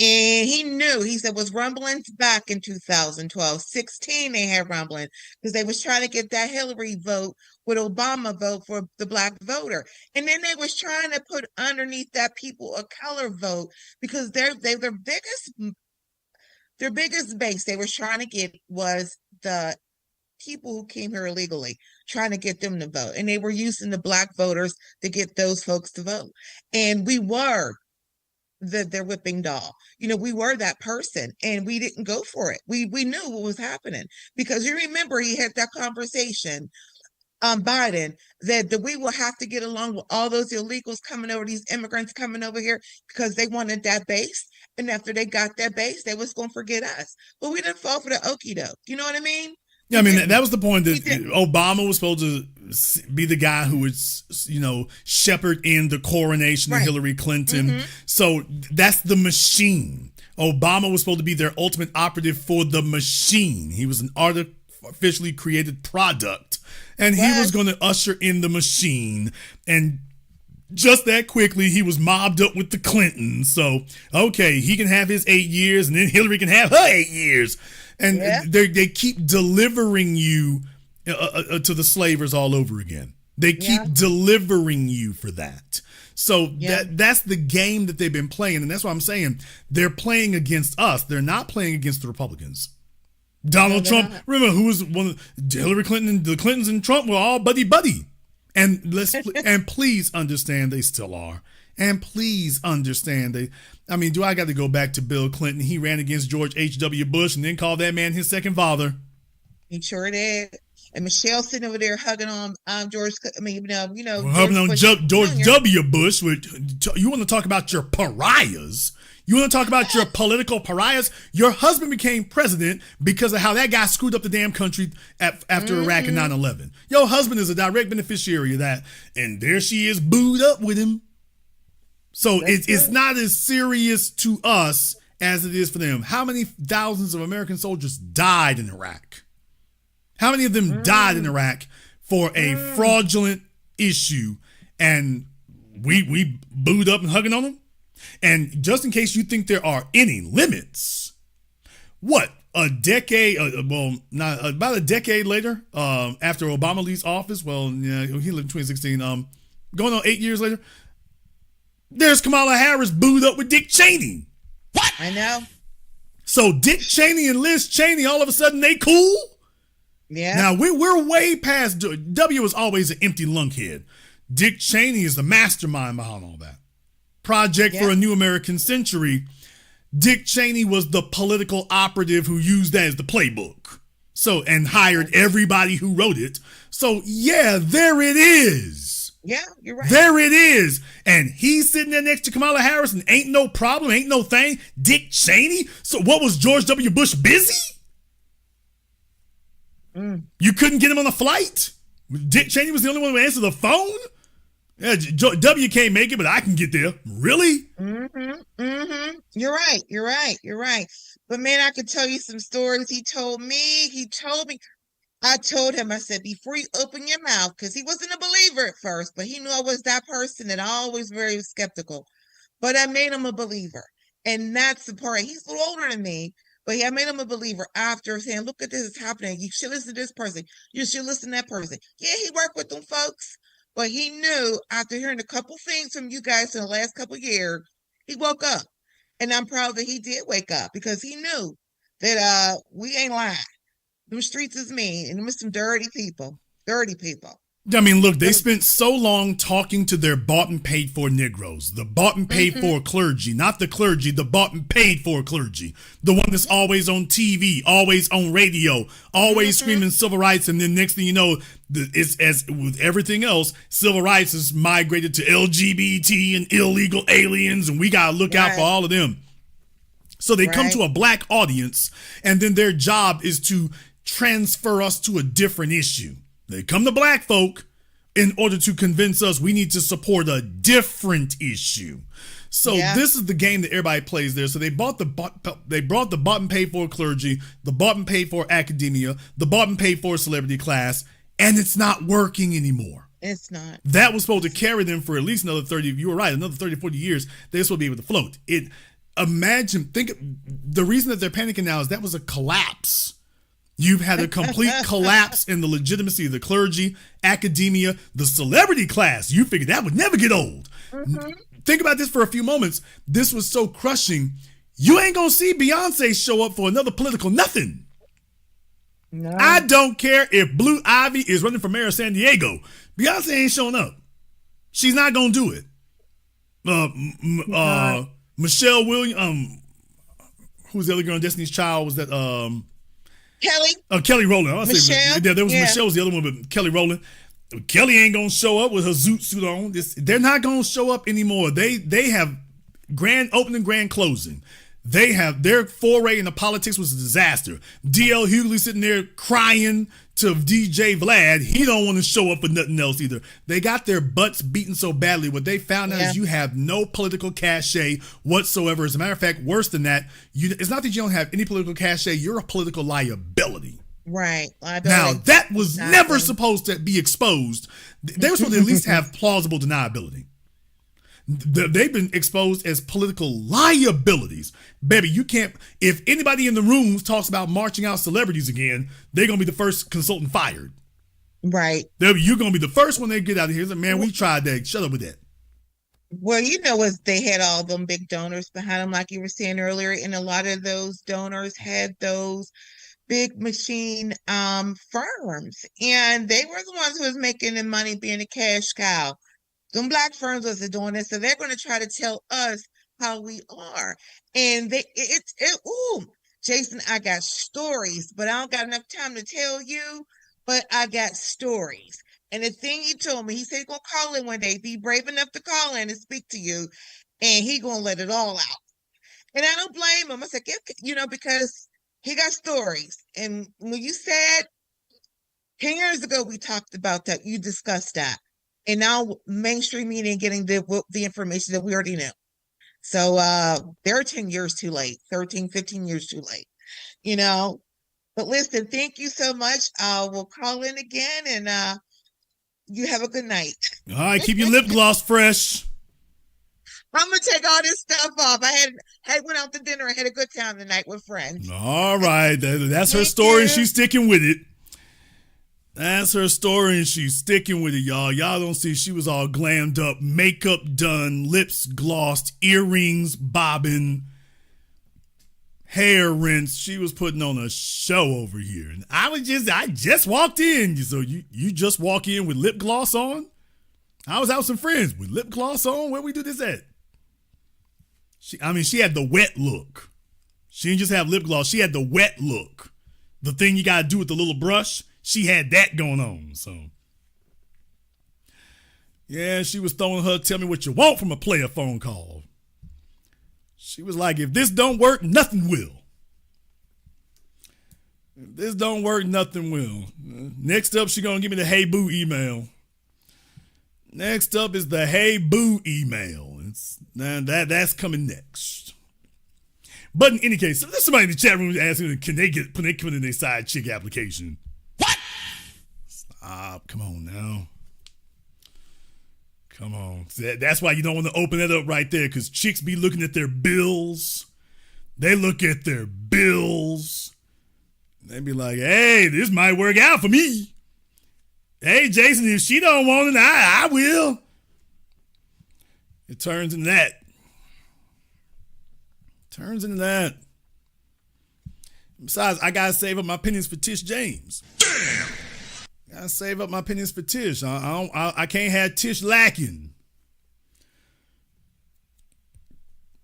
And he knew, he said, was rumblings back in 2012. 16, they had rumbling because they was trying to get that Hillary vote with Obama vote for the black voter. And then they was trying to put underneath that people of color vote because their biggest base they were trying to get was the people who came here illegally, trying to get them to vote. And they were using the black voters to get those folks to vote. And we were their whipping doll. We were that person, and we didn't go for it. We knew what was happening because you remember he had that conversation Biden that we will have to get along with all those illegals coming over, these immigrants coming over here because they wanted that base. And after they got that base, they was going to forget us. But we didn't fall for the okie doke. You know what I mean? Yeah, I mean, that was the point that Obama was supposed to be the guy who would, shepherd in the coronation of Hillary Clinton. So that's the machine. Obama was supposed to be their ultimate operative for the machine. He was an artificially created product, and he was going to usher in the machine. And just that quickly, he was mobbed up with the Clintons. So, okay, he can have his 8 years, and then Hillary can have her 8 years. And they keep delivering you to the slavers all over again. They keep delivering you for that. So that's the game that they've been playing. And that's what I'm saying. They're playing against us. They're not playing against the Republicans. Donald Trump, remember who was one of Hillary Clinton and the Clintons and Trump were all buddy. And and please understand they still are. And please understand do I got to go back to Bill Clinton? He ran against George H.W. Bush and then called that man his second father. He sure did. And Michelle sitting over there hugging on George. Hugging on George W. Bush. You want to talk about your pariahs? You want to talk about your political pariahs? Your husband became president because of how that guy screwed up the damn country after Iraq and 9/11. Your husband is a direct beneficiary of that. And there she is booed up with him. So it's not as serious to us as it is for them. How many thousands of American soldiers died in Iraq? How many of them died in Iraq for a fraudulent issue? And we booed up and hugging on them? And just in case you think there are any limits, about a decade later, after Obama leaves office, he lived in 2016, going on 8 years later, there's Kamala Harris booed up with Dick Cheney. What? I know. So Dick Cheney and Liz Cheney, all of a sudden, they cool? Yeah. Now, we're way past, W was always an empty lunkhead. Dick Cheney is the mastermind behind all that. Project for a New American Century. Dick Cheney was the political operative who used that as the playbook. So, and hired everybody who wrote it. So, there it is. Yeah, you're right. There it is. And he's sitting there next to Kamala Harris and ain't no problem, ain't no thing. Dick Cheney? So what, was George W. Bush busy? You couldn't get him on a flight? Dick Cheney was the only one who answered the phone? Yeah, W can't make it, but I can get there. Really? You're right. But man, I could tell you some stories he told me. I told him, I said, before you open your mouth, because he wasn't a believer at first, but he knew I was that person that I always very skeptical. But I made him a believer. And that's the part. He's a little older than me, but I made him a believer after saying, look at this is happening. You should listen to this person. You should listen to that person. Yeah, he worked with them folks, but he knew after hearing a couple things from you guys in the last couple of years, he woke up. And I'm proud that he did wake up because he knew that we ain't lying. Them streets is mean, and them some dirty people. I mean, look, they spent so long talking to their bought and paid for Negroes, the bought and paid for clergy, not the clergy, the bought and paid for clergy, the one that's always on TV, always on radio, always screaming civil rights. And then next thing you know, it's as with everything else, civil rights is migrated to LGBT and illegal aliens, and we got to look out for all of them. So they come to a black audience, and then their job is to transfer us to a different issue. They come to black folk in order to convince us we need to support a different issue. So this is the game that everybody plays there. So they brought the bought and paid for clergy, the bought and paid for academia, the bought and paid for celebrity class, and it's not working anymore. It's not. That was supposed to carry them for at least another 30, you were right, another 30, 40 years. They're supposed to be able to float. The reason that they're panicking now is that was a collapse. You've had a complete collapse in the legitimacy of the clergy, academia, the celebrity class. You figured that would never get old. Think about this for a few moments. This was so crushing. You ain't gonna see Beyonce show up for another political nothing. No. I don't care if Blue Ivy is running for mayor of San Diego. Beyonce ain't showing up. She's not gonna do it. Michelle Williams, who's the other girl in Destiny's Child? Was that Kelly? Kelly Rowland. Michelle? There was Michelle was the other one, but Kelly Rowland. Kelly ain't gonna show up with her zoot suit on. They're not gonna show up anymore. They have grand opening, grand closing. They have their foray into politics was a disaster. D.L. Hughley sitting there crying to DJ Vlad. He don't want to show up for nothing else either. They got their butts beaten so badly. What they found out is you have no political cachet whatsoever. As a matter of fact, worse than that, it's not that you don't have any political cachet. You're a political liability. Right. Now, that was never supposed to be exposed. They were supposed to at least have plausible deniability. They've been exposed as political liabilities. Baby, you can't, if anybody in the rooms talks about marching out celebrities again, they're going to be the first consultant fired. Right. You're going to be the first one they get out of here. Like, man, we tried that. Shut up with that. Well, they had all them big donors behind them, like you were saying earlier, and a lot of those donors had those big machine firms, and they were the ones who was making the money, being a cash cow. Them black firms was doing this, so they're going to try to tell us how we are. And Jason, I got stories, but I don't got enough time to tell you, but I got stories. And the thing he told me, he said he's going to call in one day, be brave enough to call in and speak to you, and he going to let it all out. And I don't blame him. I said, because he got stories. And when you said 10 years ago, we talked about that, you discussed that. And now mainstream media getting the information that we already knew. So they're 10 years too late, 13, 15 years too late, But listen, thank you so much. We'll call in again, and you have a good night. All right, keep your lip gloss fresh. I'm going to take all this stuff off. I went out to dinner and had a good time tonight with friends. All right, that's her story, and she's sticking with it. That's her story, and she's sticking with it, y'all. Y'all don't see she was all glammed up, makeup done, lips glossed, earrings bobbing, hair rinsed. She was putting on a show over here. And I just walked in. So you just walk in with lip gloss on? I was out with some friends with lip gloss on. Where we do this at? She had the wet look. She didn't just have lip gloss. She had the wet look. The thing you got to do with the little brush. She had that going on, so. Yeah, she was throwing her tell me what you want from a player phone call. She was like, if this don't work, nothing will. If this don't work, nothing will. Next up, she gonna give me the Hey Boo email. Next up is the Hey Boo email. That's coming next. But in any case, there's somebody in the chat room asking, can they put in their side chick application? Come on now. Come on. That's why you don't want to open that up right there, because chicks be looking at their bills. They look at their bills. They be like, hey, this might work out for me. Hey, Jason, if she don't want it, I will. It turns into that. Besides, I got to save up my pennies for Tish James. Damn. I save up my pennies for Tish. I can't have Tish lacking.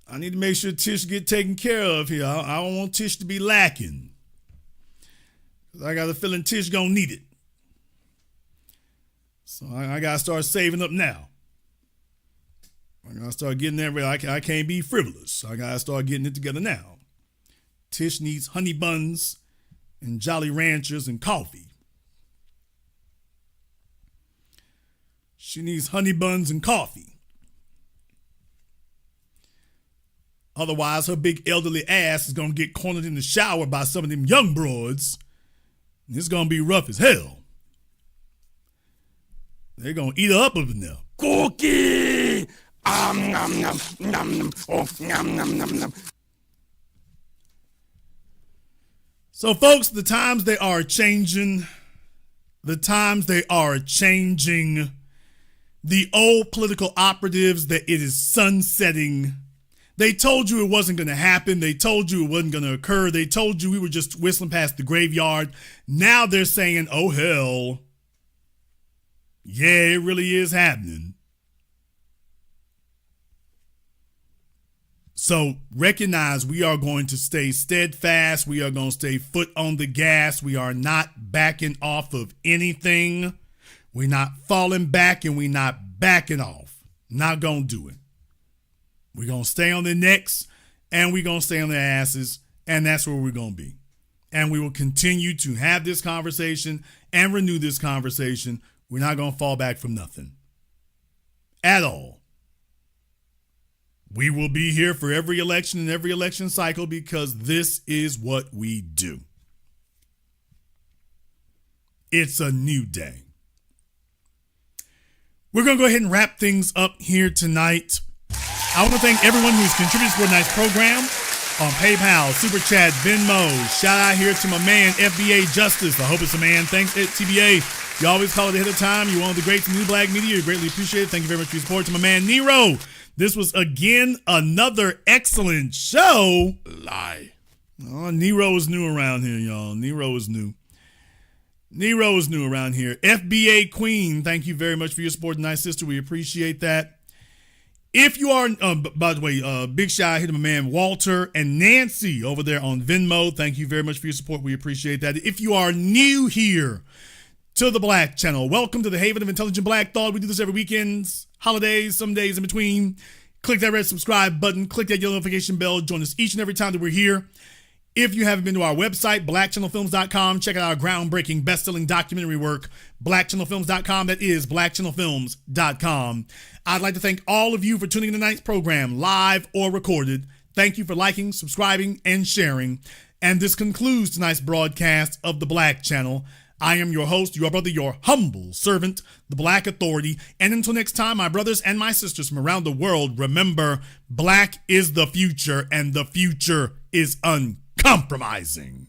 I need to make sure Tish get taken care of here. I don't want Tish to be lacking. I got a feeling Tish gonna need it. So I gotta start saving up now. I gotta start getting that ready. I can't be frivolous. I gotta start getting it together now. Tish needs honey buns and Jolly Ranchers and coffee. She needs honey buns and coffee. Otherwise, her big elderly ass is going to get cornered in the shower by some of them young broads. And it's going to be rough as hell. They're going to eat her up in there. Cookie! Nom, nom, nom, nom, oh, nom, nom, nom, nom. So, folks, the times they are changing. The times they are changing. The old political operatives that it is sunsetting. They told you it wasn't going to happen. They told you it wasn't going to occur. They told you we were just whistling past the graveyard. Now they're saying, oh, hell. Yeah, it really is happening. So recognize we are going to stay steadfast. We are going to stay foot on the gas. We are not backing off of anything. We're not falling back and we're not backing off. Not going to do it. We're going to stay on their necks and we're going to stay on their asses, and that's where we're going to be. And we will continue to have this conversation and renew this conversation. We're not going to fall back from nothing at all. We will be here for every election and every election cycle because this is what we do. It's a new day. We're going to go ahead and wrap things up here tonight. I want to thank everyone who's contributed to tonight's program on PayPal, Super Chat, Venmo. Shout out here to my man, FBA Justice. I hope it's a man. Thanks, TBA. You always call it ahead of time. You're one of the greats in New Black Media. You're greatly appreciated. Thank you very much for your support. To my man, Nero. This was, again, another excellent show. Lie. Oh, Nero is new around here, y'all. Nero is new. Nero is new around here. FBA Queen, thank you very much for your support tonight, sister. We appreciate that. If you are, by the way, big shout out here to my man Walter and Nancy over there on Venmo. Thank you very much for your support. We appreciate that. If you are new here to the Black Channel, welcome to the Haven of Intelligent Black Thought. We do this every weekends, holidays, some days in between. Click that red subscribe button. Click that yellow notification bell. Join us each and every time that we're here. If you haven't been to our website, blackchannelfilms.com, check out our groundbreaking best-selling documentary work, blackchannelfilms.com. That is blackchannelfilms.com. I'd like to thank all of you for tuning in to tonight's program, live or recorded. Thank you for liking, subscribing, and sharing. And this concludes tonight's broadcast of the Black Channel. I am your host, your brother, your humble servant, the Black Authority. And until next time, my brothers and my sisters from around the world, remember, Black is the future, and the future is uncompromising.